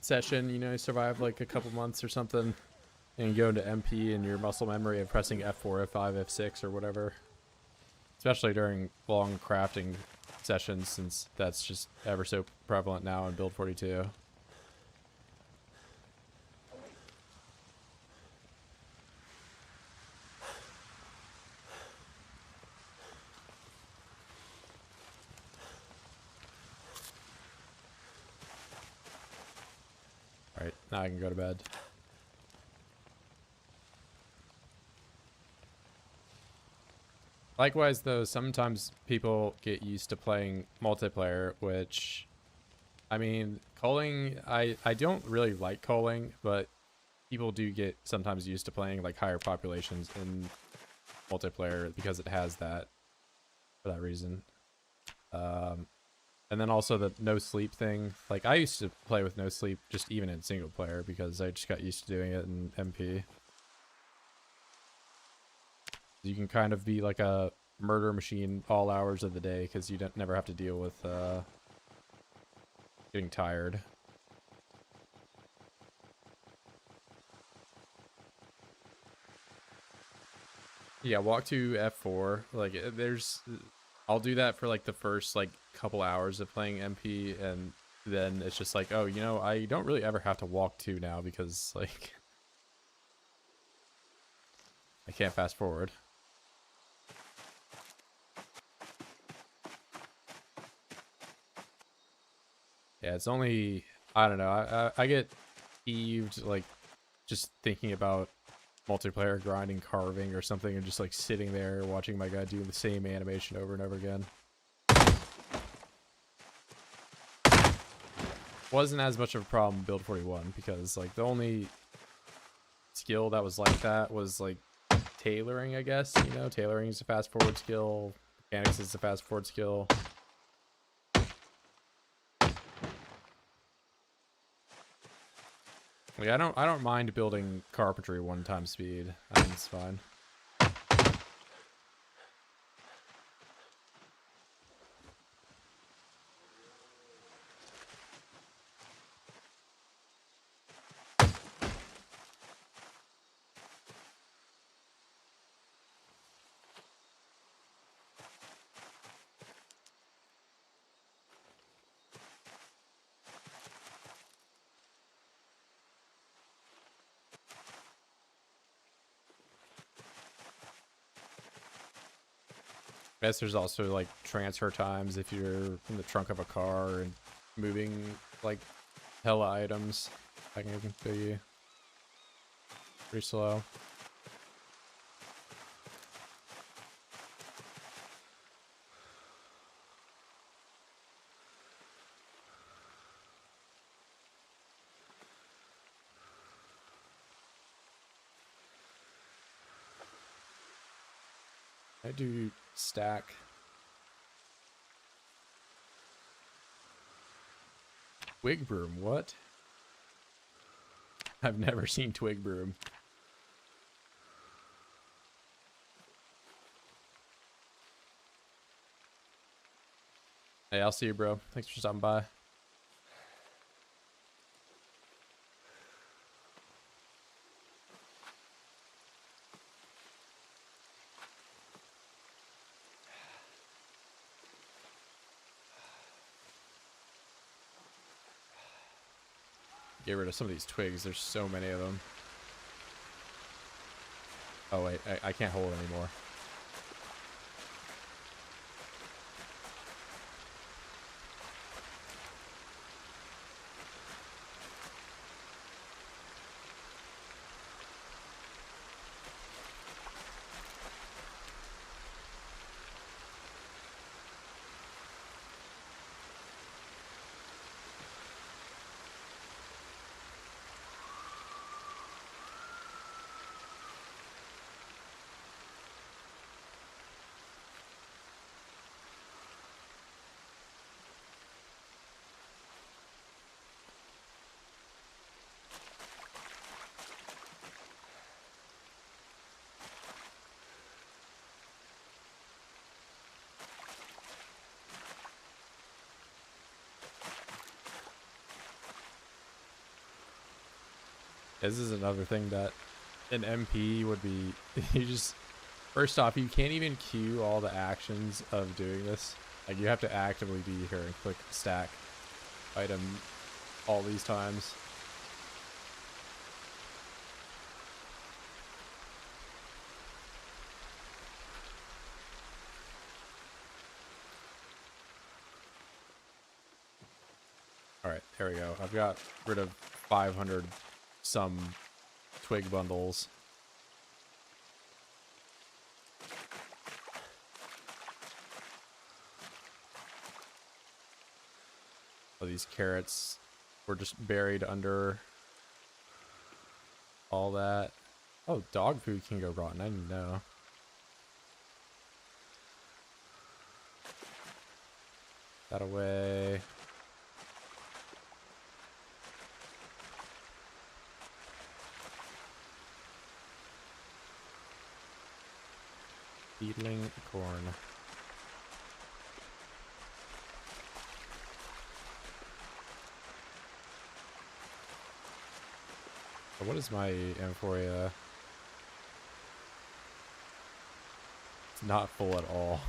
session, you know, you survive like a couple months or something, and you go into MP and your muscle memory of pressing F4, F5, F6 or whatever, especially during long crafting sessions, since that's just ever so prevalent now in Build 42. Alright, now I can go to bed. Likewise, though, sometimes people get used to playing multiplayer, which, I mean, culling, I don't really like culling, but people do get sometimes used to playing like higher populations in multiplayer because it has that, for that reason. And then also the no sleep thing. Like, I used to play with no sleep just even in single player because I just got used to doing it in MP. You can kind of be like a murder machine all hours of the day because you don't never have to deal with getting tired. Yeah, walk to F4. Like, there's, I'll do that for like the first like couple hours of playing MP, and then it's just like, oh, you know, I don't really ever have to walk 2 now because, like, I can't fast forward. Yeah, it's only, I don't know, I get peeved, like, just thinking about multiplayer grinding carving or something and just, like, sitting there watching my guy do the same animation over and over again. Wasn't as much of a problem in Build 41 because, like, the only skill that was like that was, like, tailoring, I guess. You know, tailoring is a fast forward skill. Mechanics is a fast forward skill. Like, I don't mind building carpentry 1 time speed. I think it's fine. I guess there's also, like, transfer times if you're in the trunk of a car and moving, like, hella items. I can be pretty slow. I do stack. Twig broom, what? I've never seen twig broom. Hey, I'll see you, bro. Thanks for stopping by. Get rid of some of these twigs. There's so many of them. Oh, wait. I can't hold anymore. This is another thing that an MP would be. You just, first off, you can't even queue all the actions of doing this. Like, you have to actively be here and click stack item all these times. All right, there we go. I've got rid of 500 some twig bundles. Oh, these carrots were just buried under all that. Oh, dog food can go rotten. I didn't know. That away. Beetling corn. So what is my amphoria? It's not full at all.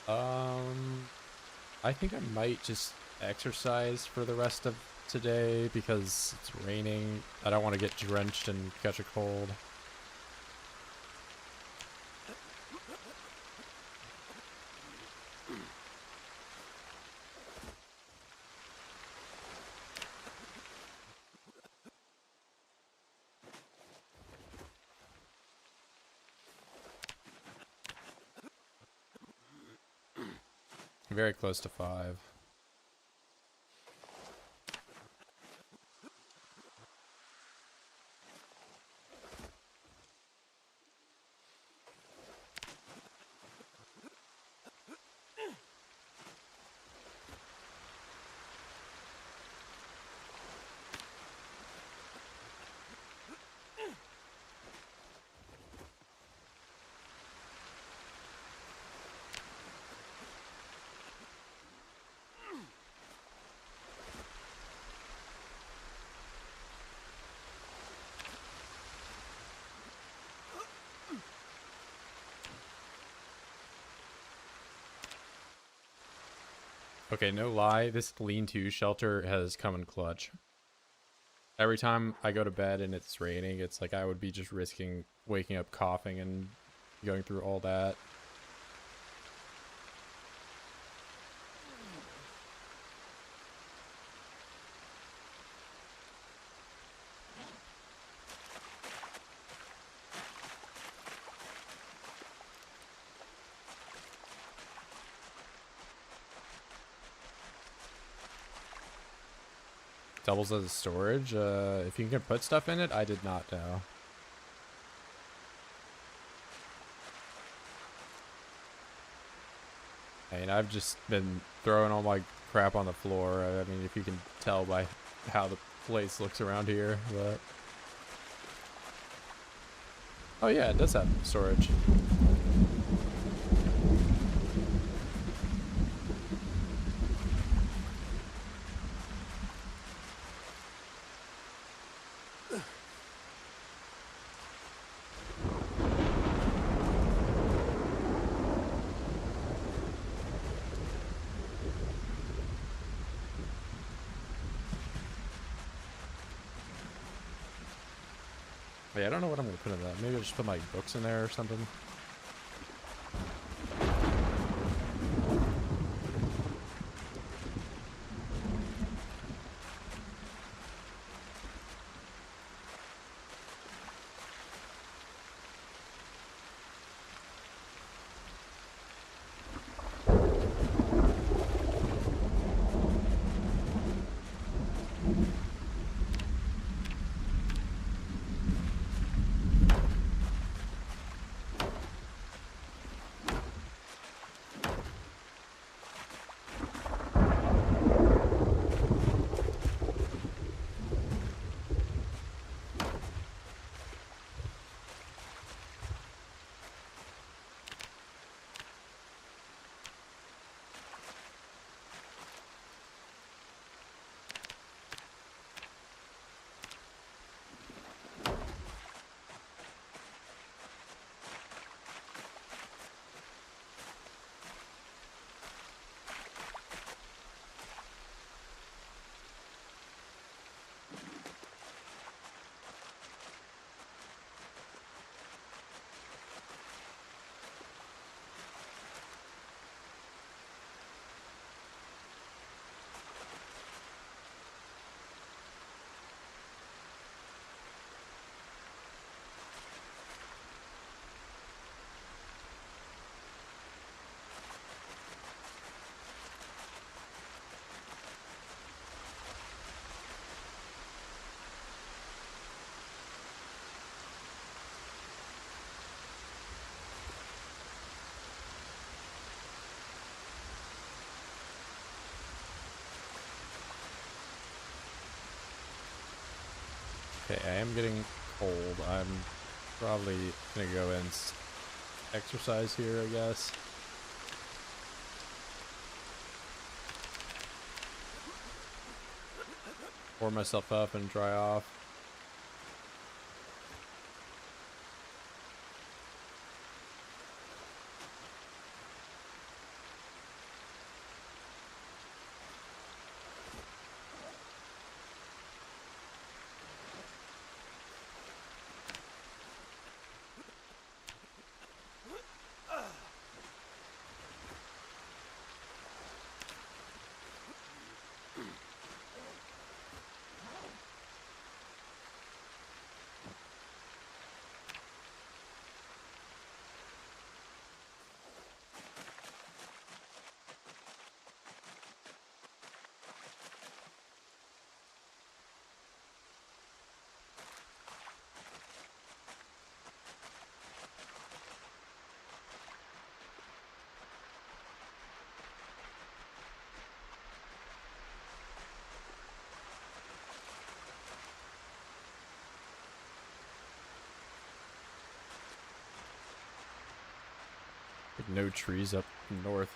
I think I might just exercise for the rest of today because it's raining. I don't want to get drenched and catch a cold. Very close to 5. Okay, no lie, this lean-to shelter has come in clutch. Every time I go to bed and it's raining, it's like I would be just risking waking up coughing and going through all that. Doubles as a storage. If you can put stuff in it, I did not know. I mean, I've just been throwing all my crap on the floor. I mean, if you can tell by how the place looks around here, but... Oh yeah, it does have storage. Yeah, I don't know what I'm gonna put in that. Maybe I'll just put my books in there or something. Okay, I am getting cold. I'm probably gonna go and exercise here, I guess. Warm myself up and dry off. no trees up north.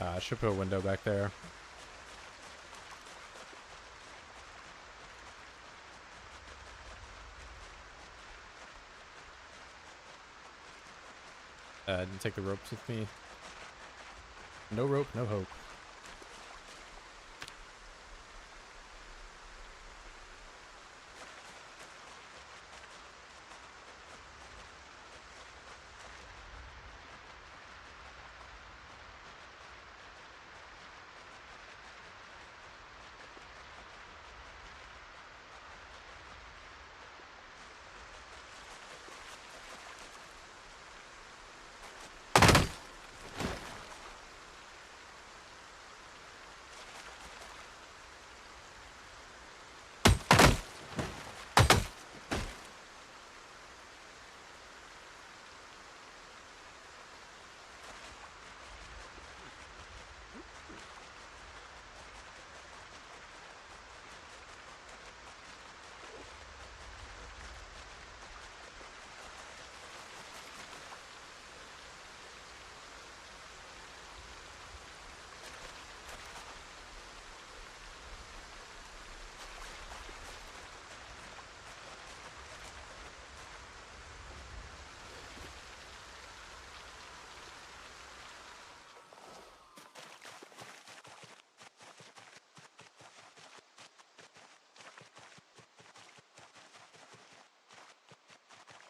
I should put a window back there. I didn't take the ropes with me. No rope, no hope.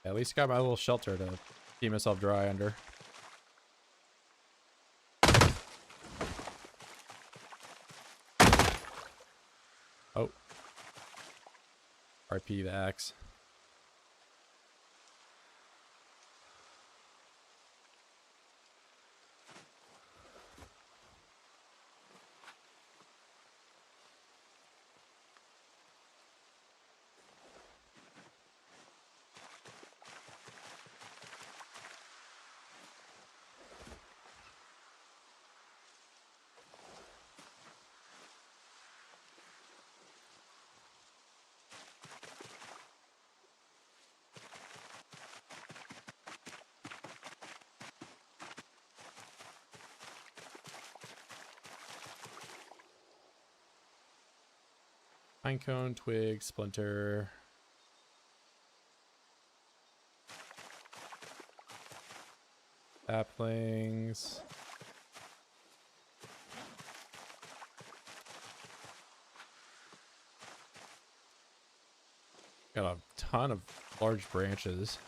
At least got my little shelter to keep myself dry under. Oh. RP the axe. Pinecone, twig, splinter. Saplings. Got a ton of large branches.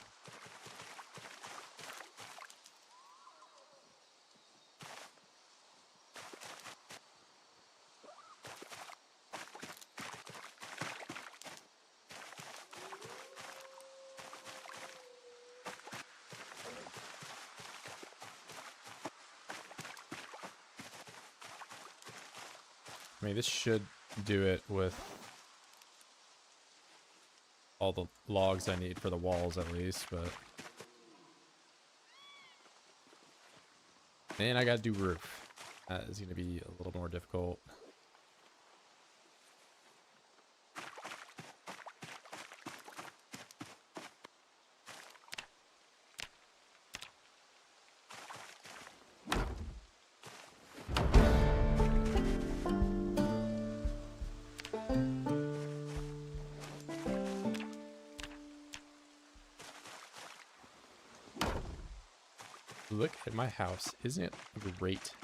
I mean, this should do it with all the logs I need for the walls at least, but And I gotta do roof. That is gonna be a little more difficult. Look at my house. Isn't it great?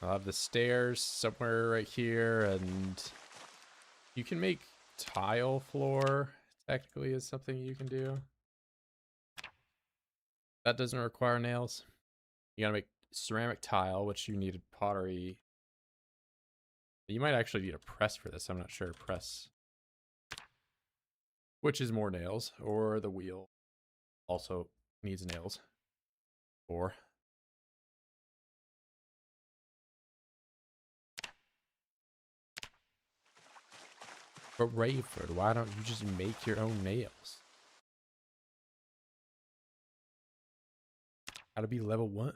I'll have the stairs somewhere right here, and you can make tile floor, technically, is something you can do. That doesn't require nails. You gotta make ceramic tile, which you need pottery. You might actually need a press for this. I'm not sure. Press. Which is more nails, or the wheel also needs nails. Or but Rayford, why don't you just make your own nails? Gotta be level 1.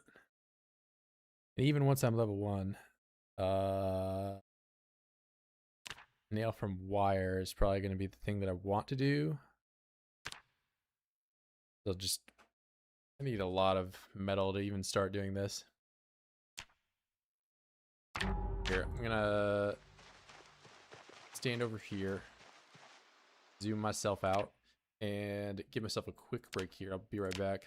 And even once I'm level 1, nail from wire is probably going to be the thing that I want to do. They'll just, I need a lot of metal to even start doing this. Here, I'm gonna stand over here, zoom myself out, and give myself a quick break here. I'll be right back.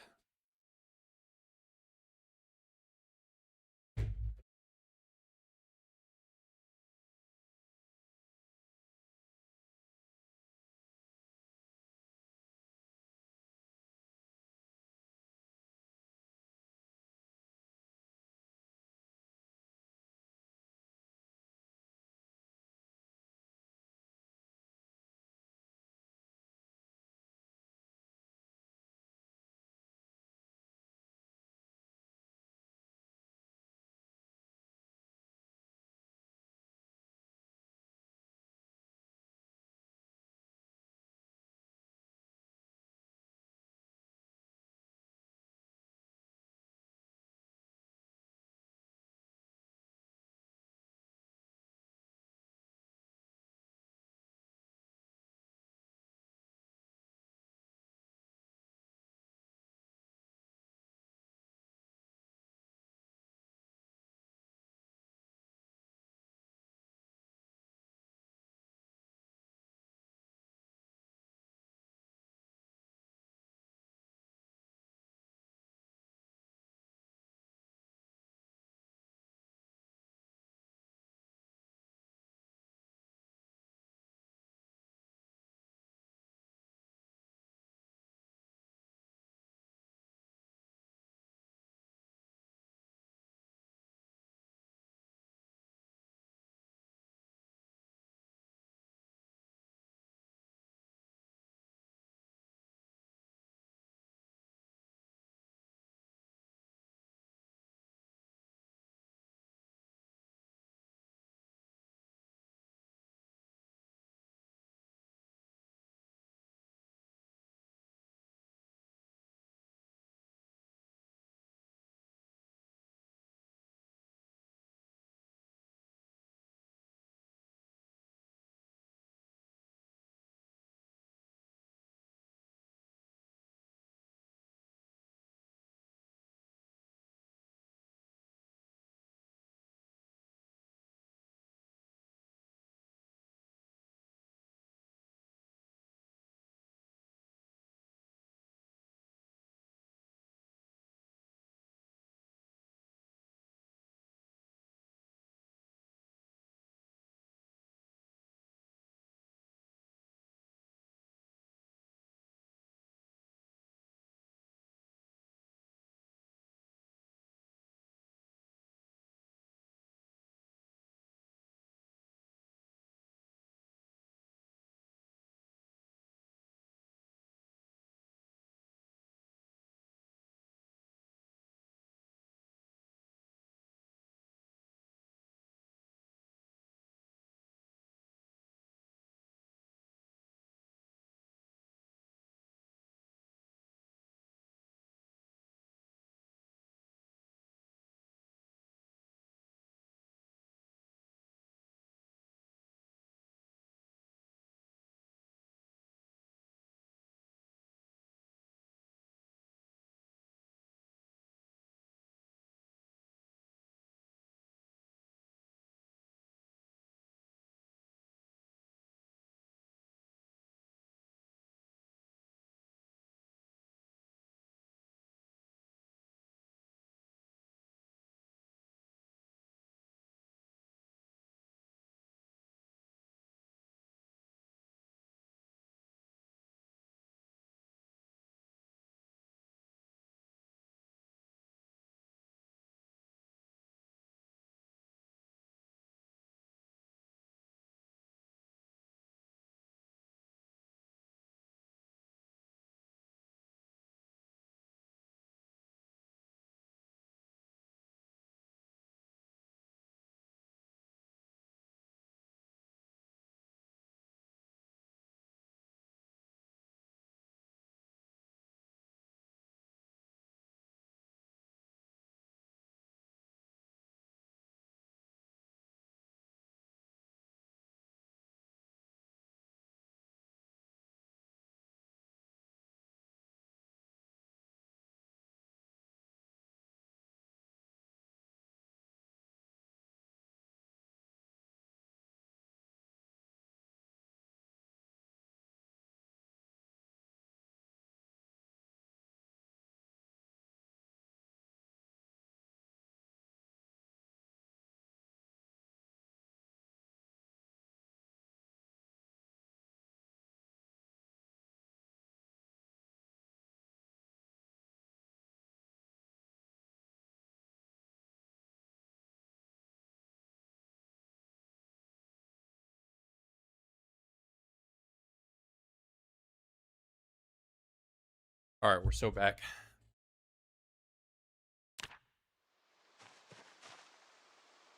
All right, we're so back.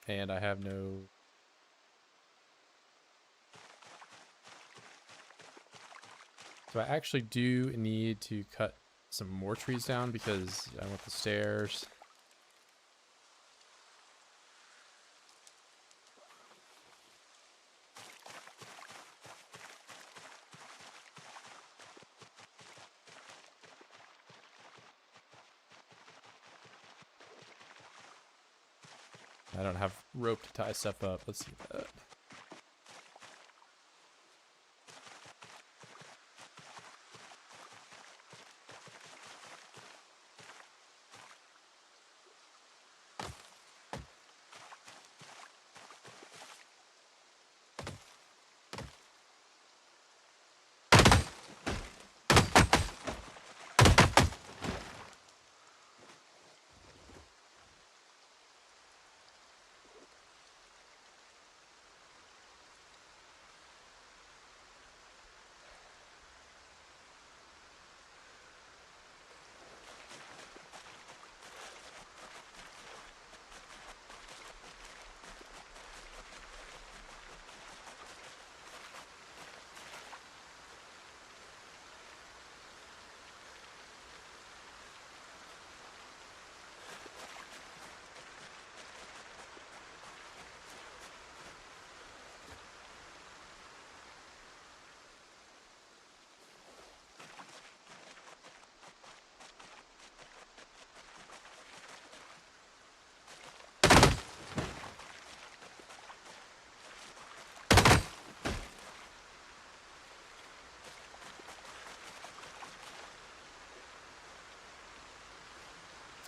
And I have no... So I actually do need to cut some more trees down because I want the stairs. I don't have rope to tie stuff up. Let's see that.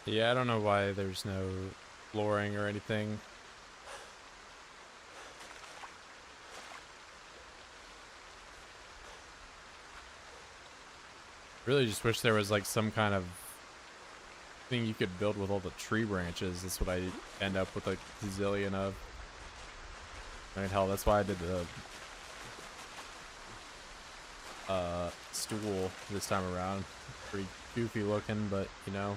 Yeah, I don't know why there's no flooring or anything. Really just wish there was like some kind of thing you could build with all the tree branches. That's what I end up with a gazillion of. I mean, hell, that's why I did the stool this time around. Pretty goofy looking, but you know.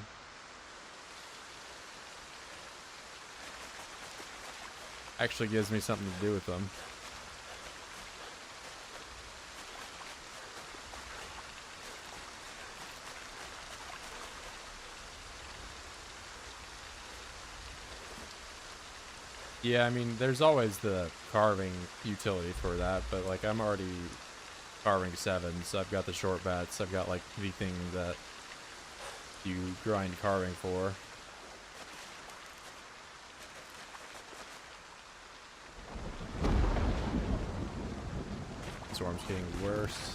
Actually gives me something to do with them. Yeah, I mean, there's always the carving utility for that, but like I'm already carving 7, so I've got the short bats. I've got like the thing that you grind carving for. Storm's getting worse.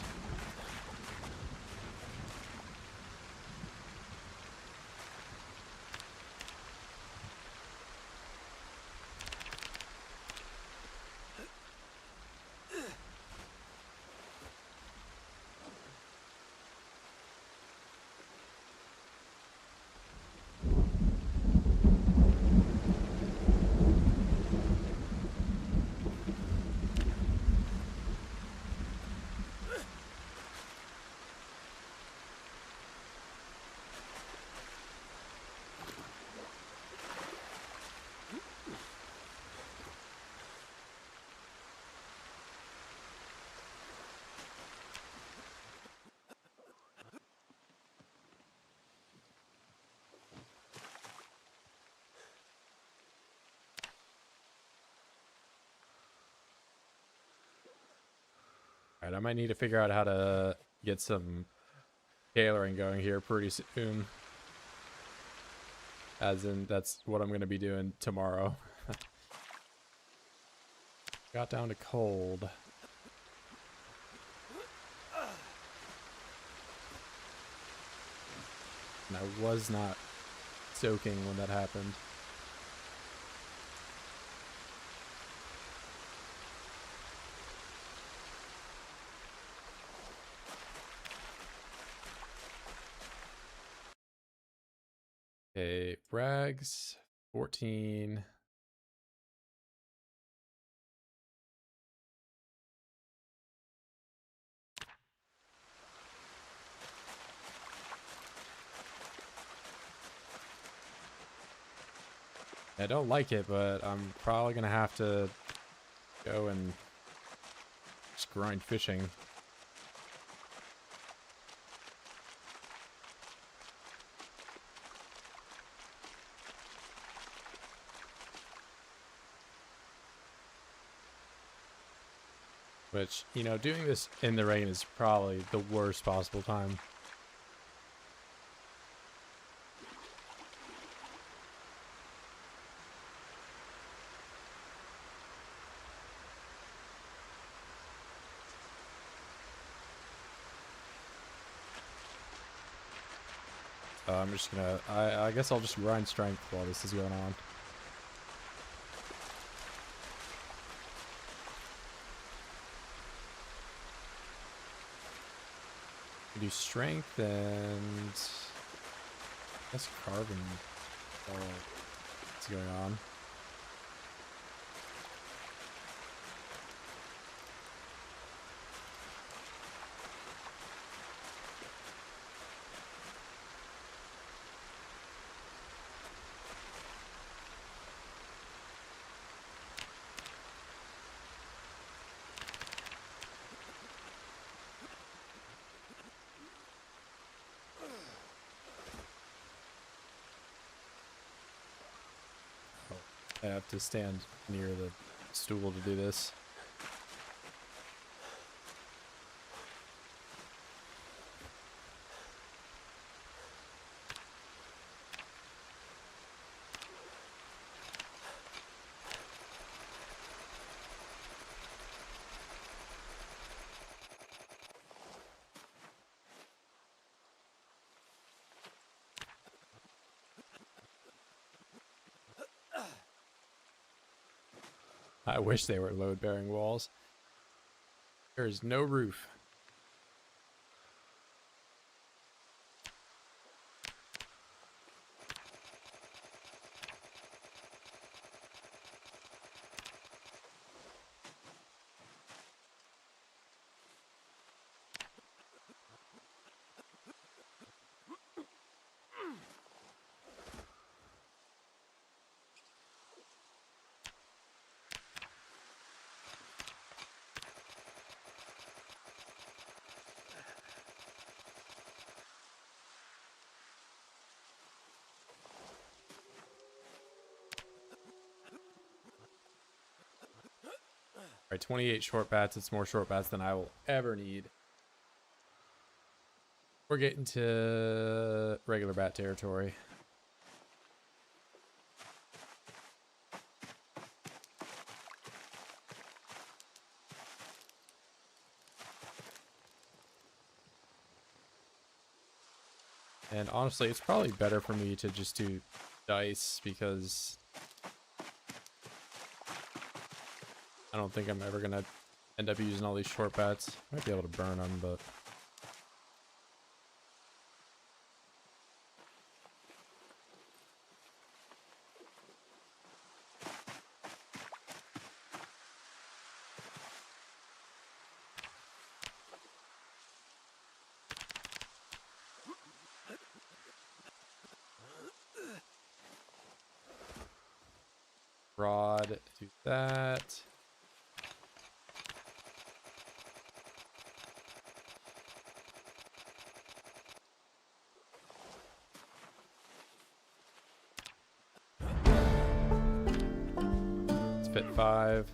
Alright, I might need to figure out how to get some tailoring going here pretty soon. As in, that's what I'm going to be doing tomorrow. Got down to cold. And I was not soaking when that happened. Okay, Brags, 14. I don't like it, but I'm probably gonna have to go and just grind fishing. Which, you know, doing this in the rain is probably the worst possible time. I'm just gonna, I guess I'll just grind strength while this is going on. Do strength and I guess carbon. What's going on? I have to stand near the stool to do this. I wish they were load-bearing walls. There is no roof. Alright, 28 short bats. It's more short bats than I will ever need. We're getting to regular bat territory. And honestly, it's probably better for me to just do dice because I don't think I'm ever gonna end up using all these short bats. Might be able to burn them, but rod, do that. Let's fit 5.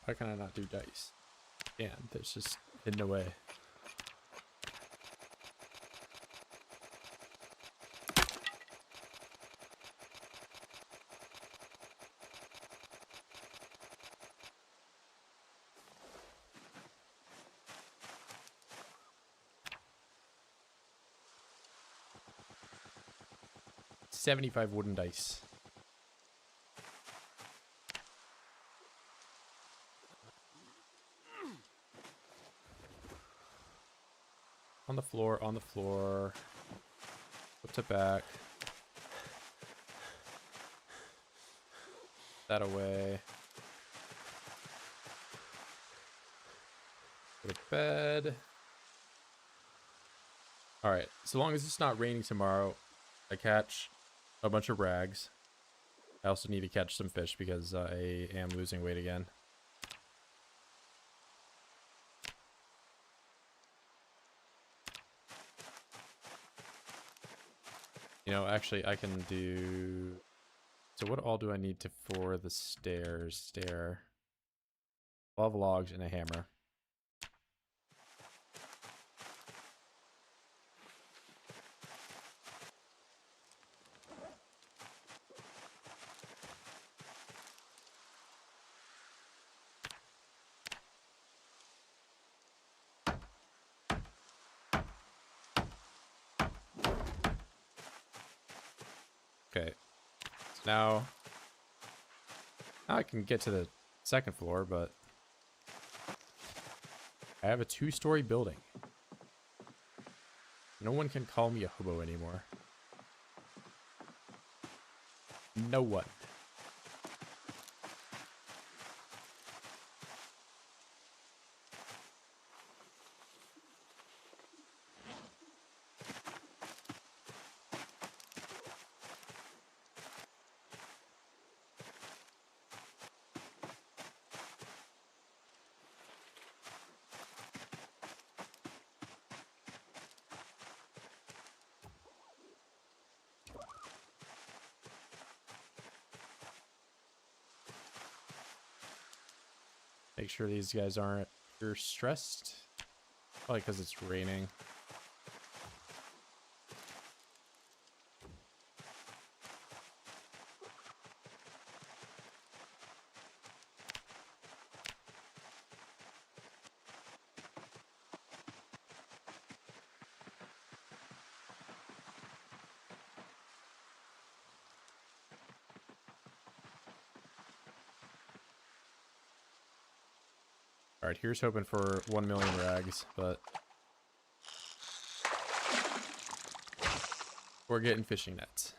Why can I not do dice? Yeah, there's just hidden away. 75 wooden dice. On the floor, on the floor. Put it back. That away. Go to bed. Alright, so long as it's not raining tomorrow, I catch a bunch of rags. I also need to catch some fish because I am losing weight again. You know, actually, I can do... So what all do I need for the stairs? 12 logs and a hammer. Okay, so now I can get to the second floor, but I have a 2-story building. No one can call me a hobo anymore. No one. Make sure these guys aren't stressed. Probably because it's raining. Alright, here's hoping for 1 million rags, but we're getting fishing nets.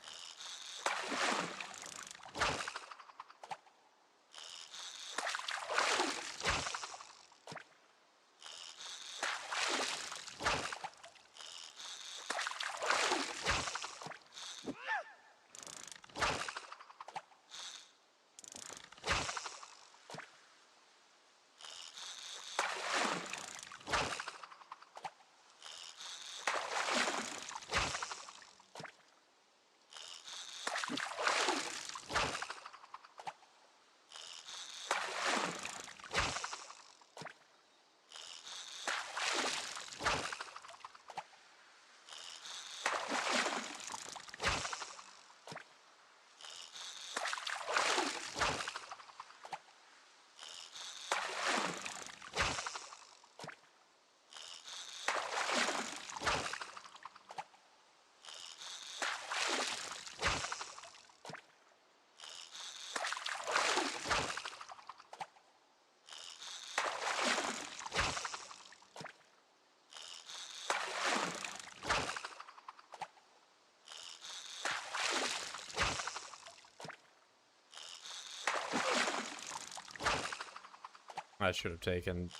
I should have taken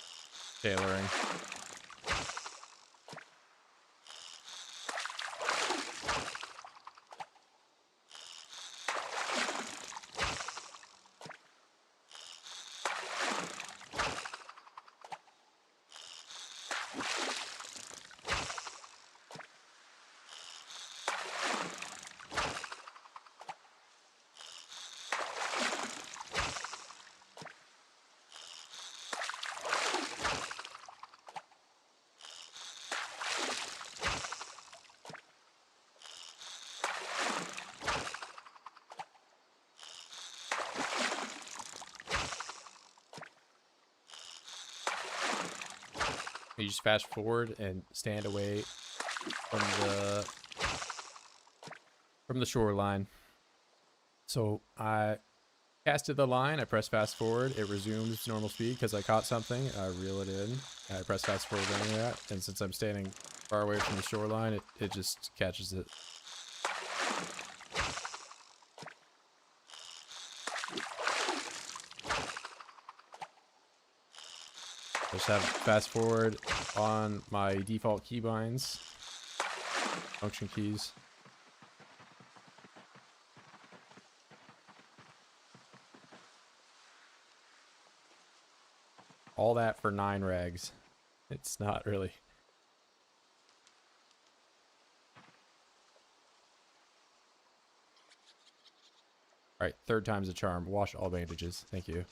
tailoring. You just fast forward and stand away from from the shoreline. So I casted the line, I press fast forward, it resumes normal speed because I caught something, I reel it in, I press fast forward doing that, and since I'm standing far away from the shoreline, it just catches it. Just have fast forward on my default keybinds, function keys. All that for 9 rags. It's not really. Alright, third time's a charm. Wash all bandages. Thank you.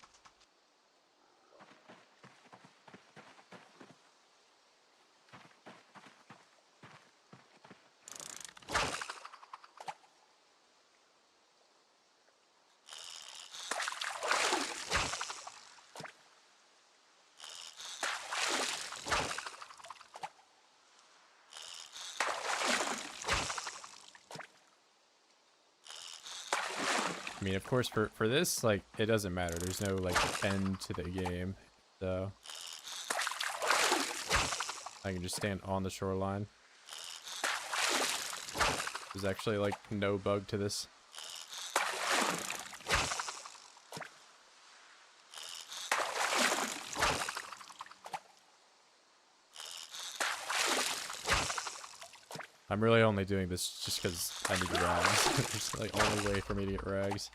I mean, of course, for this, like, it doesn't matter. There's no, like, end to the game. So I can just stand on the shoreline. There's actually, like, no bug to this. I'm really only doing this just because I need rags. It's the like, only way for me to get rags.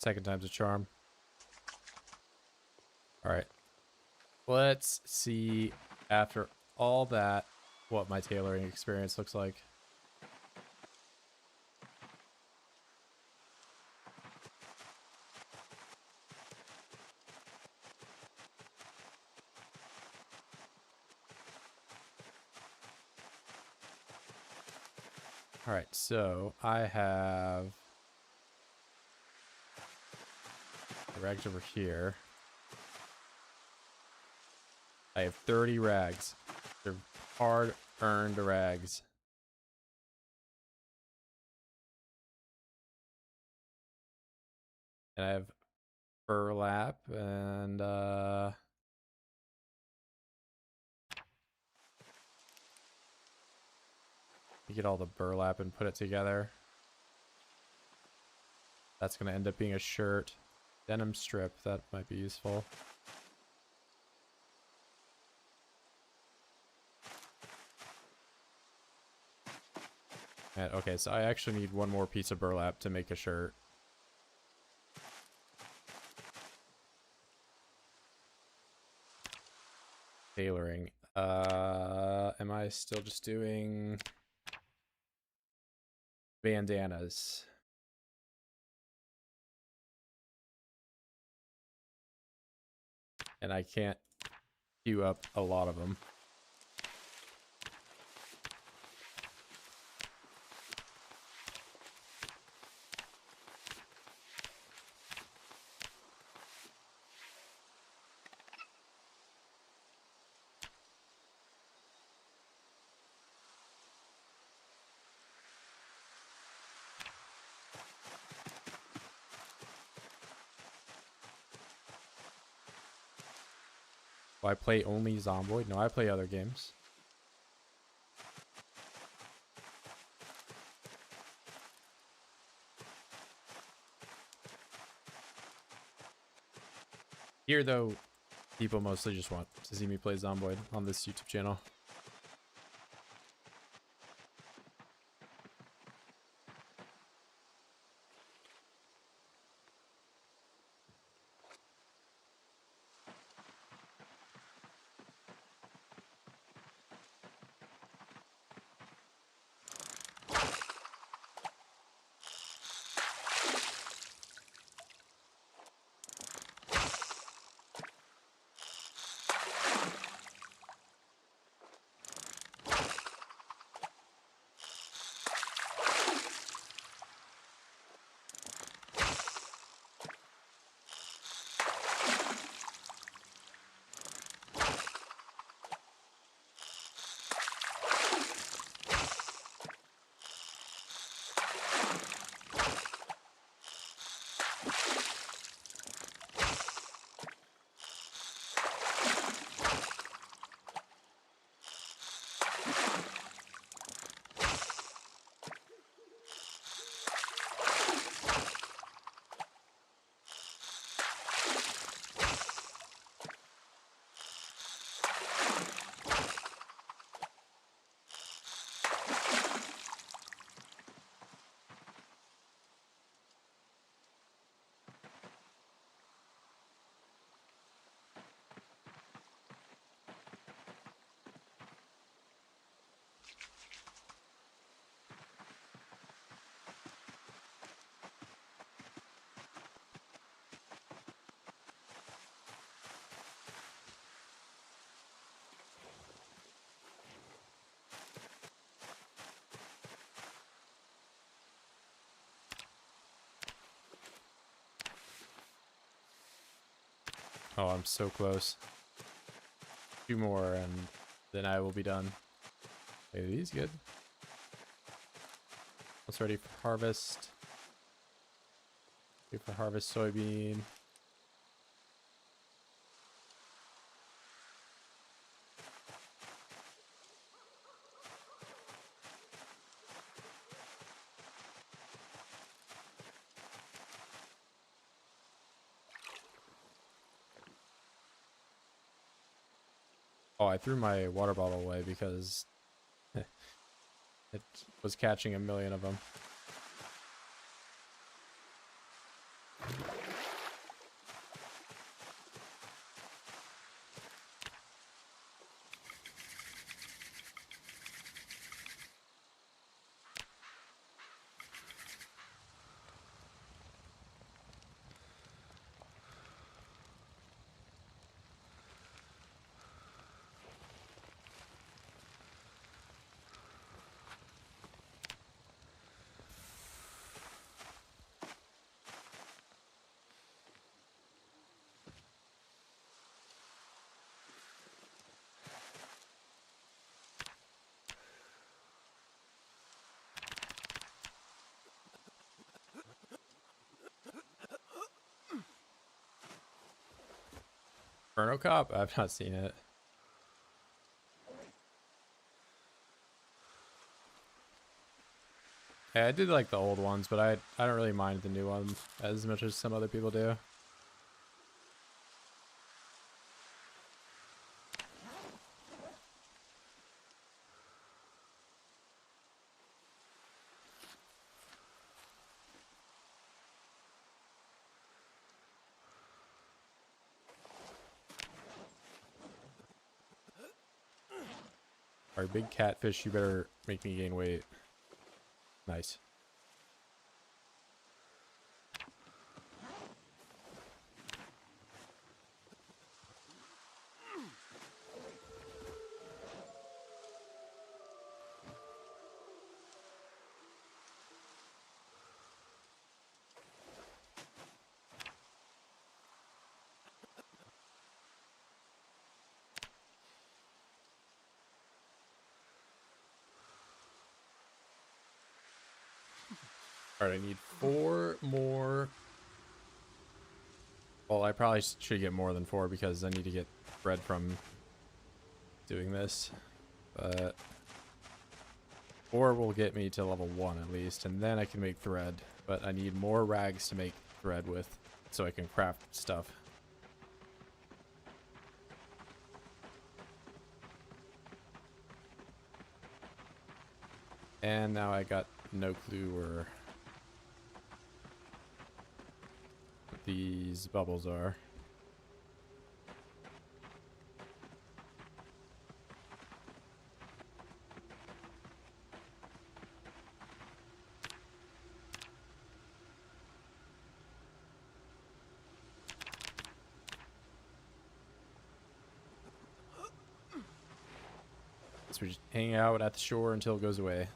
Second time's a charm. Alright. Let's see, after all that, what my tailoring experience looks like. Alright, so I have the rags over here. I have 30 rags. They're hard-earned rags. And I have burlap and you get all the burlap and put it together. That's going to end up being a shirt. Denim strip, that might be useful. And, okay, so I actually need one more piece of burlap to make a shirt. Tailoring. Am I still just doing bandanas? And I can't queue up a lot of them. Will I play only Zomboid? No, I play other games. Here, though, people mostly just want to see me play Zomboid on this YouTube channel. Oh, I'm so close. 2 more and then I will be done. Hey, these good. Almost ready for harvest. Ready for harvest soybean. Oh, I threw my water bottle away because it was catching a million of them. Inferno Cop? I've not seen it. Yeah, I did like the old ones, but I don't really mind the new one as much as some other people do. Alright, big catfish, you better make me gain weight. Nice. Alright, I need 4 more Well, I probably should get more than 4 because I need to get bread from doing this. But 4 will get me to level 1 at least, and then I can make thread. But I need more rags to make thread with so I can craft stuff. And now I got no clue where these bubbles are. So we just hang out at the shore until it goes away.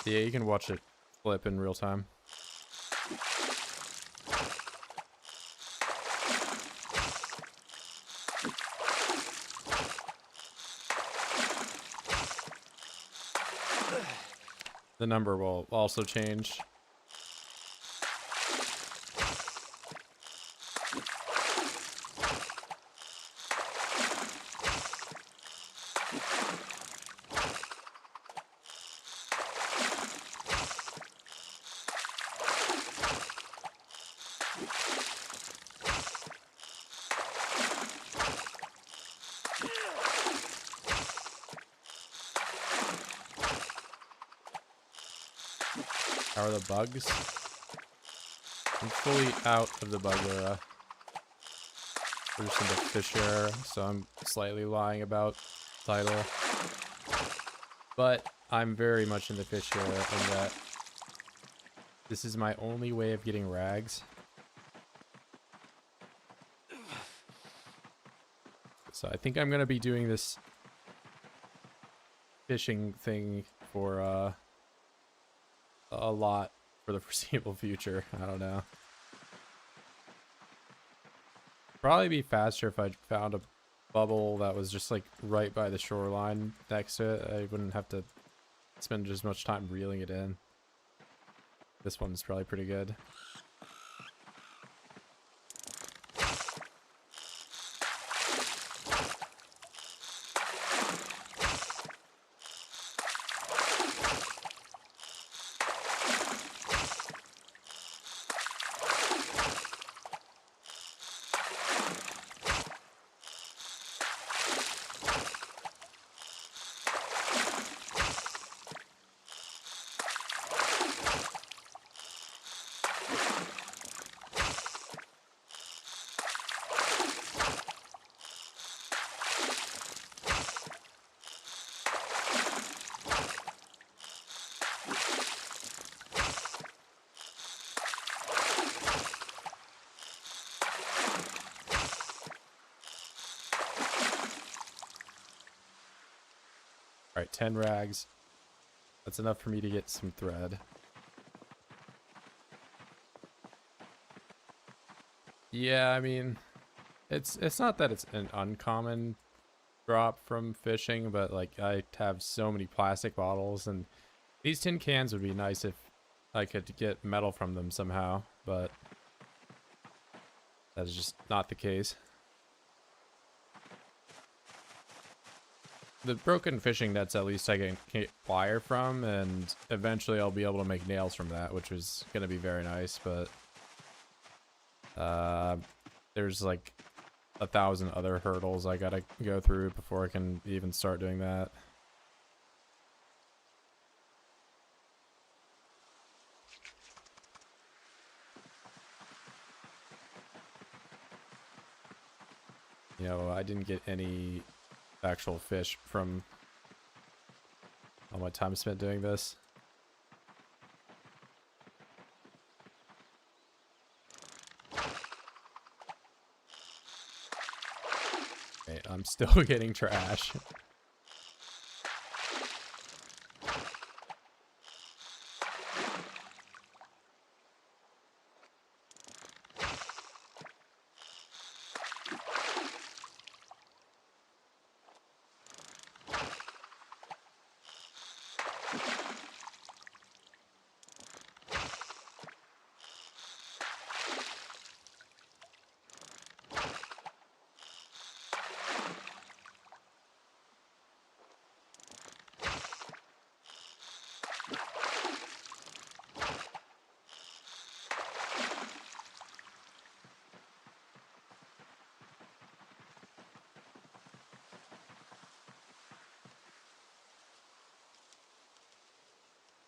Yeah, you can watch it flip in real time. The number will also change. How are the bugs? I'm fully out of the bug era. We're just in the fish era, so I'm slightly lying about the title. But I'm very much in the fish era in that this is my only way of getting rags. So I think I'm gonna be doing this fishing thing for a lot for the foreseeable future. I don't know. Probably be faster if I found a bubble that was just like right by the shoreline next to it. I wouldn't have to spend as much time reeling it in. This one's probably pretty good. Alright, 10 rags. That's enough for me to get some thread. Yeah, I mean, it's not that it's an uncommon drop from fishing, but like I have so many plastic bottles, and these tin cans would be nice if I could get metal from them somehow, but that's just not the case. The broken fishing nets, at least I can get wire from, and eventually I'll be able to make nails from that, which is going to be very nice, but there's like 1,000 other hurdles I gotta go through before I can even start doing that. You know, I didn't get any actual fish from all my time spent doing this. Okay, I'm still getting trash.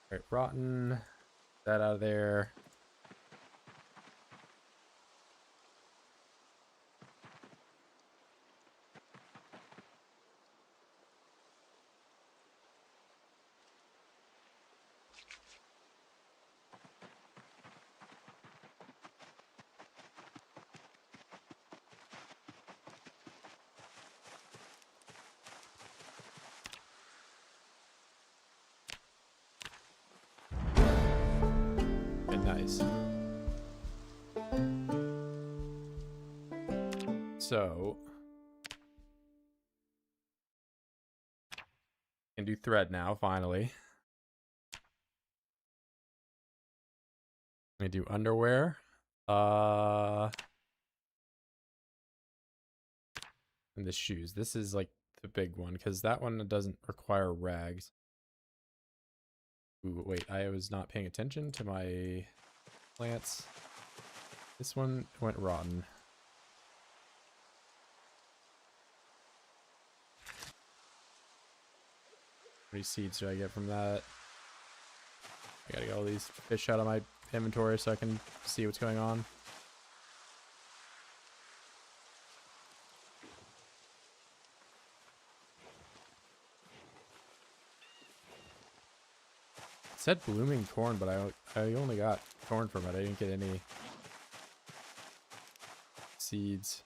Alright, rotten. That out of there. Okay, nice. So can do thread now, finally. I do underwear. And the shoes. This is like the big one because that one doesn't require rags. Ooh, wait, I was not paying attention to my plants. This one went rotten. How many seeds do I get from that? I gotta get all these fish out of my inventory so I can see what's going on. It said blooming corn, but I only got corn from it. I didn't get any seeds.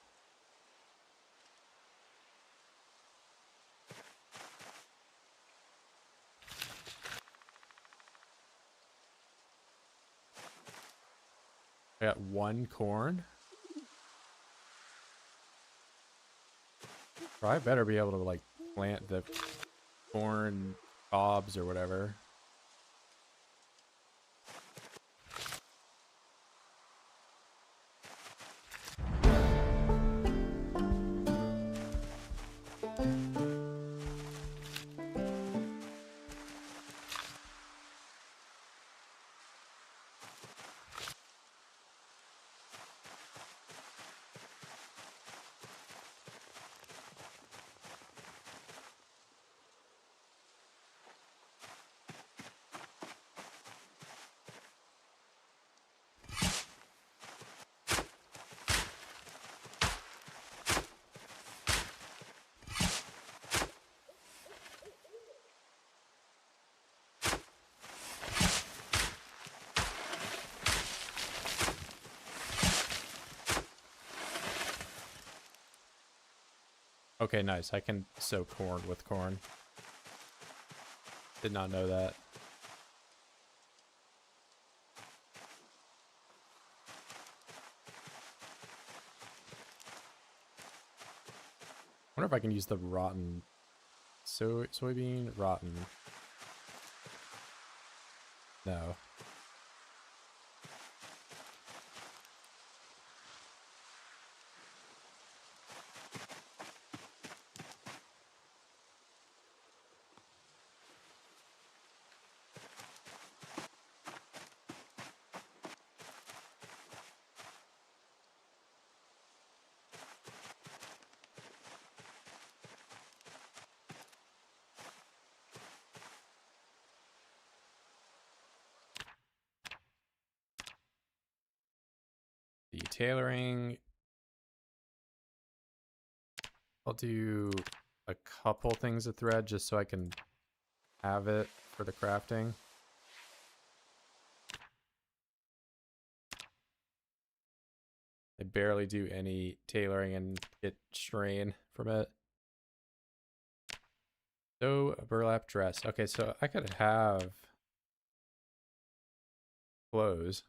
I got one corn. Probably better be able to like plant the corn cobs or whatever. Okay, nice. I can sow corn with corn. Did not know that. Wonder if I can use the rotten soybean rotten. No. tailoring. I'll do a couple things of thread just so I can have it for the crafting. I barely do any tailoring and get strain from it. So, a burlap dress. Okay, so I could have clothes.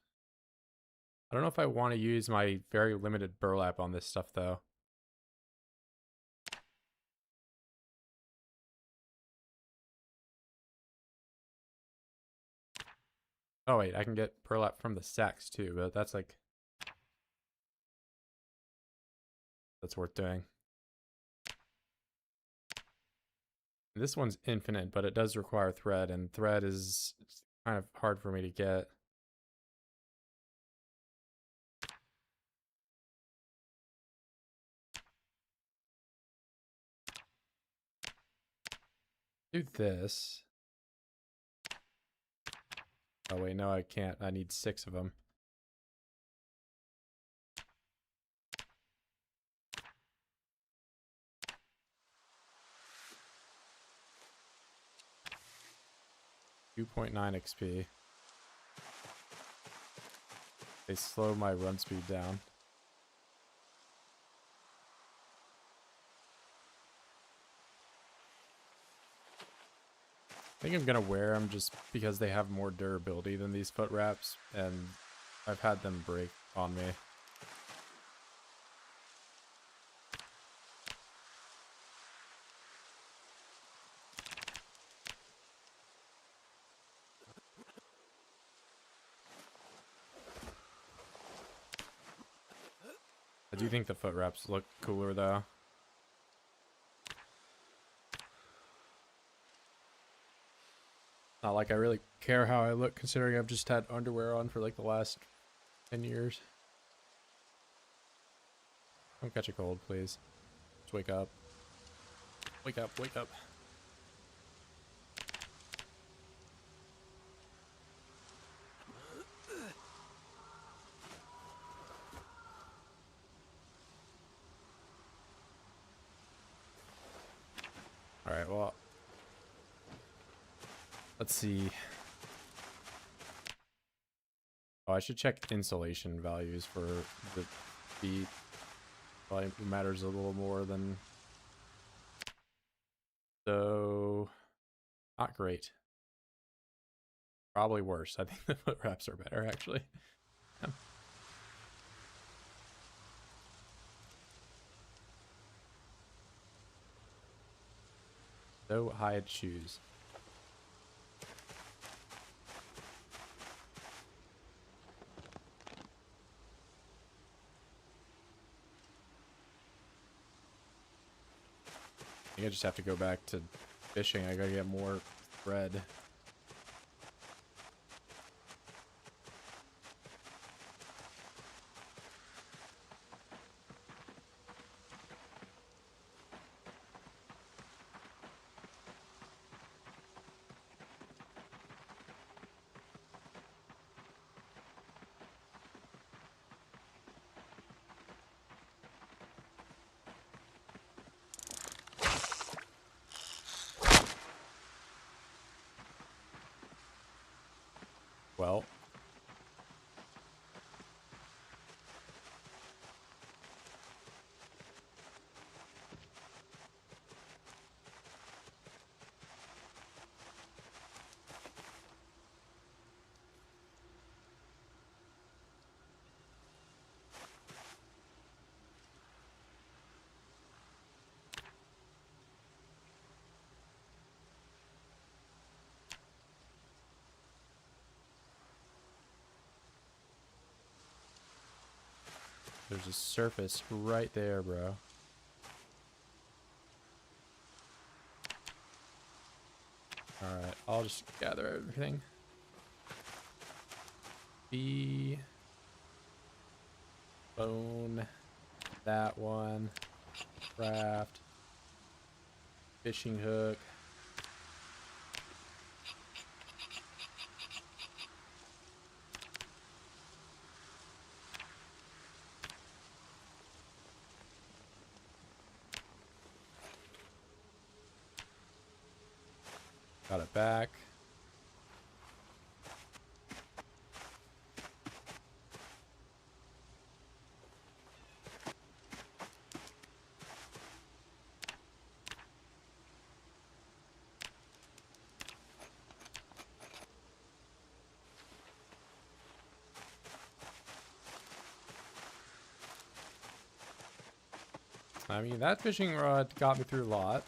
I don't know if I want to use my very limited burlap on this stuff, though. Oh, wait, I can get burlap from the sacks, too, but that's like... that's worth doing. This one's infinite, but it does require thread, and thread is kind of hard for me to get. Do this. Oh wait, no I can't. I need 6 of them. .9 XP. They slow my run speed down. I think I'm gonna wear them just because they have more durability than these foot wraps, and I've had them break on me. I do think the foot wraps look cooler though. Not like I really care how I look considering I've just had underwear on for like the last 10 years. Don't catch a cold, please. Just wake up. Wake up, wake up. Alright, well, let's see. Oh, I should check insulation values for the feet. Probably matters a little more than... So, not great. Probably worse. I think the foot wraps are better, actually. Yeah. So, hide shoes. I think I just have to go back to fishing. I gotta get more thread. Well, there's a surface right there, bro. Alright, I'll just gather everything. B. Bone. That one. Craft. Fishing hook. Got it back. I mean, that fishing rod got me through a lot.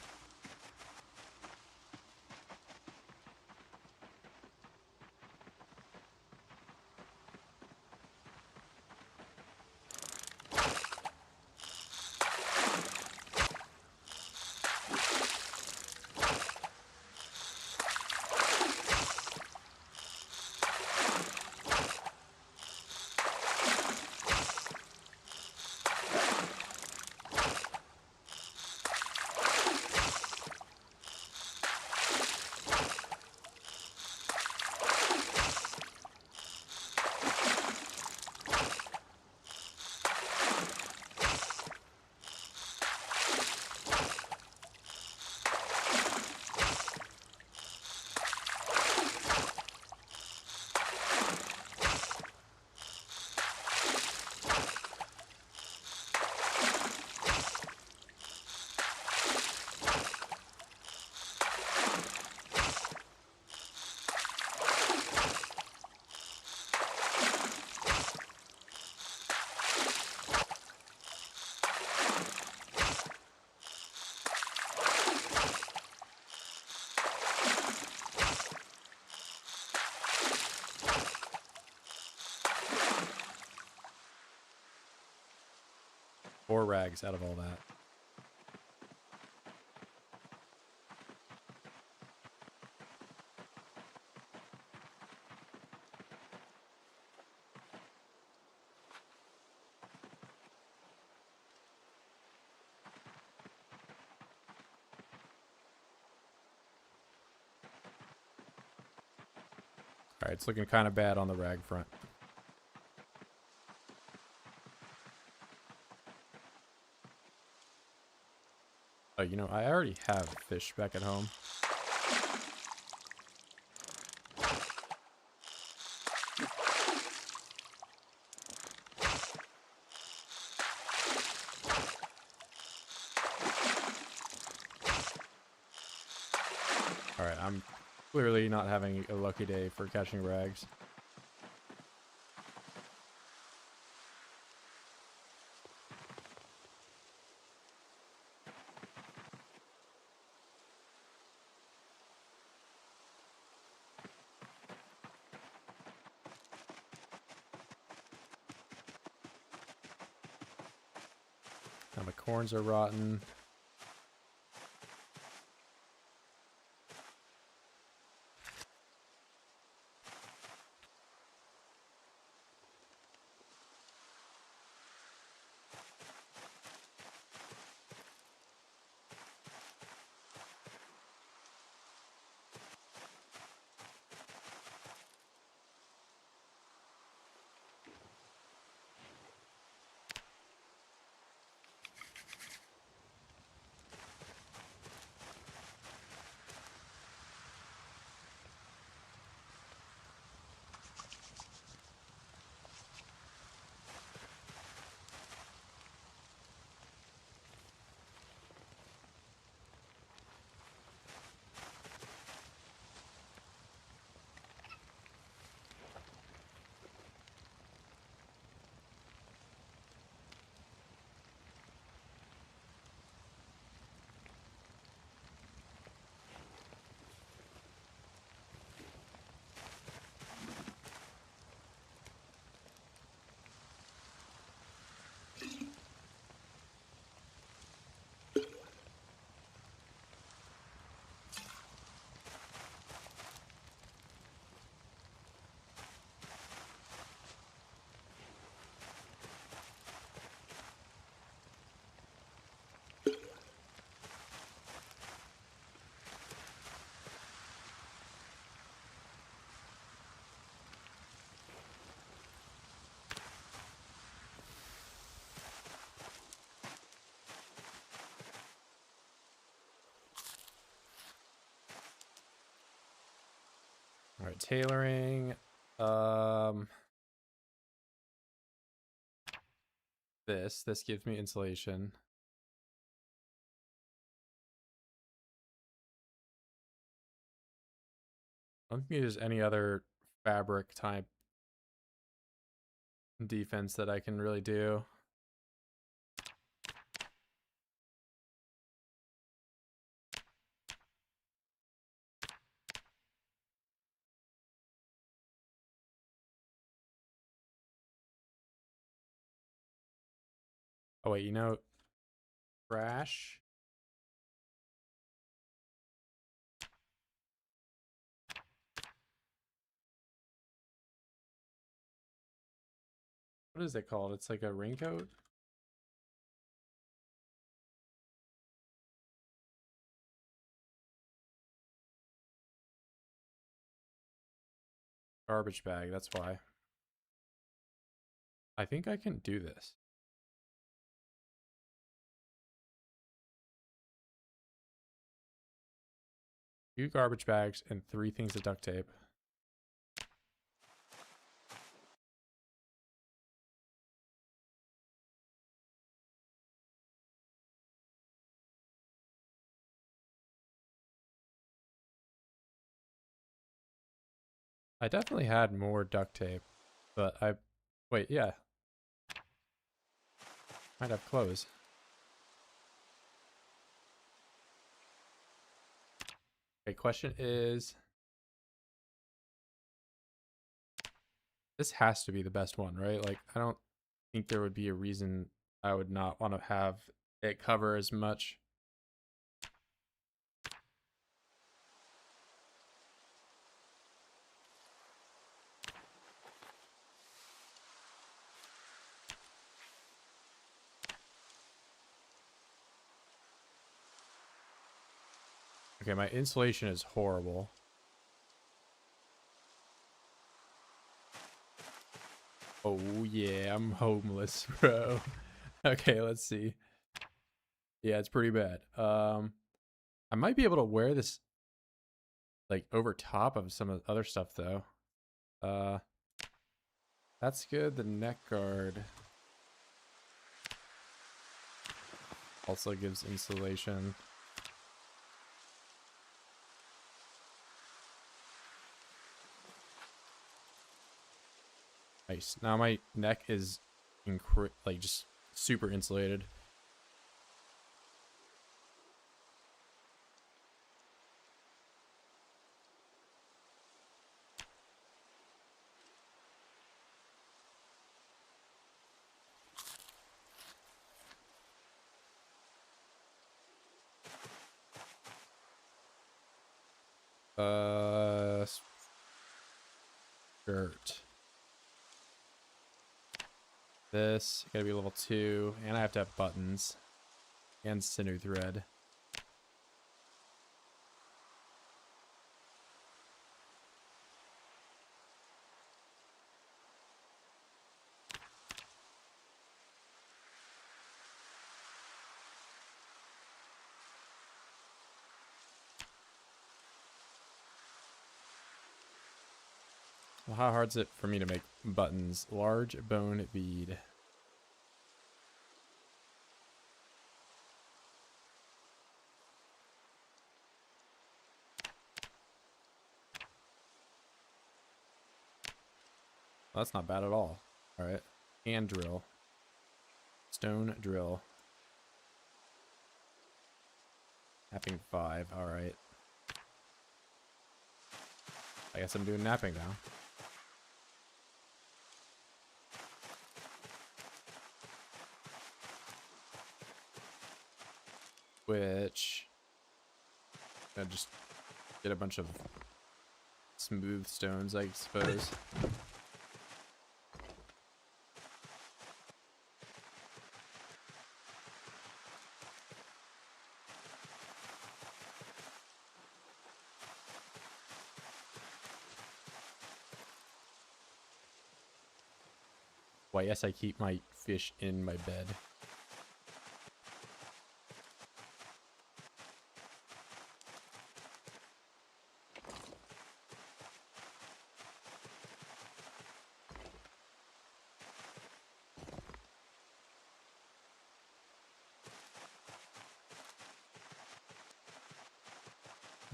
Four rags out of all that. All right, it's looking kind of bad on the rag front. Oh, you know, I already have fish back at home. All right, I'm clearly not having a lucky day for catching rags. Now my corns are rotten. right, tailoring. This gives me insulation. I don't think there's any other fabric type defense that I can really do. Oh wait, you know, trash. What is it called? It's like a raincoat? Garbage bag, that's why. I think I can do this. 2 garbage bags and 3 things of duct tape. I definitely had more duct tape, but wait, yeah. Might have clothes. Okay, question is, this has to be the best one, right? Like, I don't think there would be a reason I would not want to have it cover as much. Okay, my insulation is horrible. Oh yeah, I'm homeless, bro. Okay, let's see. Yeah, it's pretty bad. I might be able to wear this like over top of some of the other stuff though. That's good. The neck guard also gives insulation. Nice. Now my neck is like just super insulated. Skirt. This gotta be level 2, and I have to have buttons and sinew thread. Well, how hard is it for me to make buttons? Large bone bead. Well, that's not bad at all. All right. Hand drill. Stone drill. Napping 5. All right. I guess I'm doing napping now. Which I just get a bunch of smooth stones, I suppose. Why, yes, I keep my fish in my bed.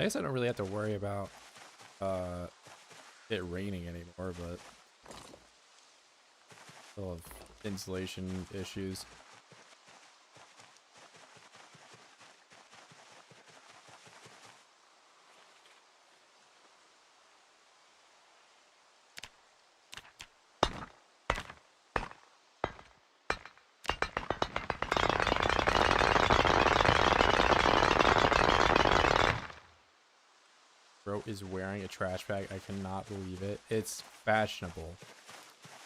I guess I don't really have to worry about it raining anymore, but still have insulation issues. Bro is wearing a trash bag. I cannot believe it. It's fashionable.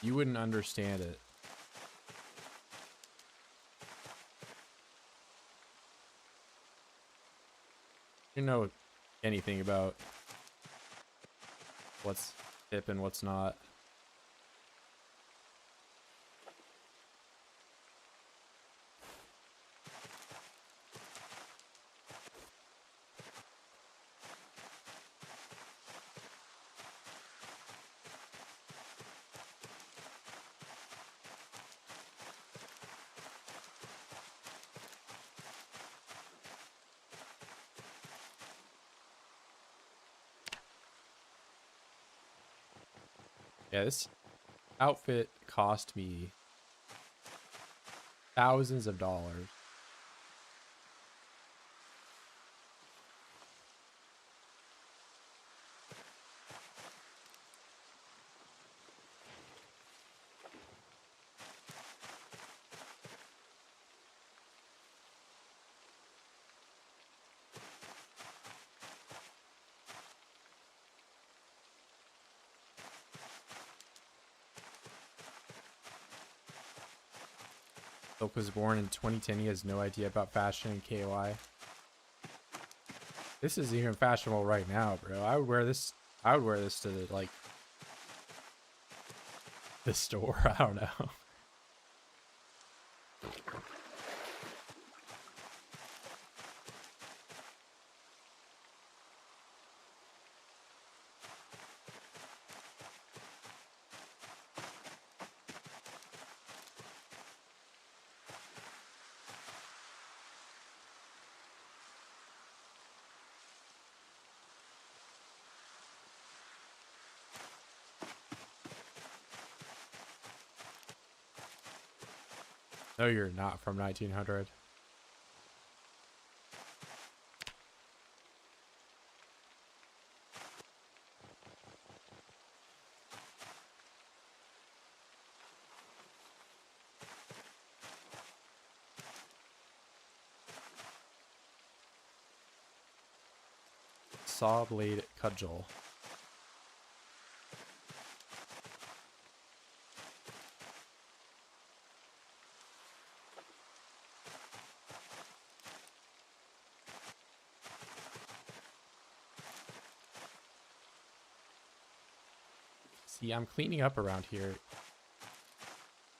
You wouldn't understand it. You know anything about what's hip and what's not. Yeah, this outfit cost me thousands of dollars. Silk was born in 2010. He has no idea about fashion and KOI. This is even fashionable right now, bro. I would wear this. I would wear this to like the store. I don't know. No, you're not from 1900. Saw blade cudgel. See, I'm cleaning up around here.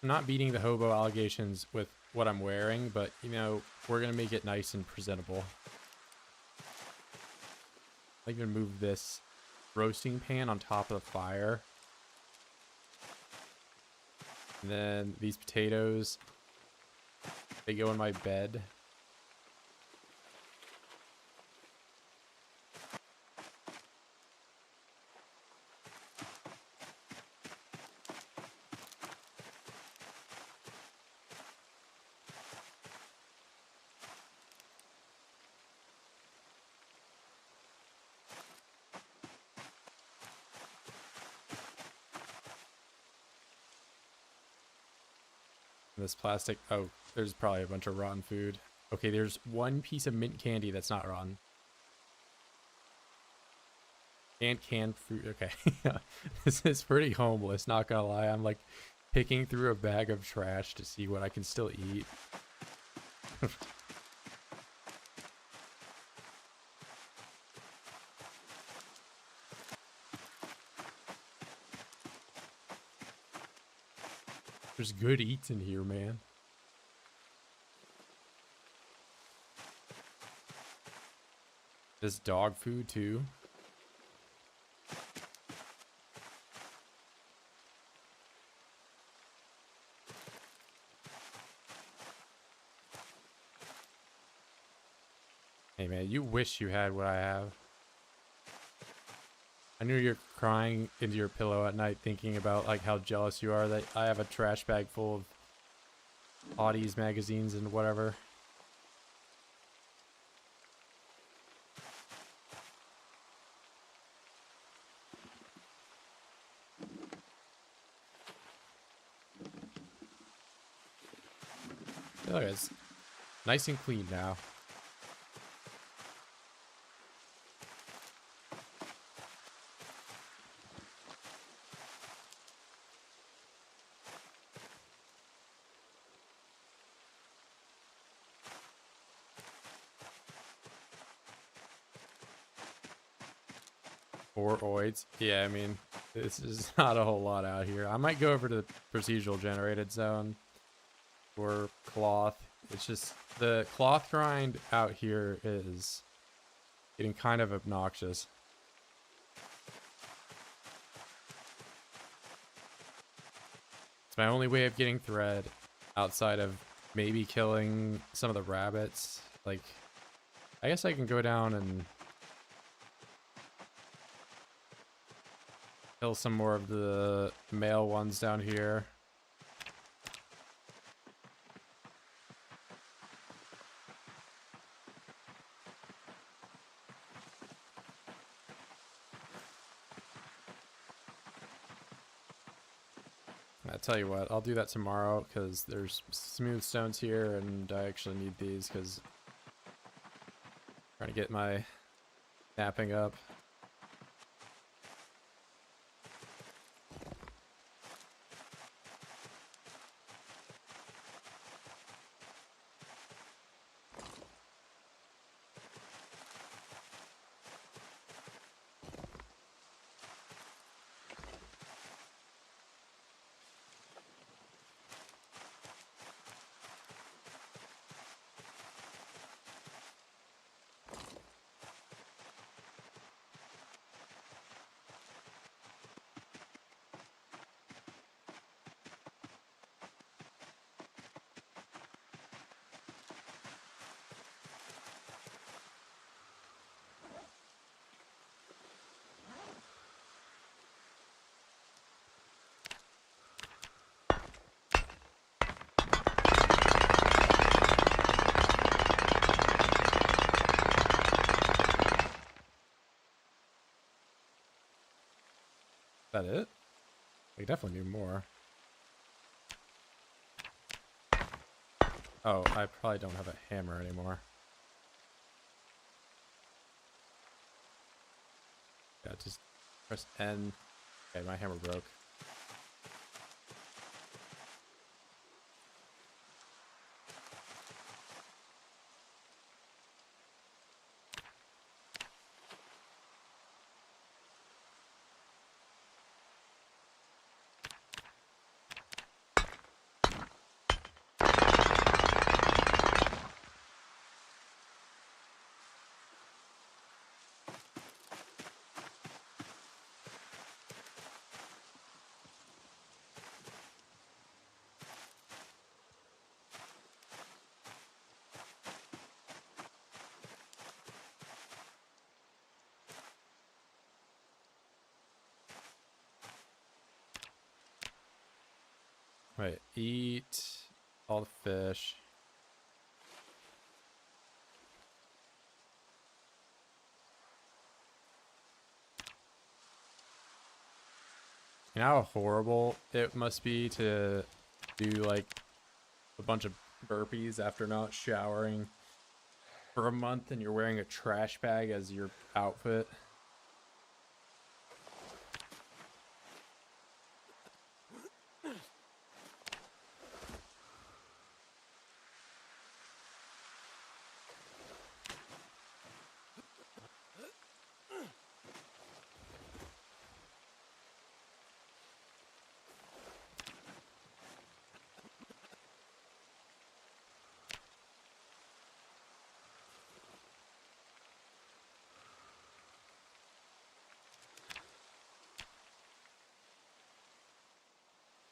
I'm not beating the hobo allegations with what I'm wearing, but you know, we're gonna make it nice and presentable. I even move this roasting pan on top of the fire. And then these potatoes, they go in my bed. This plastic. Oh, there's probably a bunch of rotten food. Okay, there's one piece of mint candy that's not rotten. And canned fruit. Okay. This is pretty homeless, not gonna lie. I'm like picking through a bag of trash to see what I can still eat. There's good eats in here, man. There's dog food too. Hey man, you wish you had what I have. I knew you're crying into your pillow at night thinking about like how jealous you are that I have a trash bag full of oddies, magazines, and whatever. Look, it's nice and clean now. Or oids. Yeah, I mean, this is not a whole lot out here. I might go over to the procedural generated zone for cloth. It's just the cloth grind out here is getting kind of obnoxious. It's my only way of getting thread outside of maybe killing some of the rabbits. Like, I guess I can go down and kill some more of the male ones down here. I tell you what, I'll do that tomorrow because there's smooth stones here and I actually need these because I'm trying to get my napping up. Is that it? We definitely need more. Oh, I probably don't have a hammer anymore. Yeah, just press N. Okay, my hammer broke. Wait, eat all the fish. You know how horrible it must be to do like a bunch of burpees after not showering for a month and you're wearing a trash bag as your outfit?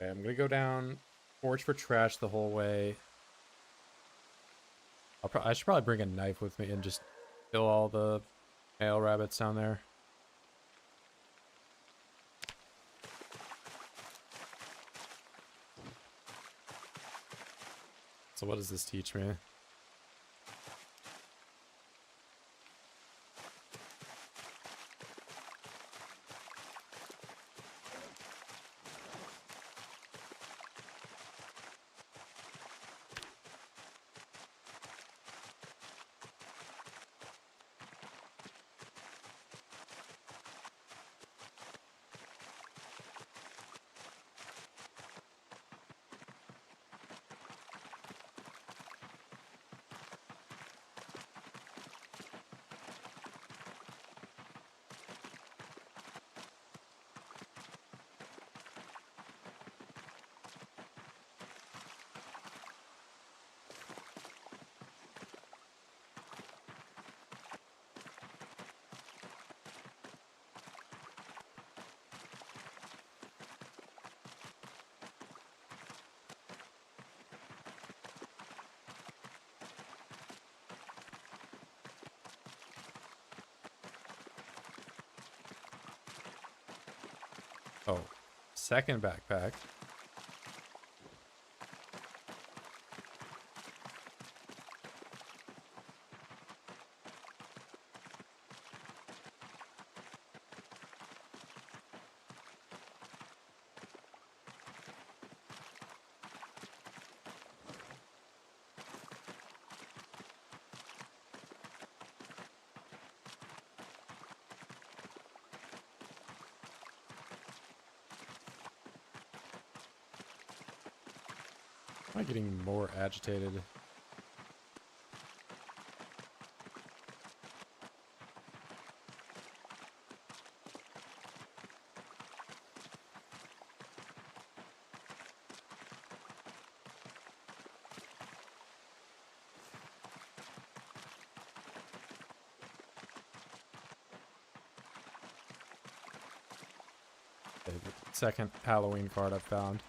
Okay, I'm gonna go down, forage for trash the whole way. I should probably bring a knife with me and just kill all the male rabbits down there. So what does this teach me? Oh, second backpack. Am I getting more agitated? Okay, the second Halloween card I've found.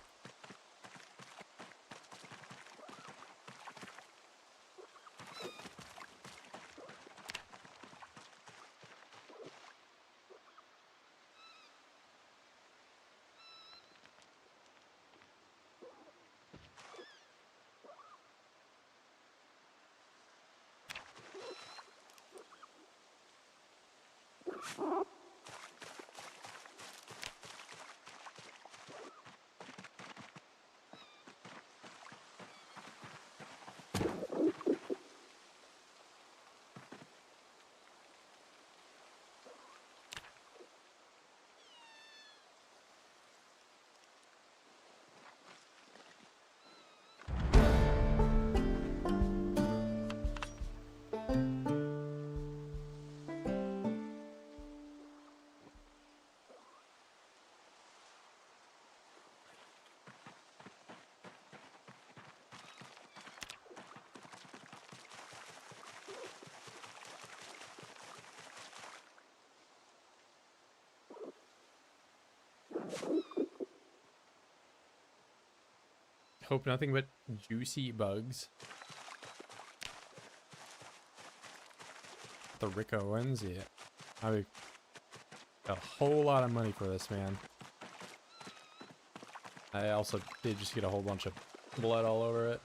Hope nothing but juicy bugs. The Rick Owens, yeah. I a whole lot of money for this, man. I also did just get a whole bunch of blood all over it.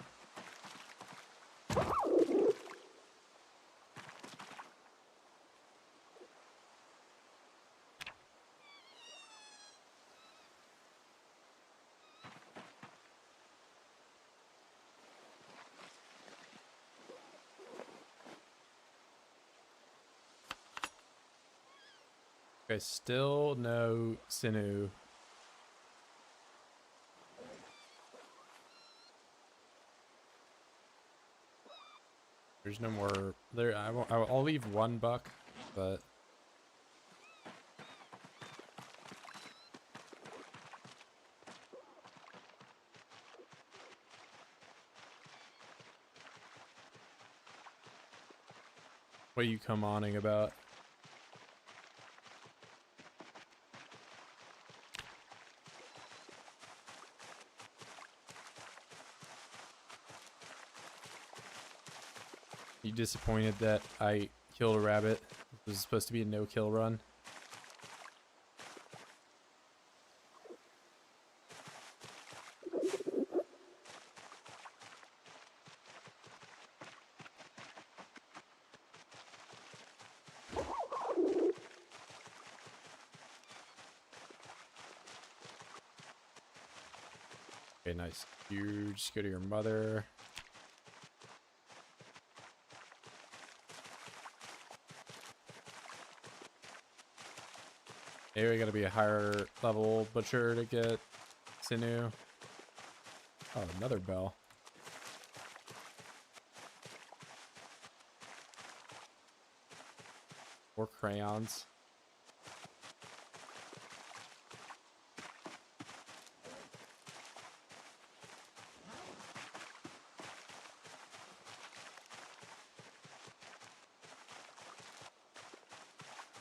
Okay, still no Sinnoh. There's no more there. I'll leave one buck, but what are you come oning about? You disappointed that I killed a rabbit? It was supposed to be a no-kill run. Okay, nice. You just go to your mother. Maybe we gotta be a higher level butcher to get sinew. Oh, another bell. More crayons.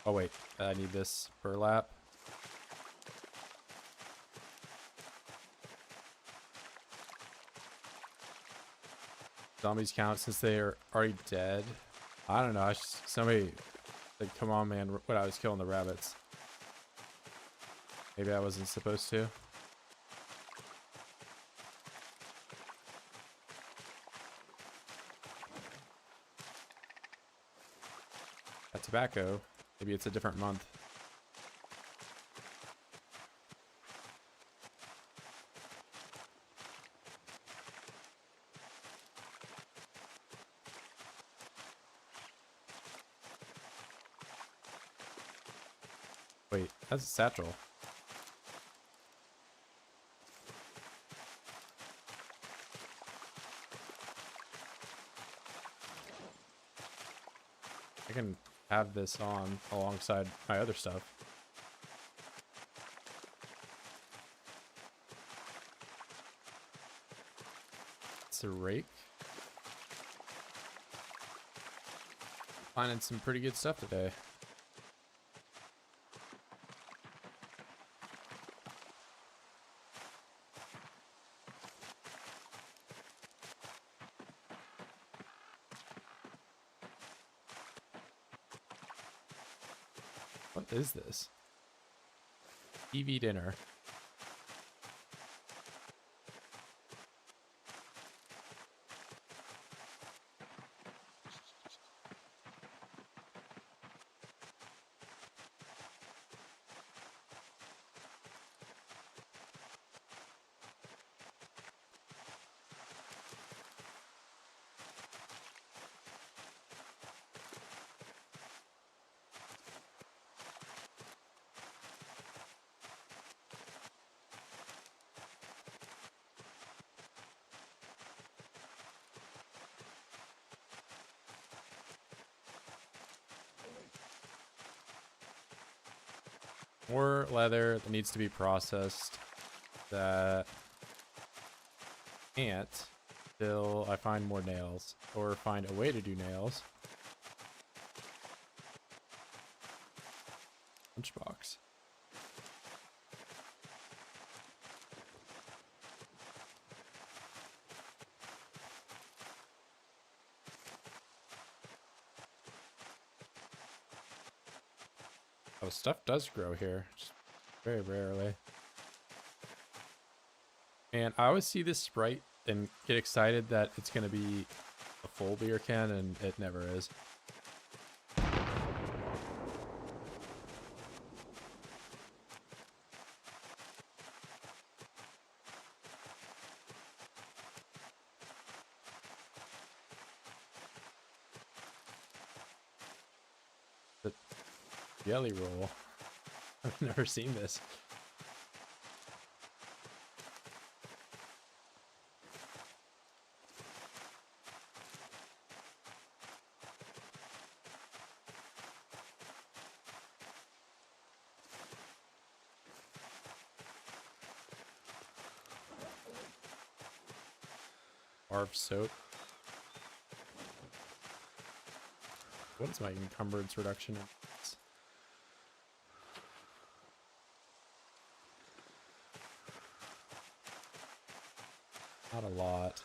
Oh wait, I need this burlap. Zombies count since they are already dead. I don't know. Somebody said, "Come on, man!" When I was killing the rabbits. Maybe I wasn't supposed to. That tobacco. Maybe it's a different month. Wait, that's a satchel. I can have this on alongside my other stuff. It's a rake. Finding some pretty good stuff today. What is this? TV dinner. More leather that needs to be processed that can't till I find more nails or find a way to do nails. Lunchbox. Oh, stuff does grow here. Just very rarely. And I always see this Sprite and get excited that it's going to be a full beer can, and it never is. The jelly roll. I've never seen this. Barf soap. What is my encumbrance reduction in this? Not a lot.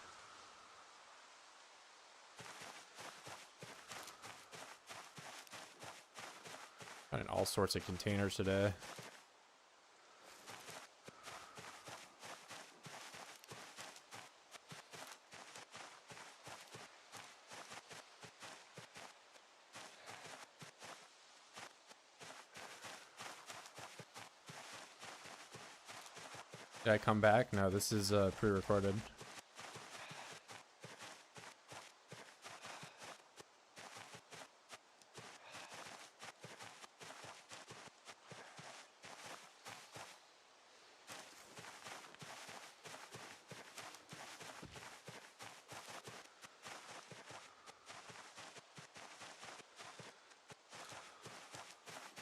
Finding all sorts of containers today. Did I come back? No, this is pre-recorded.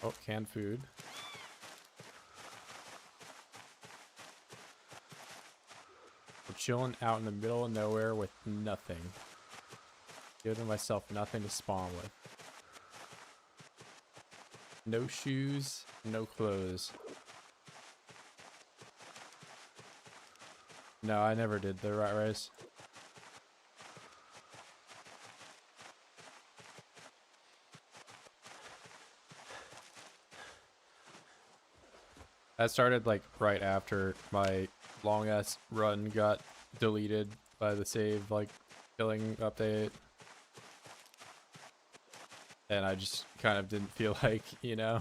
Oh, canned food. We're chilling out in the middle of nowhere with nothing. Giving myself nothing to spawn with. No shoes, no clothes. No, I never did the rat race. That started like right after my long ass run got deleted by the save like killing update. And I just kind of didn't feel like, you know.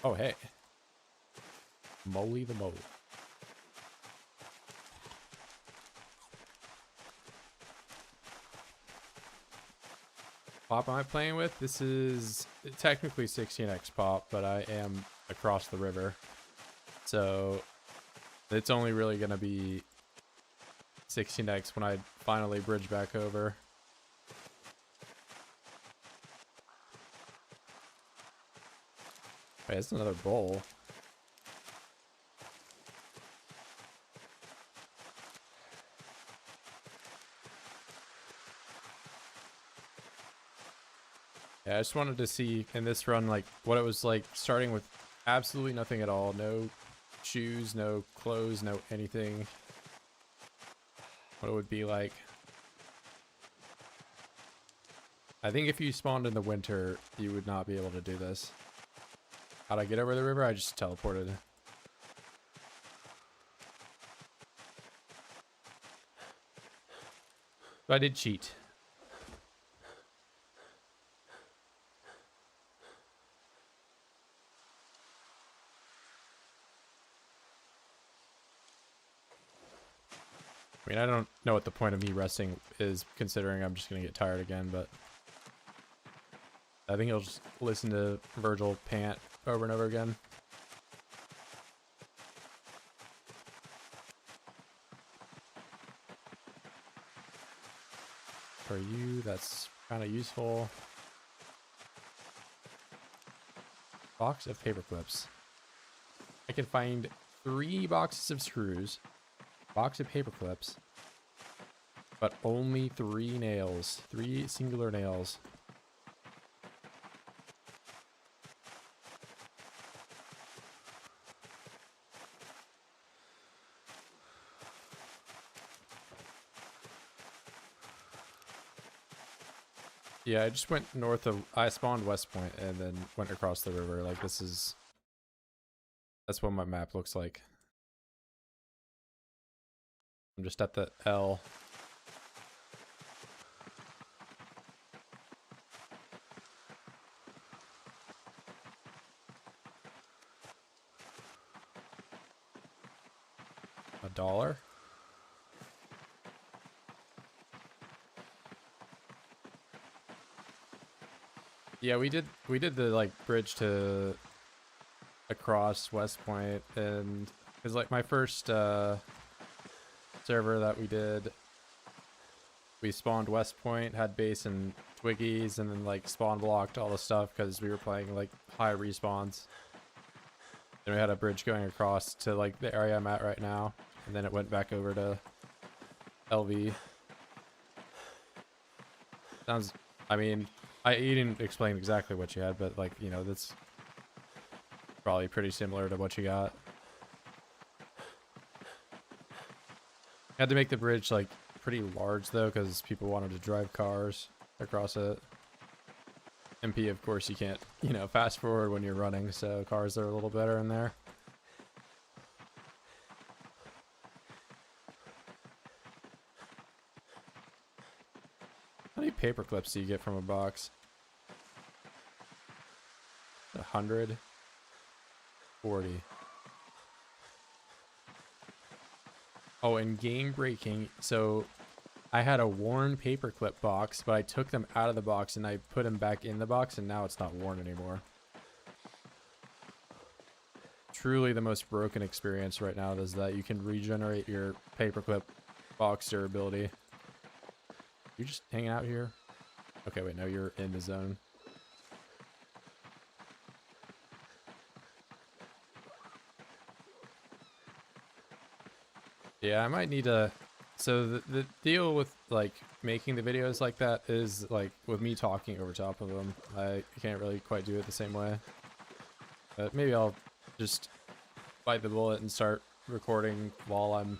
Oh, hey. Moly the mole. Pop am I playing with? This is technically 16x pop, but I am across the river. So it's only really going to be 16x when I finally bridge back over. Wait, it's another bowl. Yeah, I just wanted to see in this run like what it was like starting with absolutely nothing at all. No shoes, no clothes, no anything. What it would be like. I think if you spawned in the winter, you would not be able to do this. How'd I get over the river? I just teleported. So I did cheat. I mean, I don't know what the point of me resting is, considering I'm just going to get tired again, but I think I'll just listen to Virgil pant over and over again. For you, that's kind of useful. Box of paper clips. I can find 3 boxes of screws, box of paper clips, but only 3 nails, 3 singular nails. Yeah, I just went north of, I spawned West Point and then went across the river. Like this is, that's what my map looks like. I'm just at the L. $1. Yeah, we did the like bridge to across West Point, and it was like my first server that we did. We spawned West Point, had base and Twiggies, and then like spawn blocked all the stuff because we were playing like high respawns. Then we had a bridge going across to like the area I'm at right now, and then it went back over to LV. Sounds, I mean, you didn't explain exactly what you had, but like, you know, that's probably pretty similar to what you got. Had to make the bridge like pretty large though, because people wanted to drive cars across it. MP, of course, you can't, you know, fast forward when you're running, so cars are a little better in there. How many paper clips do you get from a box? 140. Oh, and game breaking. So I had a worn paperclip box, but I took them out of the box and I put them back in the box, and now it's not worn anymore. Truly the most broken experience right now is that you can regenerate your paperclip box durability. You're just hanging out here? Okay, wait, no, you're in the zone. Yeah, I might need to... So the deal with, like, making the videos like that is, like, with me talking over top of them. I can't really quite do it the same way. But maybe I'll just bite the bullet and start recording while I'm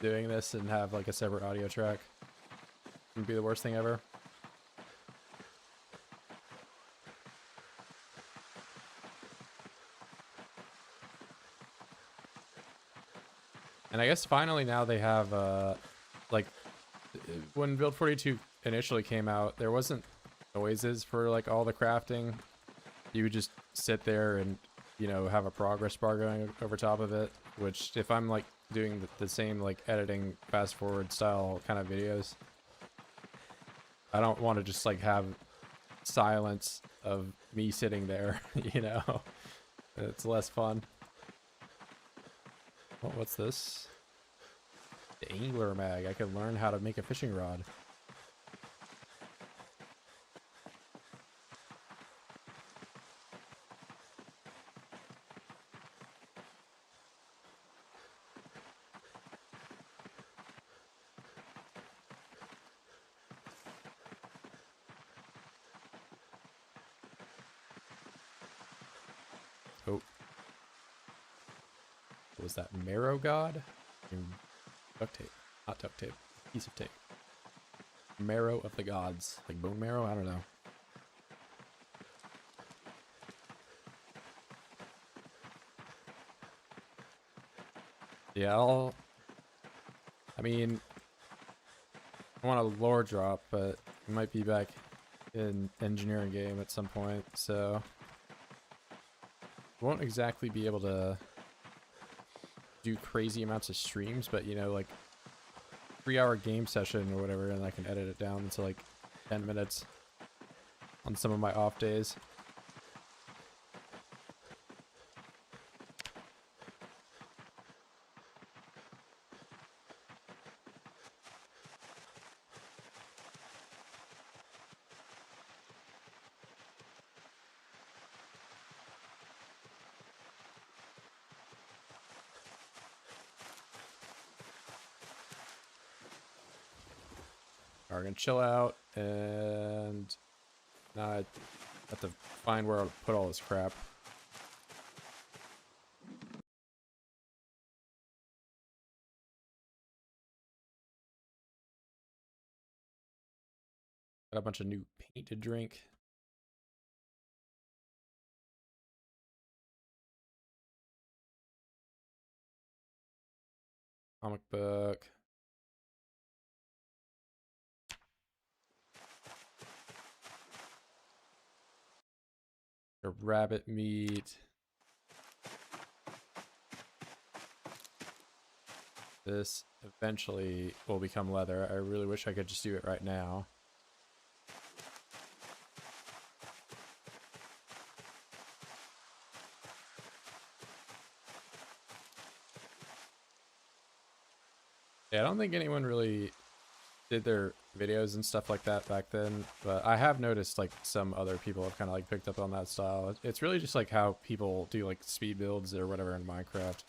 doing this and have, like, a separate audio track. Wouldn't be the worst thing ever. And I guess finally now they have, like, when Build 42 initially came out, there wasn't noises for, like, all the crafting. You would just sit there and, you know, have a progress bar going over top of it, which if I'm, like, doing the same, like, editing fast forward style kind of videos, I don't want to just, like, have silence of me sitting there, you know? It's less fun. Oh, what's this? The angler mag. I could learn how to make a fishing rod. Oh. What was that? Marrow God? Duct tape. Not duct tape. Piece of tape. Marrow of the gods. Like bone marrow? I don't know. Yeah, I mean, I want a lore drop, but it might be back in engineering game at some point, so won't exactly be able to do crazy amounts of streams, but you know, like 3-hour game session or whatever, and I can edit it down to like 10 minutes on some of my off days. Alright, we're gonna chill out, and now I have to find where I'll put all this crap. Got a bunch of new paint to drink. Comic book. A rabbit meat. This eventually will become leather. I really wish I could just do it right now. Yeah, I don't think anyone really did their videos and stuff like that back then, but I have noticed like some other people have kind of like picked up on that style. It's really just like how people do like speed builds or whatever in Minecraft,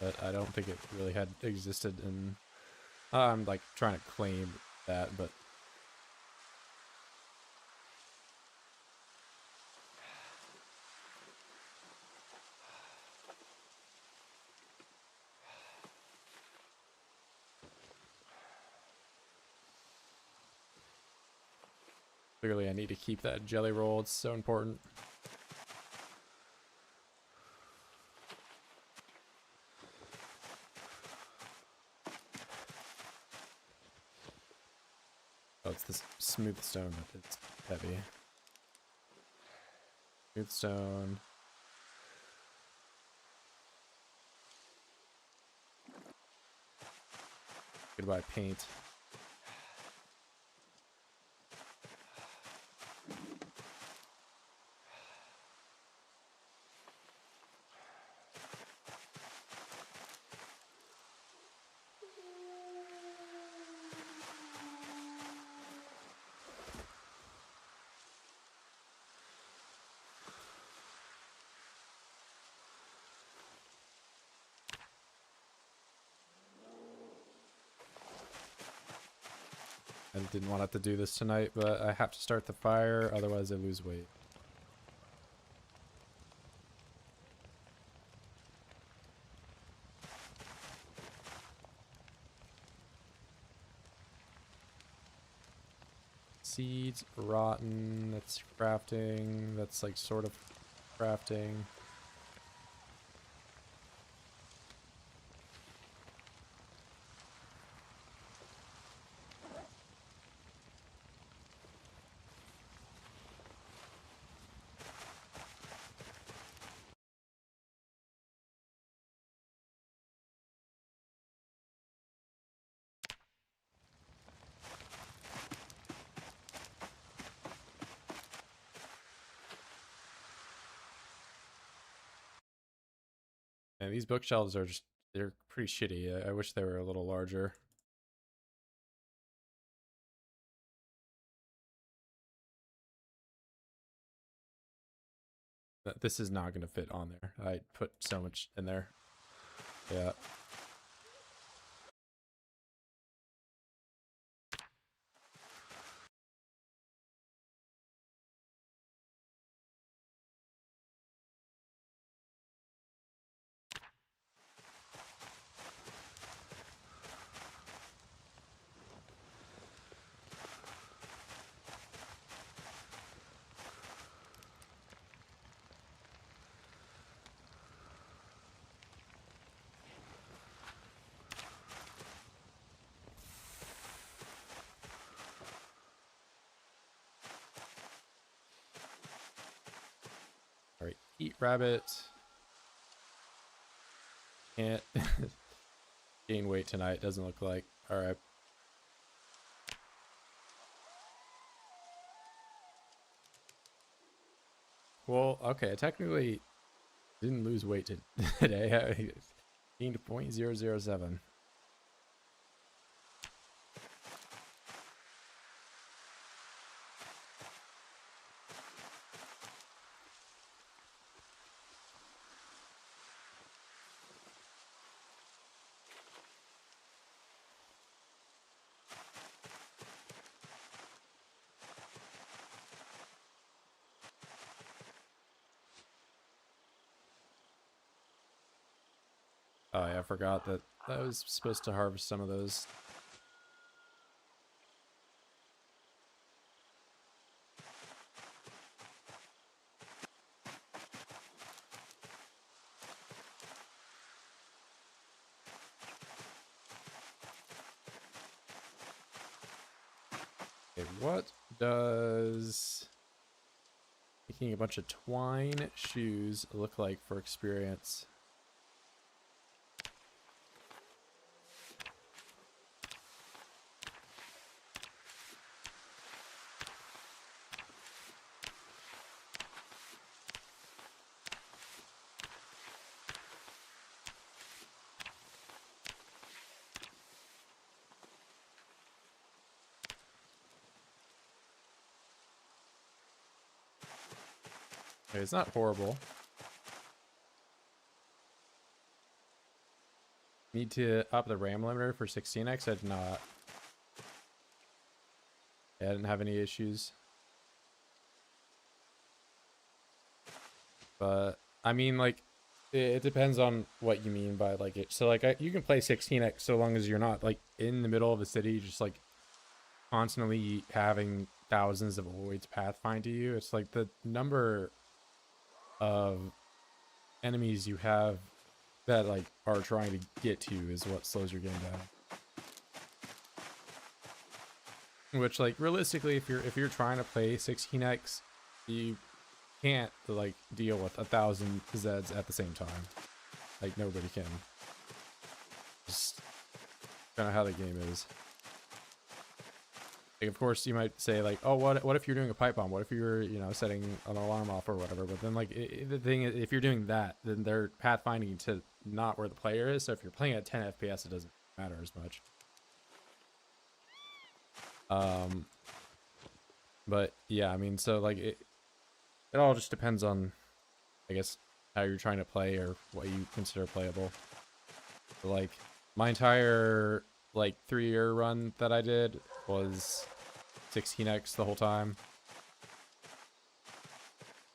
but I don't think it really had existed in... I'm like trying to claim that, but clearly I need to keep that jelly roll. It's so important. Oh, it's this smooth stone that it's heavy. Smooth stone. Goodbye, paint. I didn't want to have to do this tonight, but I have to start the fire, otherwise I lose weight. Seeds, rotten, that's crafting, that's like sort of crafting. And these bookshelves are just, they're pretty shitty. I wish they were a little larger. But this is not going to fit on there. I put so much in there. Yeah. Alright, eat rabbit. Can't gain weight tonight, doesn't look like. Alright. Well, okay, I technically didn't lose weight today. I gained 0.007. Oh yeah, I forgot that I was supposed to harvest some of those. Okay, what does making a bunch of twine shoes look like for experience? Okay, it's not horrible. Need to up the RAM limiter for 16x? I did not. Yeah, I didn't have any issues. But, I mean, like, it depends on what you mean by, like, it. So, like, you can play 16x so long as you're not, like, in the middle of a city, just, like, constantly having thousands of voids pathfind to you. It's like the number of enemies you have that like are trying to get to you is what slows your game down. Which, like, realistically, if you're trying to play 16x, you can't like deal with 1,000 Zeds at the same time. Like, nobody can. Just kind of how the game is. Like, of course, you might say like, oh, what if you're doing a pipe bomb? What if you're, you know, setting an alarm off or whatever? But then, like, the thing is, if you're doing that, then they're pathfinding to not where the player is. So if you're playing at 10 FPS, it doesn't matter as much. But yeah, I mean, so like it all just depends on, I guess, how you're trying to play or what you consider playable. But, like, my entire like 3-year run that I did was 16x the whole time,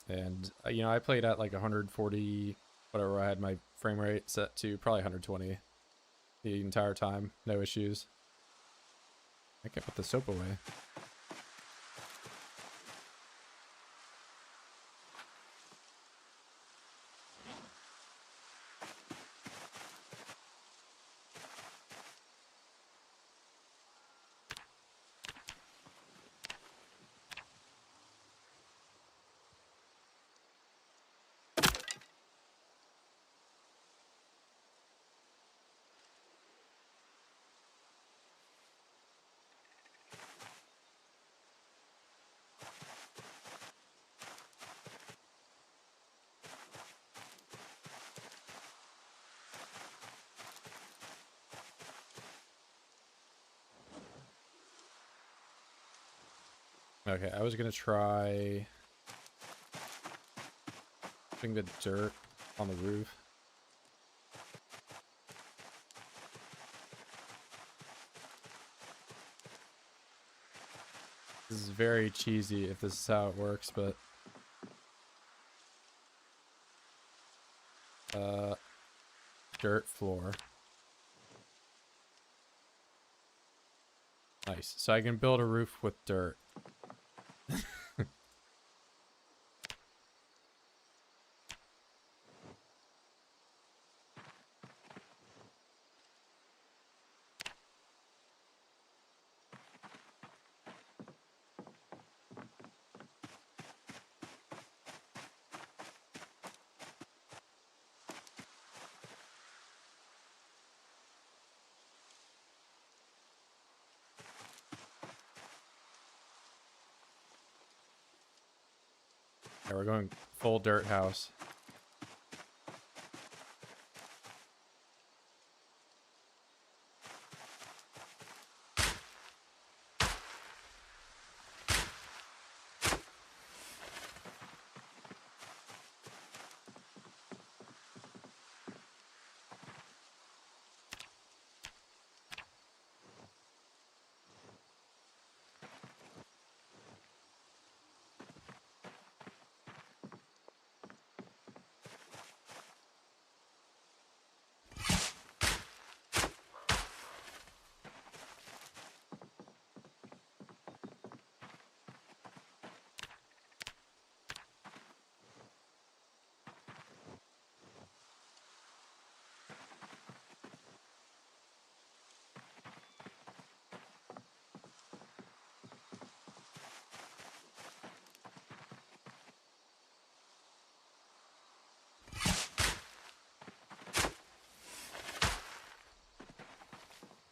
and you know, I played at like 140 whatever. I had my frame rate set to probably 120 the entire time, no issues. I can't put the soap away. Okay, I was gonna try putting the dirt on the roof. This is very cheesy if this is how it works, but dirt floor. Nice. So I can build a roof with dirt. Yeah, we're going full dirt house.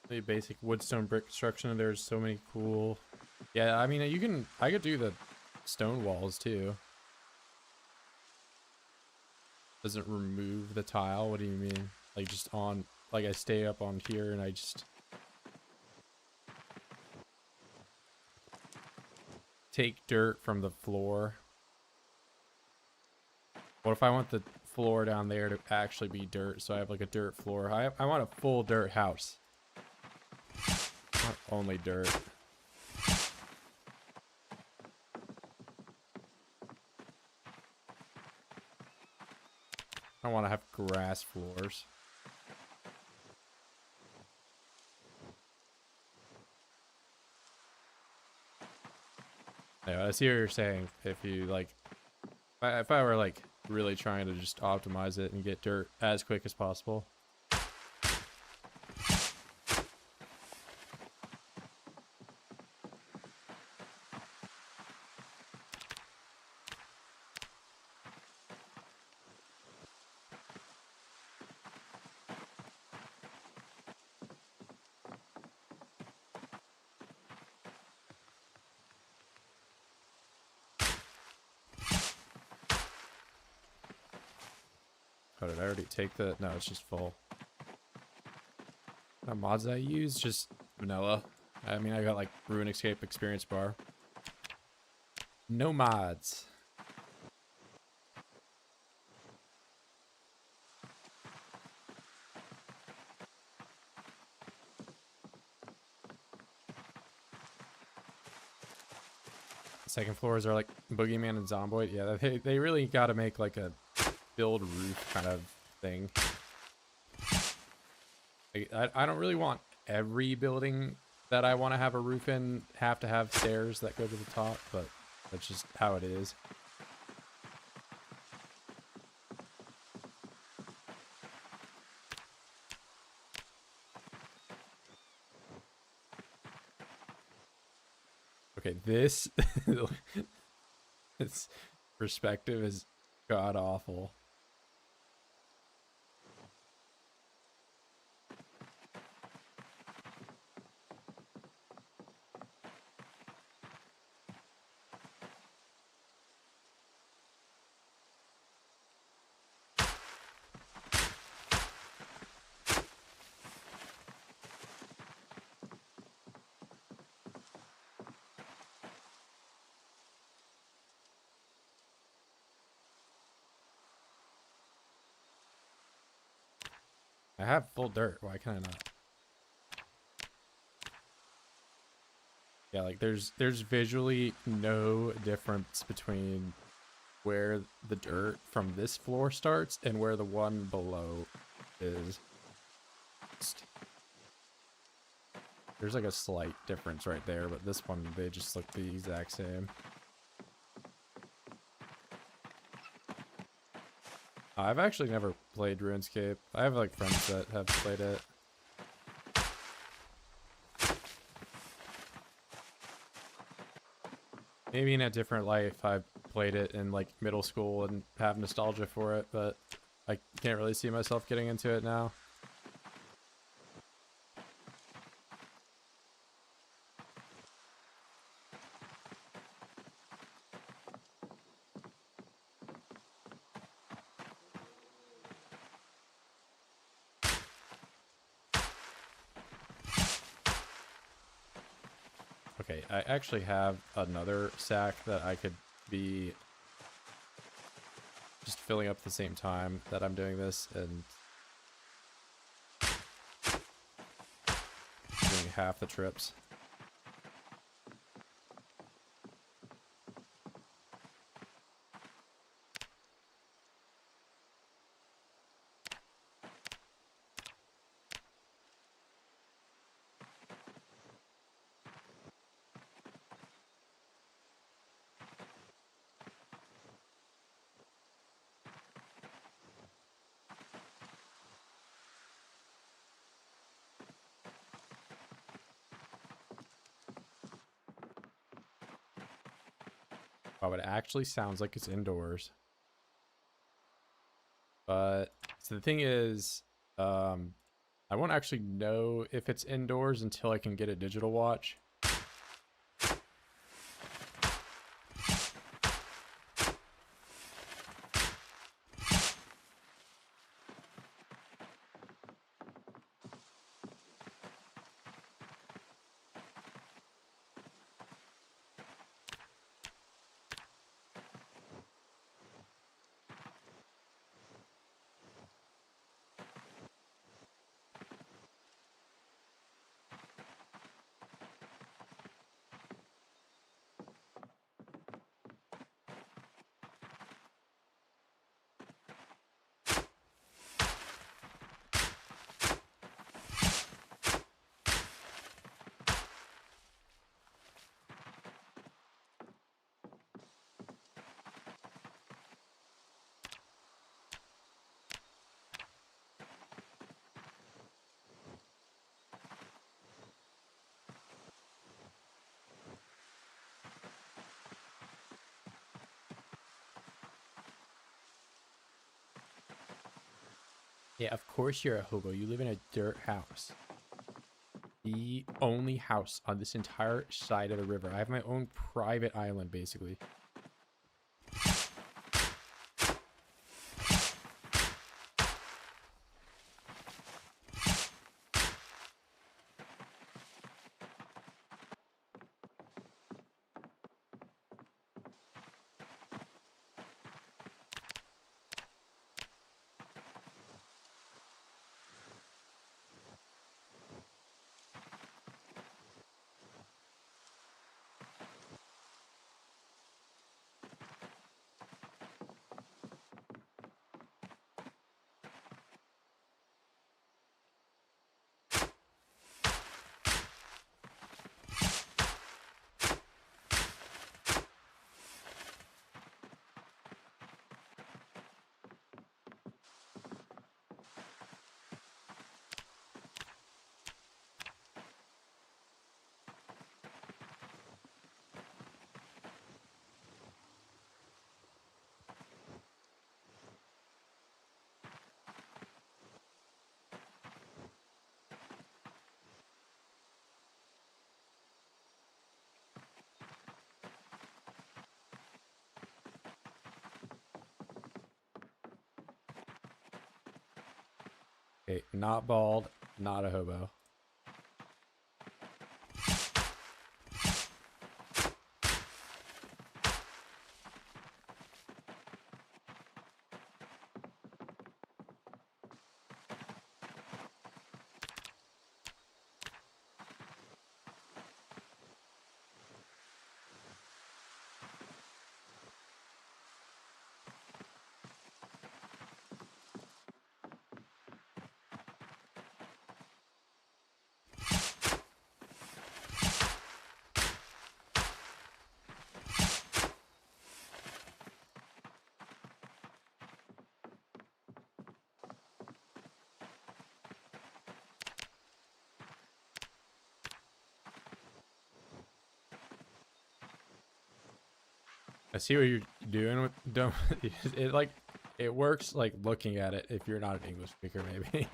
The basic woodstone brick construction. There's so many cool. Yeah, I mean, I could do the stone walls too. Doesn't remove the tile. What do you mean? Like, just on, like, I stay up on here and I just take dirt from the floor. What if I want the floor down there to actually be dirt, so I have like a dirt floor? I want a full dirt house. Not only dirt. I want to have grass floors. Yeah, I see what you're saying. If you like, if I were like really trying to just optimize it and get dirt as quick as possible. Oh, did I already take the... No, it's just full. What mods did I use? Just vanilla. I mean, I got like Ruin Escape Experience Bar. No mods. Second floors are like Boogeyman and Zomboid. Yeah, they really got to make like a build roof kind of thing. I don't really want every building that I want to have a roof in have to have stairs that go to the top, but that's just how it is. Okay, this this perspective is god awful. I have full dirt. Why can I not? Yeah, like there's visually no difference between where the dirt from this floor starts and where the one below is. There's like a slight difference right there, but this one, they just look the exact same. I've actually never played RuneScape. I have like friends that have played it. Maybe in a different life I played it in like middle school and have nostalgia for it, but I can't really see myself getting into it now. Okay, I actually have another sack that I could be just filling up at the same time that I'm doing this and doing half the trips. Oh, it actually sounds like it's indoors. But so the thing is, I won't actually know if it's indoors until I can get a digital watch. Yeah, of course you're a hobo. You live in a dirt house. The only house on this entire side of the river. I have my own private island, basically. Okay, not bald, not a hobo. I see what you're doing with don't it like it works like looking at it if you're not an English speaker maybe.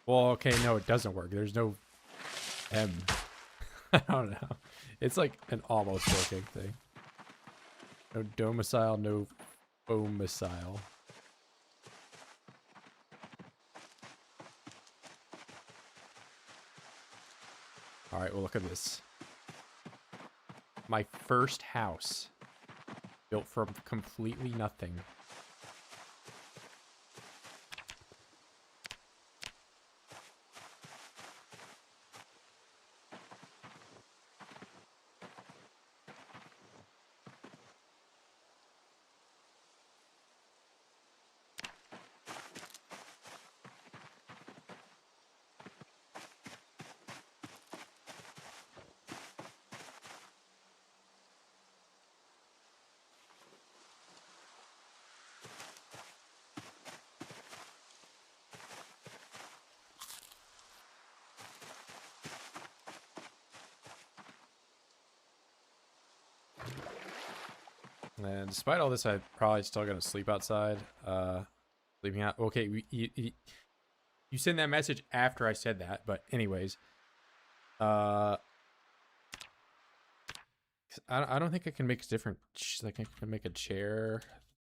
Well, okay, no, it doesn't work. There's no M. I don't know. It's like an almost working thing. No domicile, no domicile. All right, well, look at this. My first house built from completely nothing. And despite all this, I'm probably still gonna sleep outside. Sleeping out. Okay, you send that message after I said that, but anyways, uh, I don't think I can make different. Like I can make a chair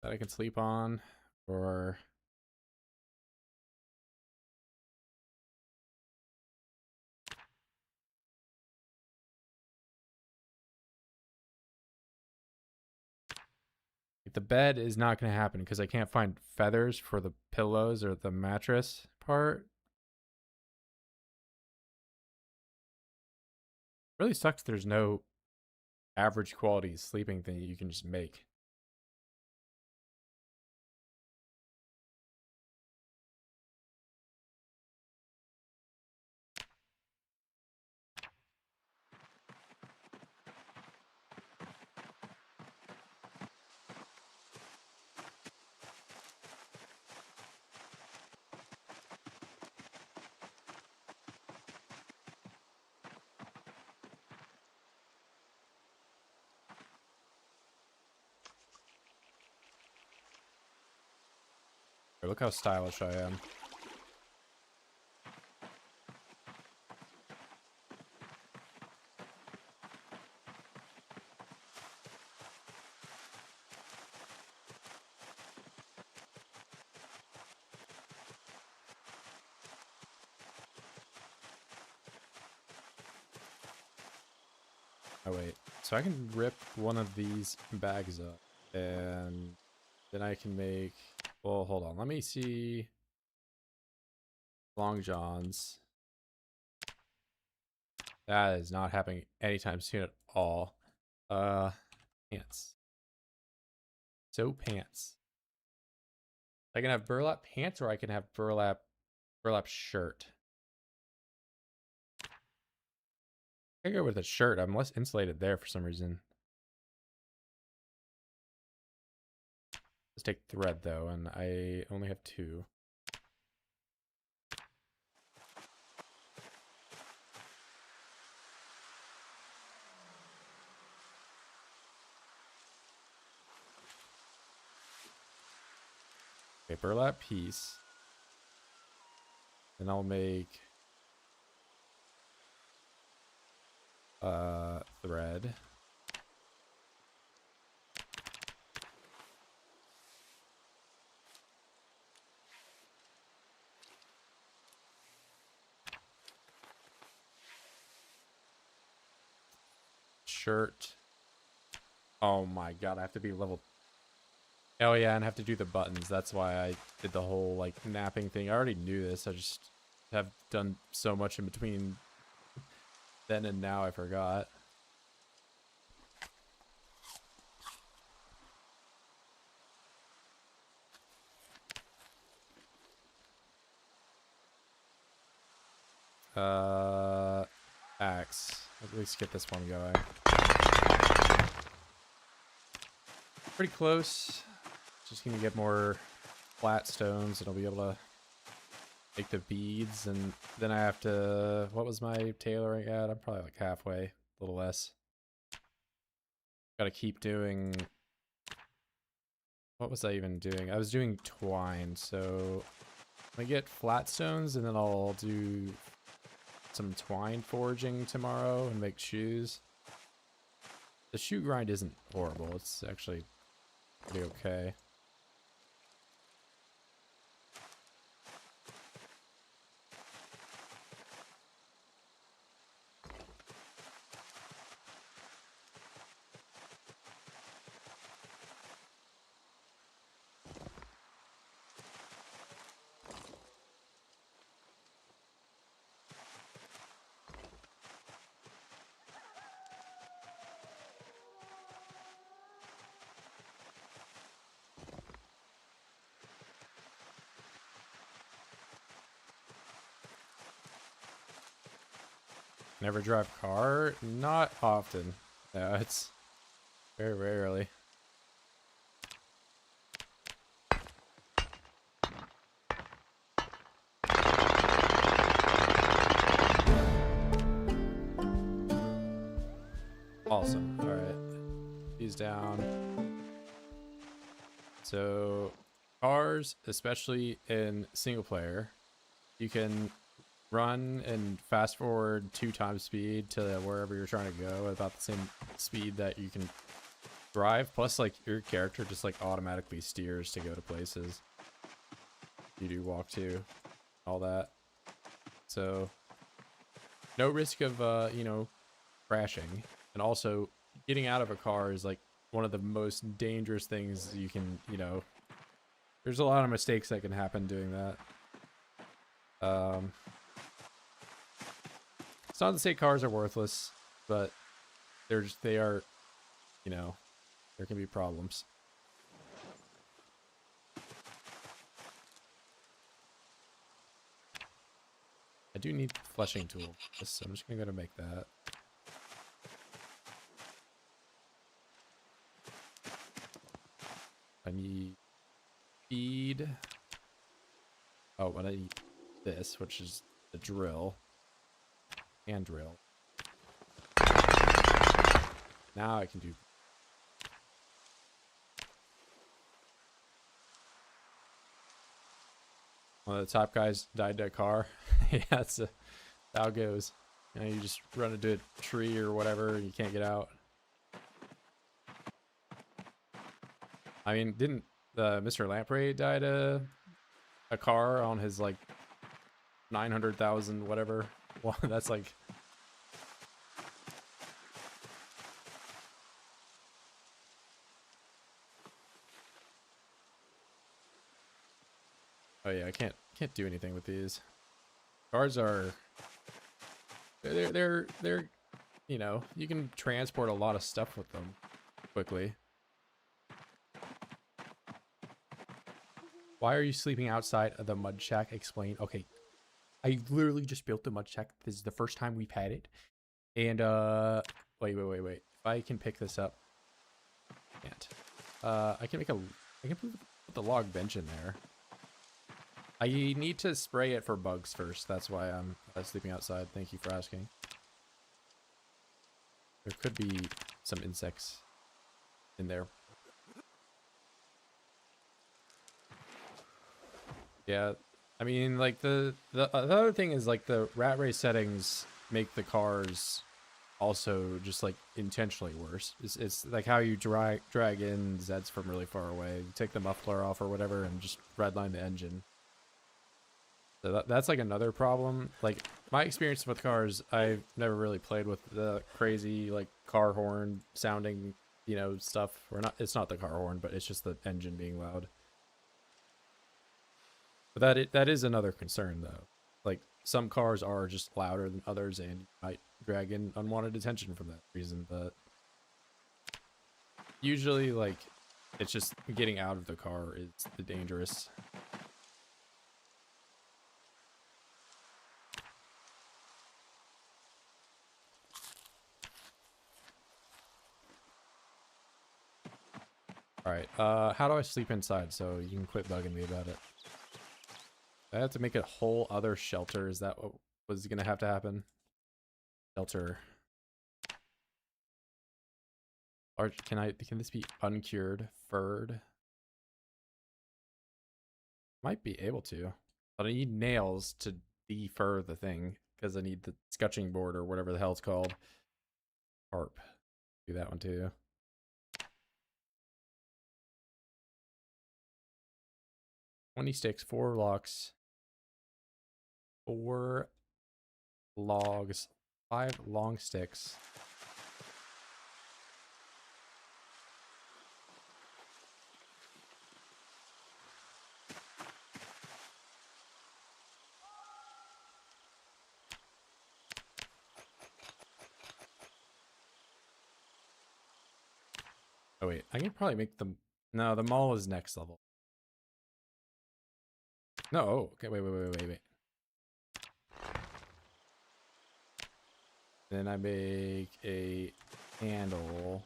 that I can sleep on, or the bed is not gonna happen because I can't find feathers for the pillows or the mattress part. Really sucks. There's no average quality sleeping thing you can just make. Look how stylish I am. Oh wait, so I can rip one of these bags up, and then I can make. Well, hold on. Let me see. Long Johns. That is not happening anytime soon at all. Pants. So pants. I can have burlap pants, or I can have burlap shirt. I go with a shirt. I'm less insulated there for some reason. Let's take thread though, and I only have 2. Okay, burlap piece. Then I'll make thread. shirt. Oh my god, I have to be level. Oh yeah, and I have to do the buttons. That's why I did the whole like napping thing. I already knew this. I just have done so much in between then and now I forgot. Axe. At least get this one going. Pretty close. Just gonna get more flat stones and I'll be able to make the beads, and then I have to, what was my tailoring at? I'm probably like halfway, a little less. Gotta keep doing, what was I even doing? I was doing twine, so I get flat stones and then I'll do some twine forging tomorrow and make shoes. The shoe grind isn't horrible, it's actually pretty okay. Never drive car? Not often. No, it's very rarely. Awesome. Alright. These down. So, cars, especially in single player, you can run and fast forward 2 times speed to wherever you're trying to go at about the same speed that you can drive. Plus, like, your character just like automatically steers to go to places you do walk to, all that. So, no risk of, you know, crashing. And also, getting out of a car is like one of the most dangerous things you can, you know, there's a lot of mistakes that can happen doing that. It's not to say cars are worthless, but they are, you know, there can be problems. I do need a fleshing tool, so I'm just gonna go to make that. I need feed. Oh, and I need this, which is the drill. Hand drill. Now I can do. One of the top guys died in a car. Yeah, that's how it goes. You know, you just run into a tree or whatever, and you can't get out. I mean, didn't the Mr. Lamprey die to a car on his like 900,000 whatever? Well, that's like. Oh yeah, I can't do anything with these. Cars are they're you know, you can transport a lot of stuff with them quickly. Why are you sleeping outside of the mud shack? Explain. Okay. I literally just built the mud shack. This is the first time we've had it. And wait. If I can pick this up. Can't. I can put the log bench in there. I need to spray it for bugs first. That's why I'm sleeping outside. Thank you for asking. There could be some insects in there. Yeah, I mean, like the other thing is like the rat race settings make the cars also just like intentionally worse. It's like how you drag in Zeds from really far away. You take the muffler off or whatever and just redline the engine. So that's like another problem. Like my experience with cars, I've never really played with the crazy like car horn sounding, stuff. Or not. It's not the car horn, but it's just the engine being loud. But that is another concern though. Like some cars are just louder than others, and you might drag in unwanted attention from that reason. But usually, like it's just getting out of the car is the dangerous. All right. How do I sleep inside so you can quit bugging me about it? I have to make a whole other shelter. Is that what was gonna have to happen? Shelter. Or can this be uncured? Furred? Might be able to. But I need nails to defur the thing. Because I need the sketching board or whatever the hell it's called. Harp. Do that one too. "20 sticks, 4 locks, 4 logs, 5 long sticks." Oh wait, I can probably make them. No, the mall is next level. No, oh, okay, wait. Then I make a handle.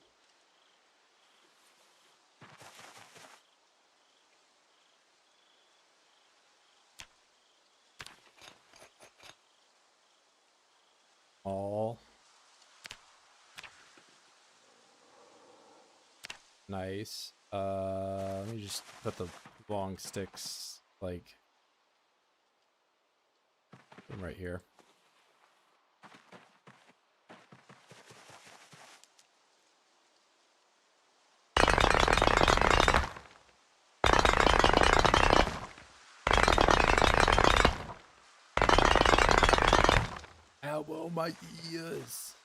All. Nice. Let me just put the long sticks, like, right here. Ow, my ears.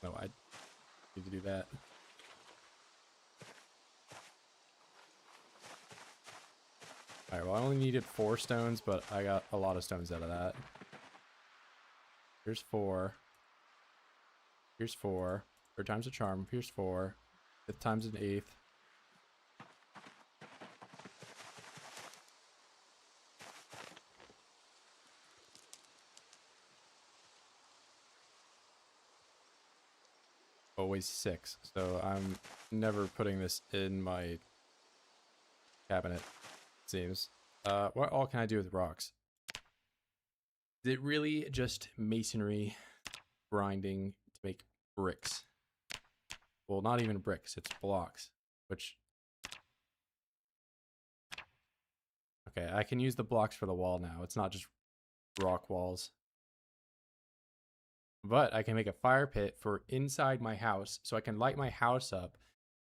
No, I need to do that. Alright, well, I only needed 4 stones, but I got a lot of stones out of that. Here's 4. Here's 4. 3rd time's a charm. Here's 4. 5th time's an 8th. Always 6. So I'm never putting this in my cabinet, it seems. What all can I do with rocks? Is it really just masonry grinding to make bricks? Well, not even bricks, it's blocks, which... Okay, I can use the blocks for the wall now. It's not just rock walls. But I can make a fire pit for inside my house so I can light my house up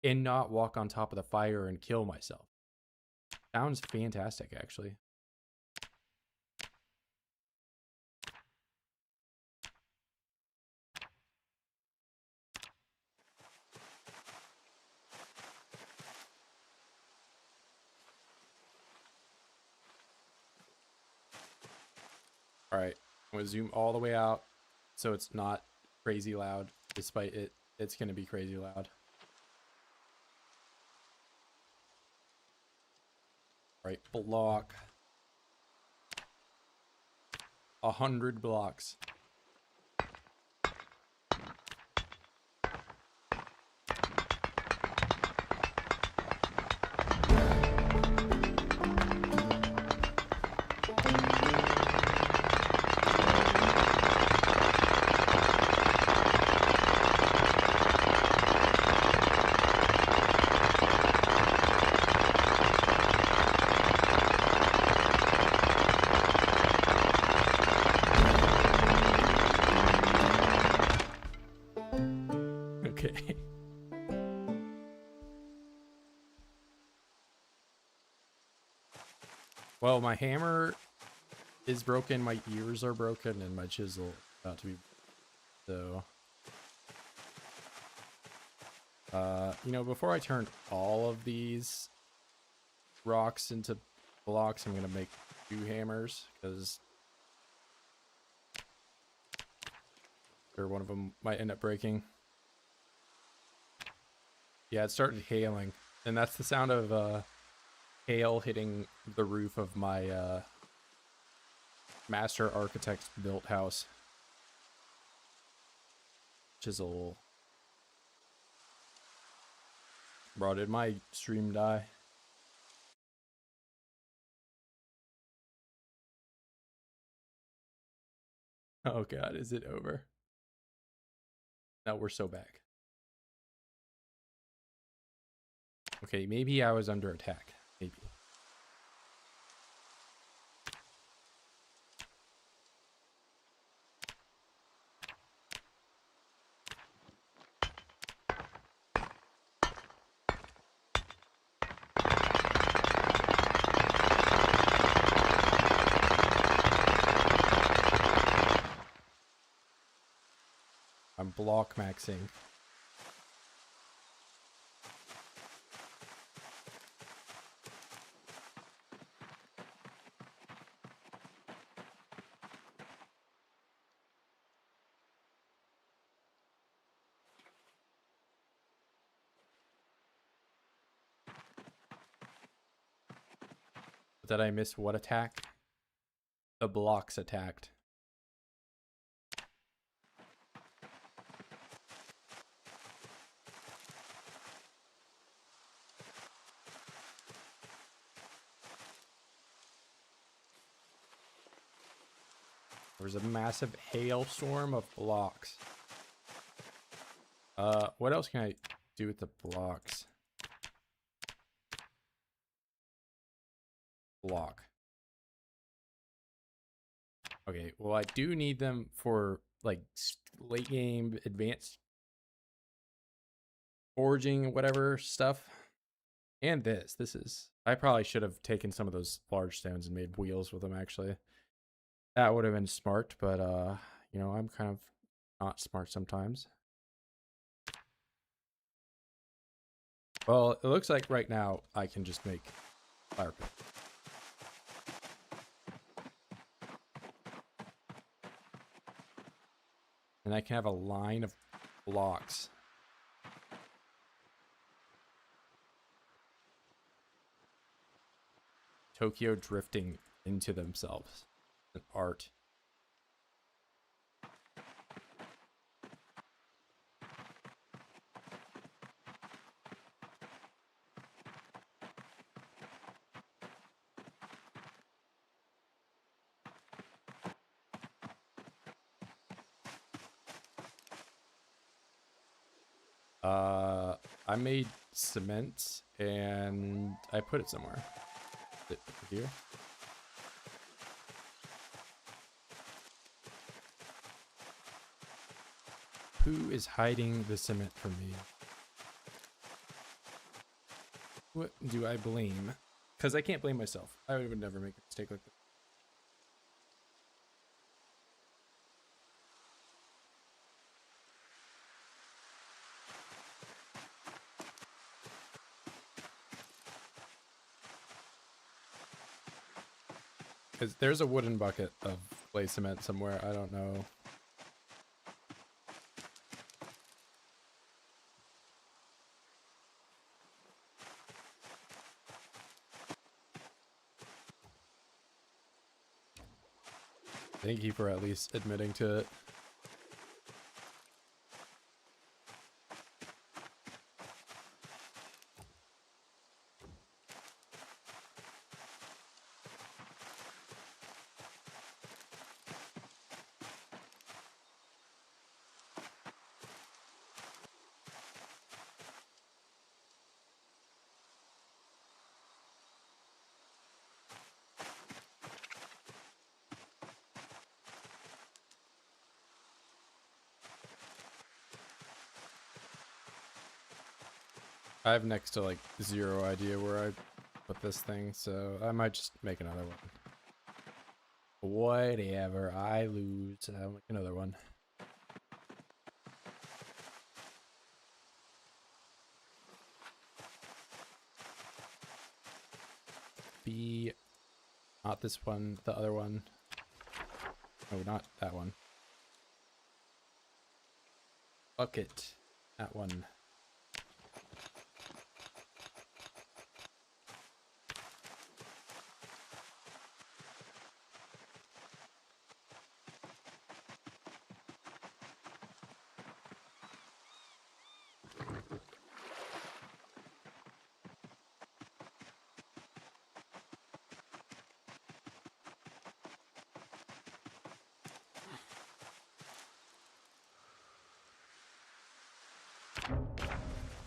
and not walk on top of the fire and kill myself. Sounds fantastic, actually. All right, I'm gonna zoom all the way out so it's not crazy loud, despite it's gonna be crazy loud. All right, block. 100 blocks. Okay. Well, my hammer is broken, my ears are broken, and my chisel about to be so. You know, before I turn all of these rocks into blocks, I'm gonna make 2 hammers because one of them might end up breaking. Yeah, it's starting hailing, and that's the sound of hail hitting the roof of my master architect built house. Chisel. Bro, did my stream die? Oh god, is it over? No, we're so back. Okay, maybe I was under attack. Maybe. I'm block maxing. Did I miss what attack? The blocks attacked. There was a massive hailstorm of blocks. What else can I do with the blocks? Block. Okay, well, I do need them for, like, late game, advanced foraging, whatever stuff. And this is... I probably should have taken some of those large stones and made wheels with them, actually. That would have been smart, but, you know, I'm kind of not smart sometimes. Well, it looks like right now I can just make fire pit. And I can have a line of blocks. Tokyo drifting into themselves. An art. I made cement and I put it somewhere. Is it here? Who is hiding the cement from me? What do I blame? Because I can't blame myself. I would never make a mistake like that. Because there's a wooden bucket of clay cement somewhere. I don't know. Thank you for at least admitting to it. I have next to like zero idea where I put this thing, so I might just make another one. Whatever, I lose. I'll make another one. B, not this one, the other one. No, not that one. Bucket, that one.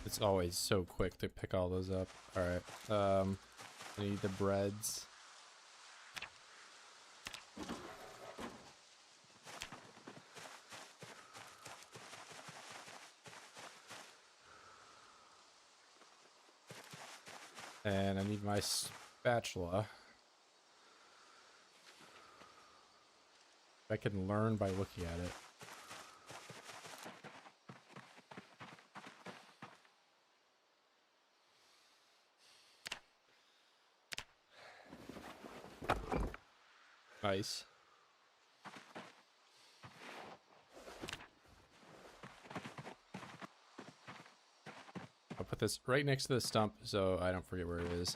It's always so quick to pick all those up. Alright, I need the breads. And I need my spatula. I can learn by looking at it. Nice. I'll put this right next to the stump so I don't forget where it is.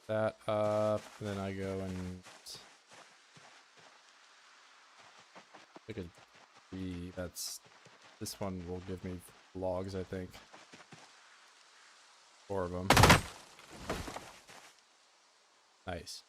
That up, and then I go and pick a tree. This one will give me logs, I think. 4 of them. Nice.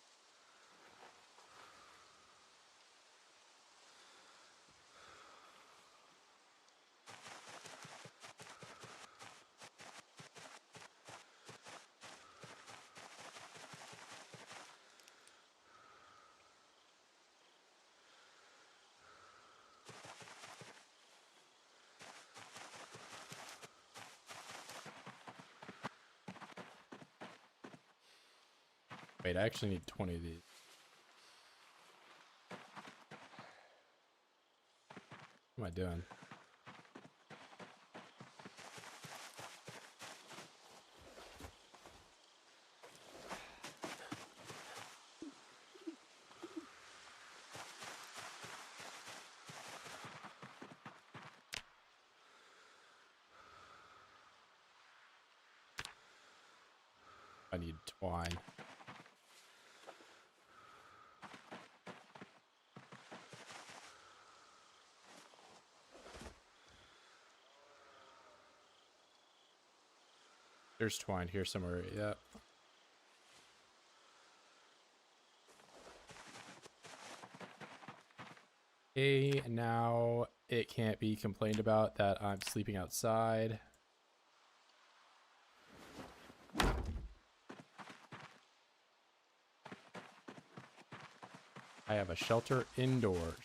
Wait, I actually need 20 of these. What am I doing? I need twine. There's twine here somewhere. Yep. Okay, now it can't be complained about that I'm sleeping outside. I have a shelter indoors.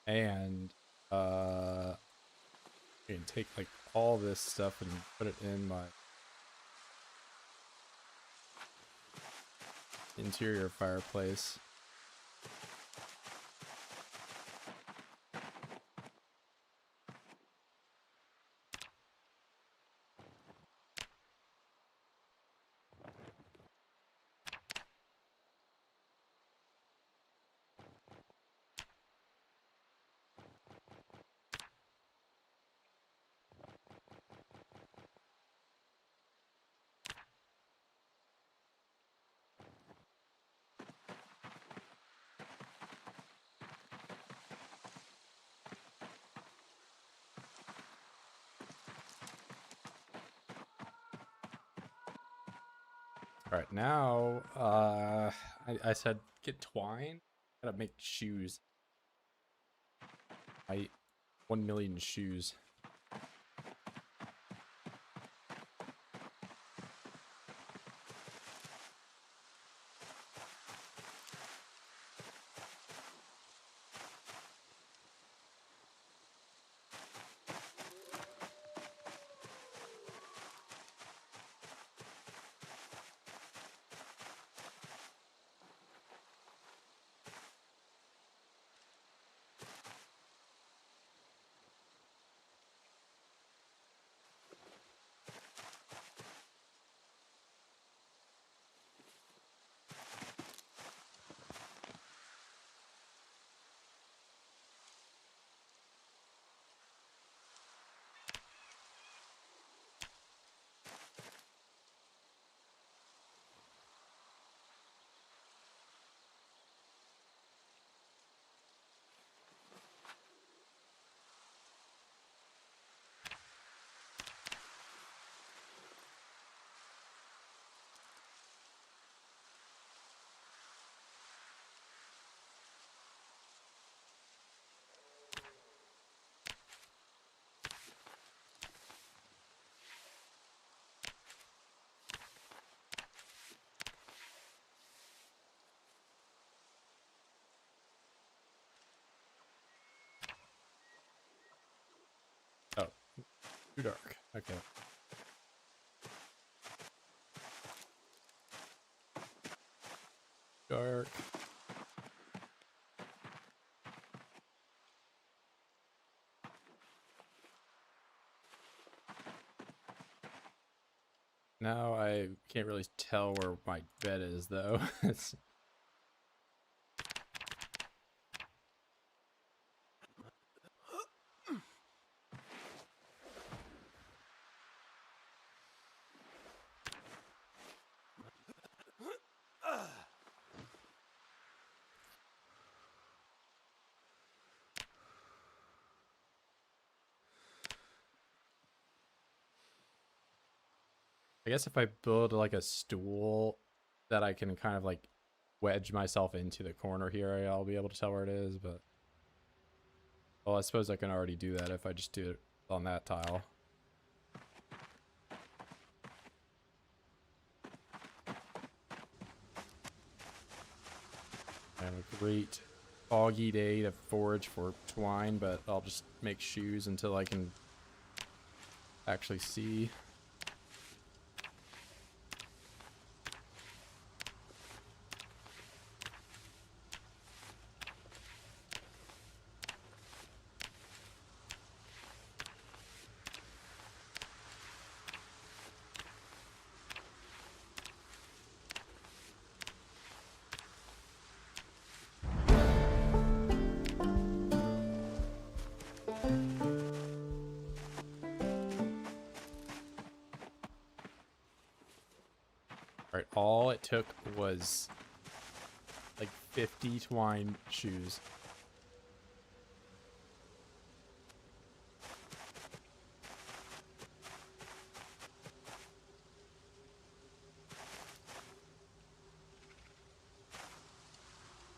And I can take like all this stuff and put it in my interior fireplace. All right, now I said get twine. Gotta make shoes. 1 million shoes. Too dark. Okay. Dark. Now I can't really tell where my bed is, though. It's I guess if I build like a stool that I can kind of like wedge myself into the corner here, I'll be able to tell where it is, but well, I suppose I can already do that if I just do it on that tile. And a great foggy day to forage for twine, but I'll just make shoes until I can actually see. Alright, all it took was like 50 twine shoes.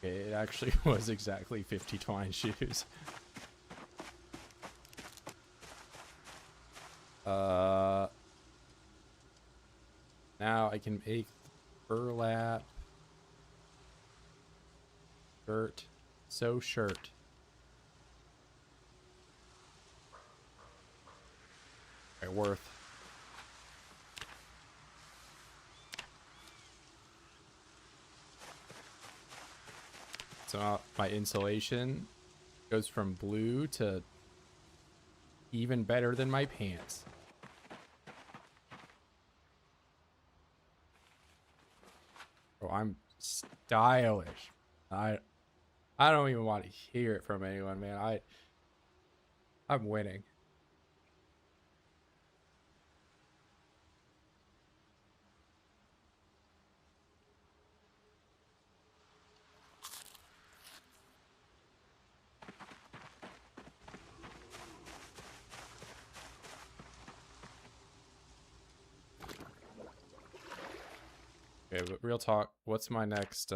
It actually was exactly 50 twine shoes. Now I can make burlap, shirt, sew shirt. Okay, worth. So my insulation goes from blue to even better than my pants. Oh, I'm stylish. I don't even want to hear it from anyone, man. I'm winning. Okay, but real talk, what's my next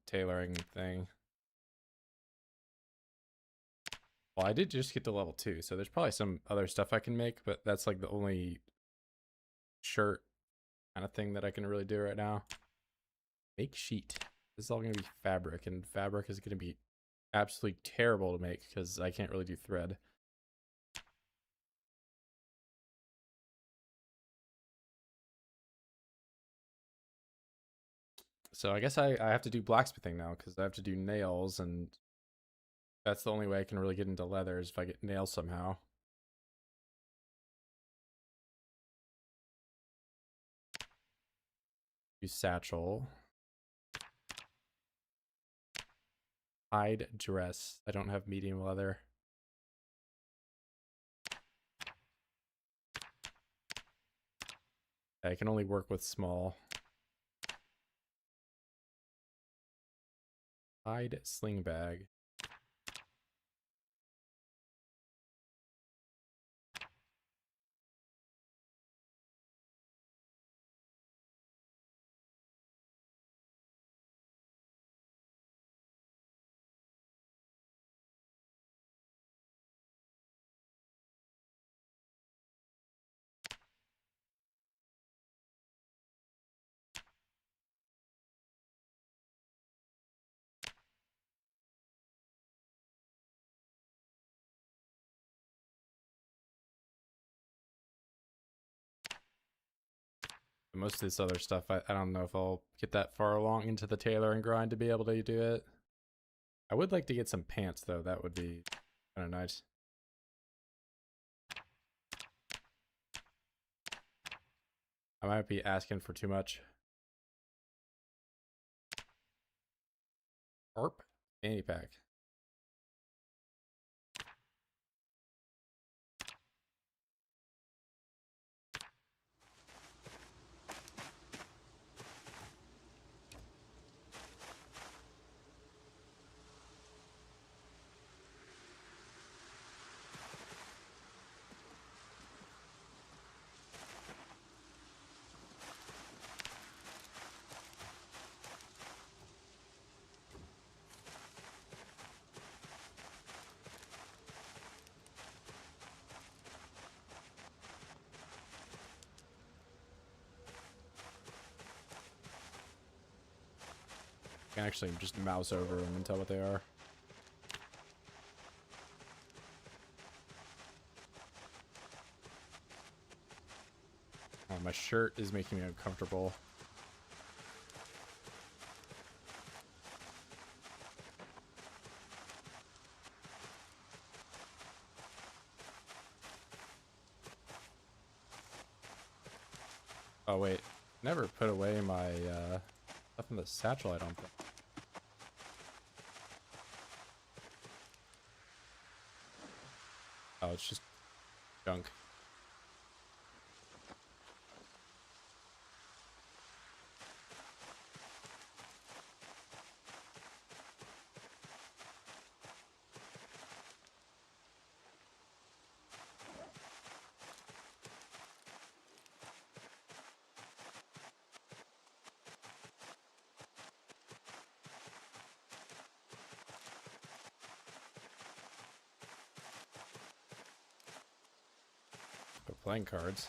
tailoring thing? Well, I did just get to level 2, so there's probably some other stuff I can make, but that's like the only shirt kind of thing that I can really do right now. Make sheet. This is all going to be fabric, and fabric is going to be absolutely terrible to make because I can't really do thread. So I guess I have to do blacksmithing now because I have to do nails, and that's the only way I can really get into leather is if I get nails somehow. Use satchel. Hide dress. I don't have medium leather. I can only work with small. Hide sling bag. Most of this other stuff, I don't know if I'll get that far along into the tailoring grind to be able to do it. I would like to get some pants, though. That would be kind of nice. I might be asking for too much. ARP fanny pack. I can actually just mouse over them and tell what they are. Oh, my shirt is making me uncomfortable. Oh wait, never put away my stuff in the satchel, I don't think. Oh, it's just junk. But playing cards.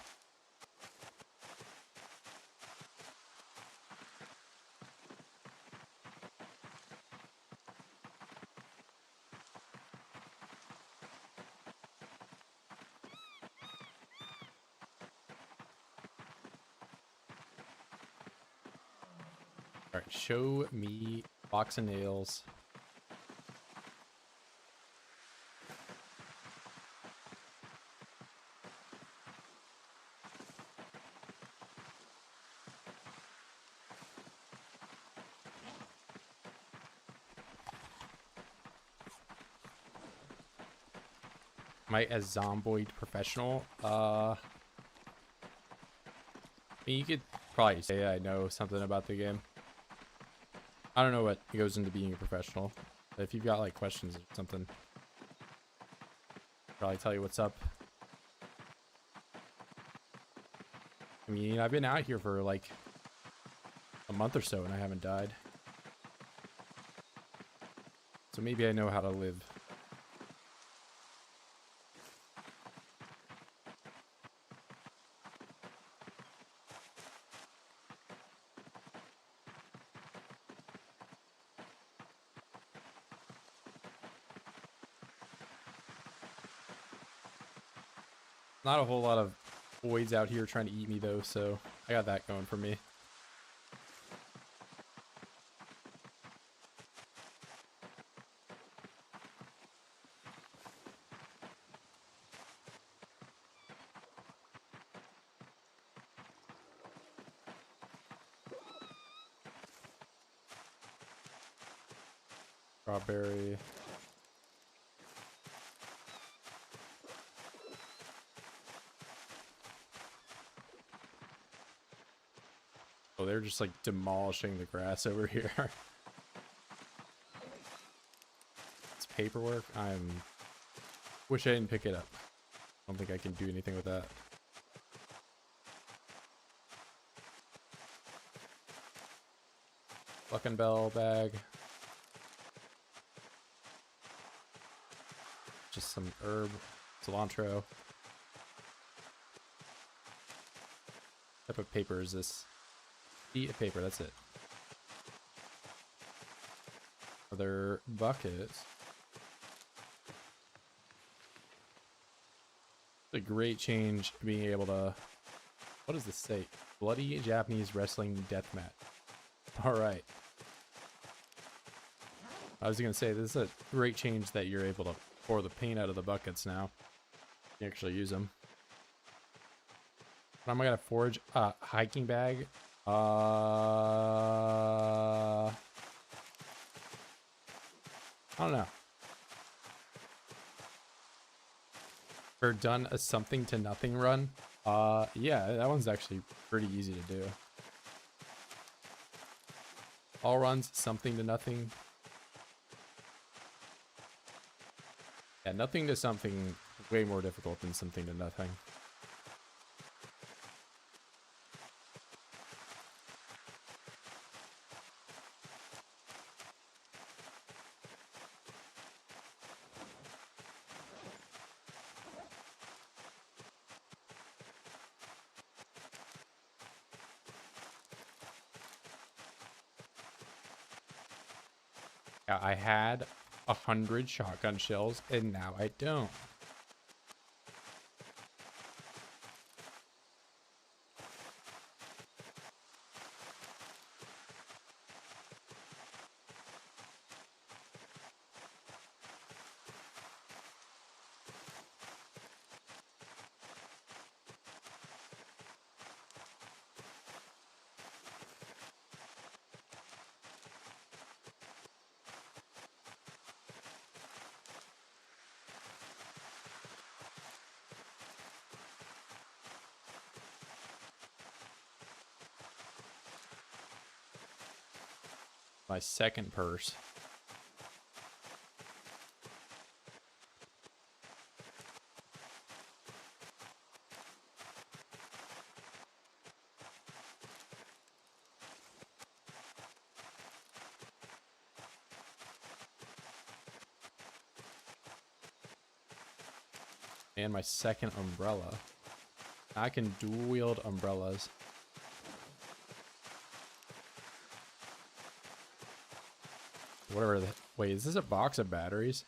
All right, show me box of nails. Am I a zomboid professional? I mean, you could probably say I know something about the game. I don't know what goes into being a professional. But if you've got like questions or something, I'll probably tell you what's up. I mean, I've been out here for like a month or so and I haven't died. So maybe I know how to live. Not a whole lot of voids out here trying to eat me though, so I got that going for me. Strawberry. Oh, they're just like demolishing the grass over here. It's paperwork. Wish I didn't pick it up. I don't think I can do anything with that. Bell bag. Just some herb, cilantro. What type of paper is this? Sheet of paper, that's it. Other buckets. It's a great change being able to What does this say? Bloody Japanese wrestling deathmatch. Alright. I was gonna say, this is a great change that you're able to pour the paint out of the buckets now. You can actually use them. What am I gonna forge? Hiking bag. I don't know. Or done a something to nothing run. Yeah, that one's actually pretty easy to do. All runs, something to nothing. Yeah, nothing to something, way more difficult than something to nothing. Yeah, I had 100 shotgun shells and now I don't. My second purse. And my second umbrella. I can dual wield umbrellas. Whatever the... Wait, is this a box of batteries?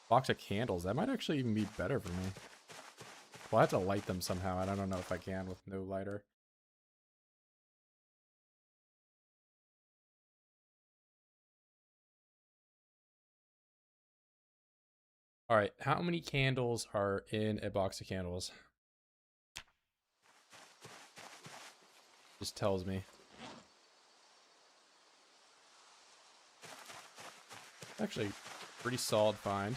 Box of candles. That might actually even be better for me. Well, I have to light them somehow, and I don't know if I can with no lighter. Alright, how many candles are in a box of candles? Just tells me. Actually, pretty solid find.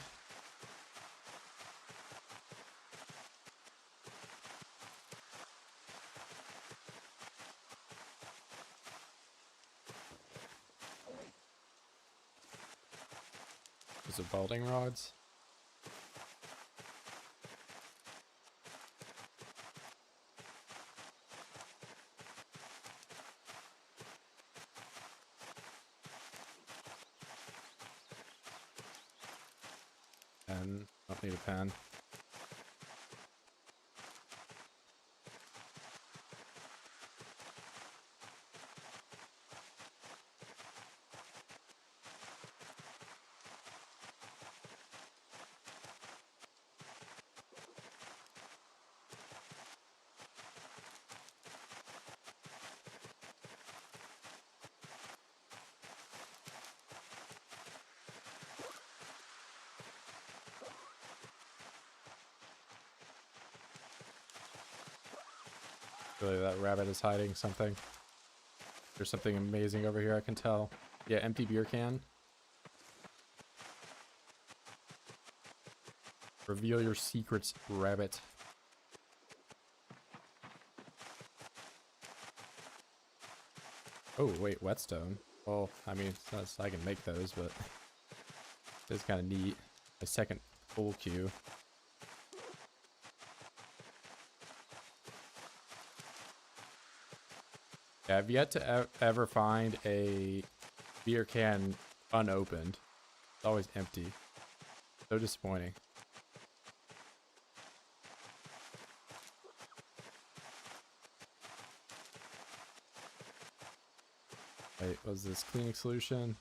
Is it welding rods? Pen. Don't need a pen. Really, that rabbit is hiding something. There's something amazing over here, I can tell. Yeah, empty beer can. Reveal your secrets, rabbit. Oh, wait, whetstone. Well, I mean, I can make those, but it's kind of neat. My second full queue. Yeah, I've yet to ever find a beer can unopened. It's always empty. So disappointing. Wait, was this cleaning solution?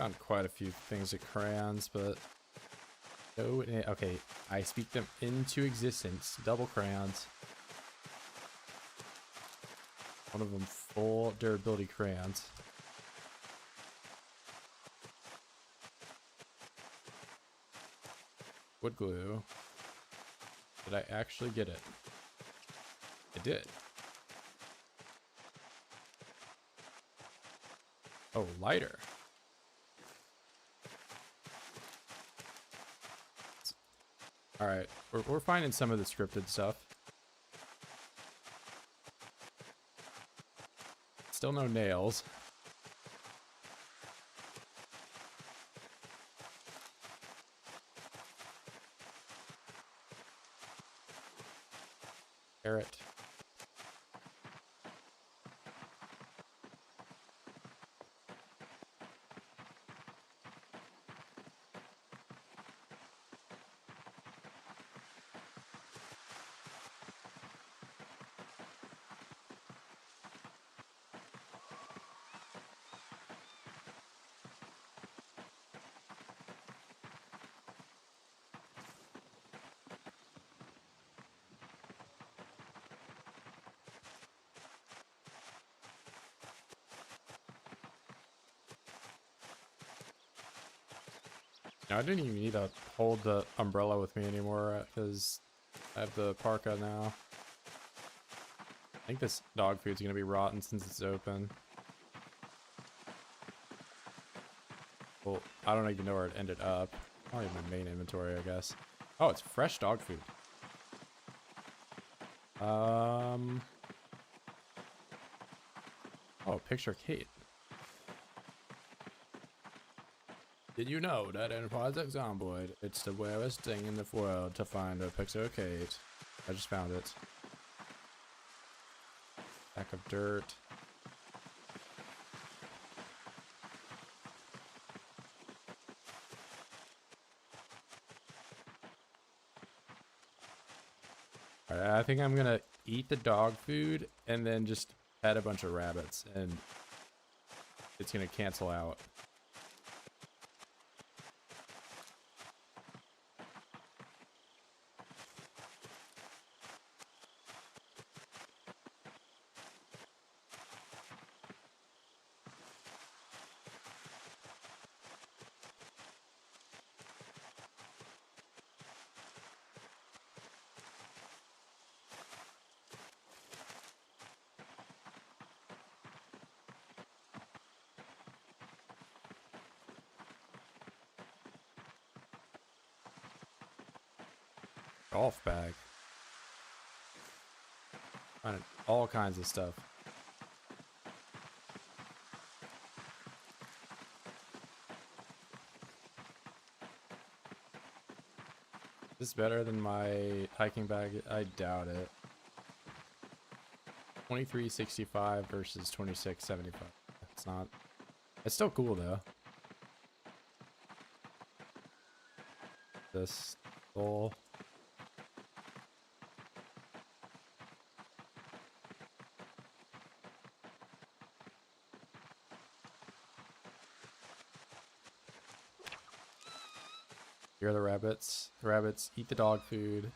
Found quite a few things at crayons, but no. Okay, I speak them into existence. Double crayons. One of them full durability crayons. Wood glue. Did I actually get it? I did. Oh, lighter. All right, we're finding some of the scripted stuff. Still no nails. Carrot. No, I didn't even need to hold the umbrella with me anymore because I have the parka now. I think this dog food's gonna be rotten since it's open. Well, I don't even know where it ended up. Probably my main inventory, I guess. Oh, it's fresh dog food. Oh, picture of Kate. Did you know that in Project Zomboid, it's the rarest thing in the world to find a picture of Kate? I just found it. Sack of dirt. Alright, I think I'm gonna eat the dog food and then just pet a bunch of rabbits and it's gonna cancel out. Golf bag. Finding all kinds of stuff. Is this better than my hiking bag? I doubt it. 2365 versus 2675. It's not. It's still cool though. This goal. Here are the rabbits. The rabbits eat the dog food.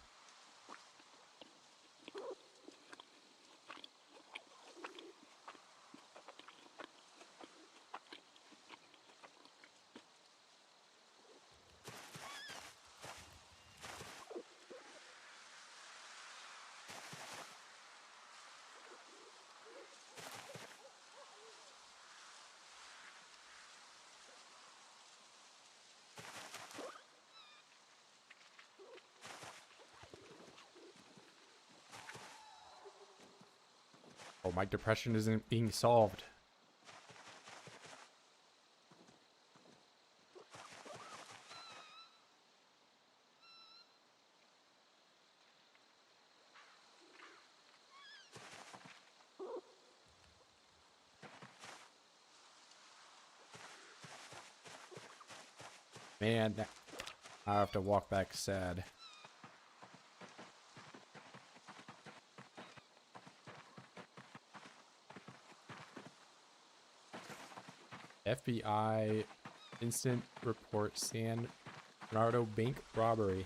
Oh, my depression isn't being solved. Man, I have to walk back sad. FBI Instant report San Bernardo bank robbery.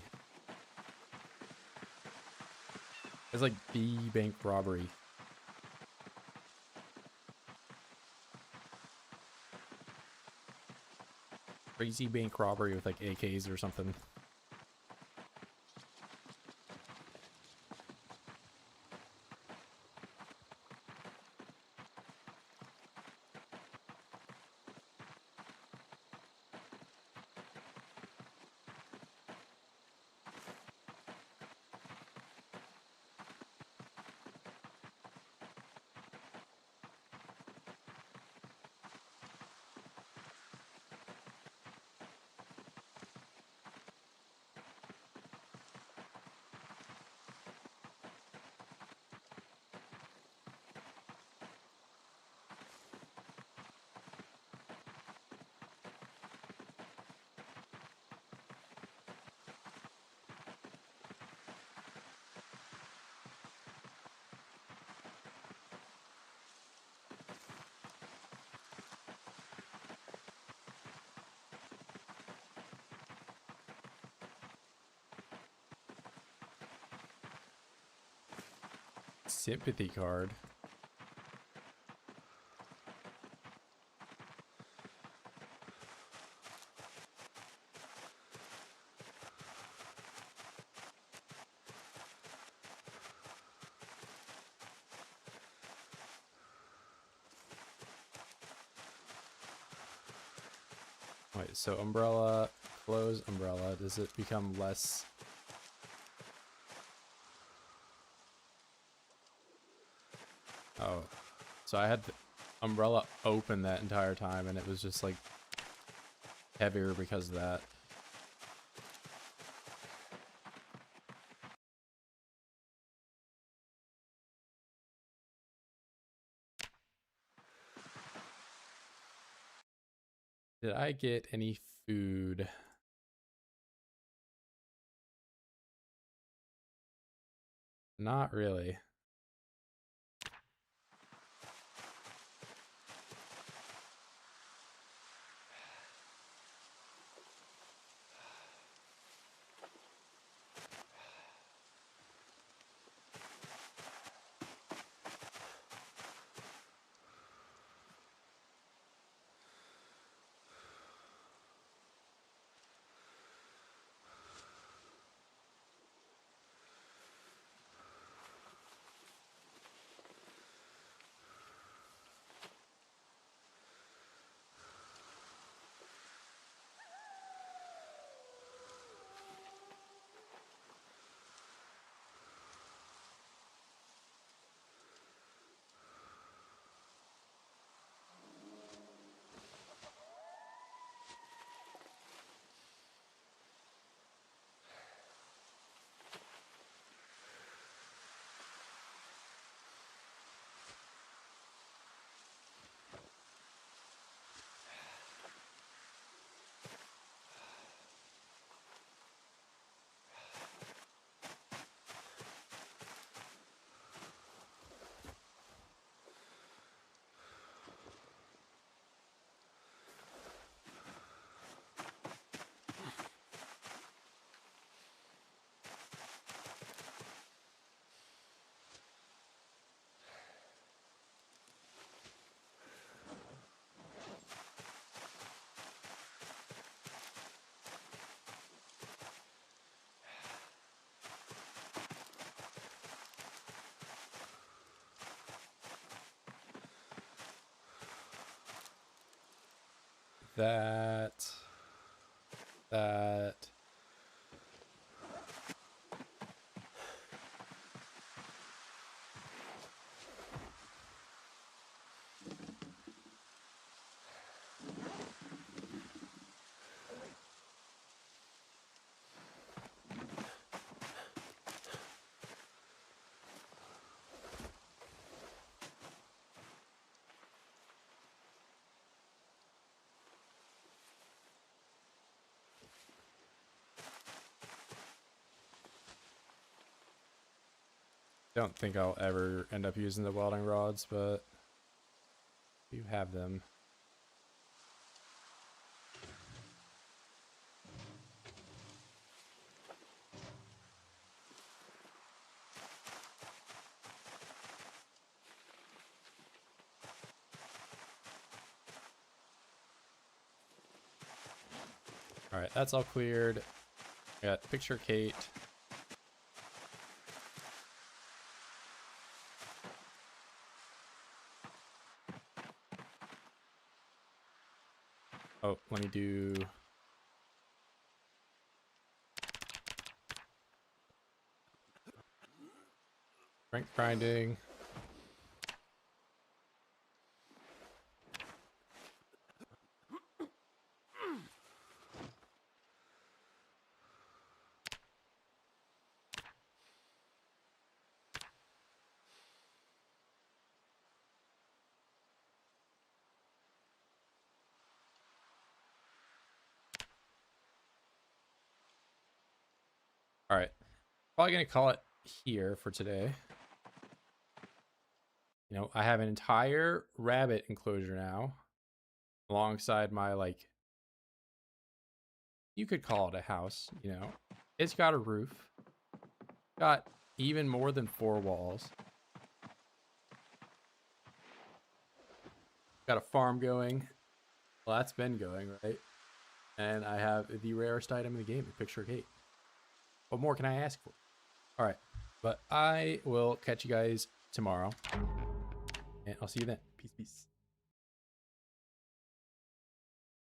It's like the bank robbery. Crazy bank robbery with like AKs or something. Sympathy card. Wait, so umbrella, close umbrella. Does it become less? Oh, so I had the umbrella open that entire time and it was just like heavier because of that. Did I get any food? Not really. That. Don't think I'll ever end up using the welding rods, but you have them. All right, that's all cleared. I got picture Kate. Oh, let me do... strength grinding. All right, probably gonna call it here for today. You know, I have an entire rabbit enclosure now, alongside my, like, you could call it a house, you know. It's got a roof, got even more than 4 walls. Got a farm going. Well, that's been going, right? And I have the rarest item in the game, the picture Kate. What more can I ask for? All right, but I will catch you guys tomorrow, and I'll see you then. Peace, peace.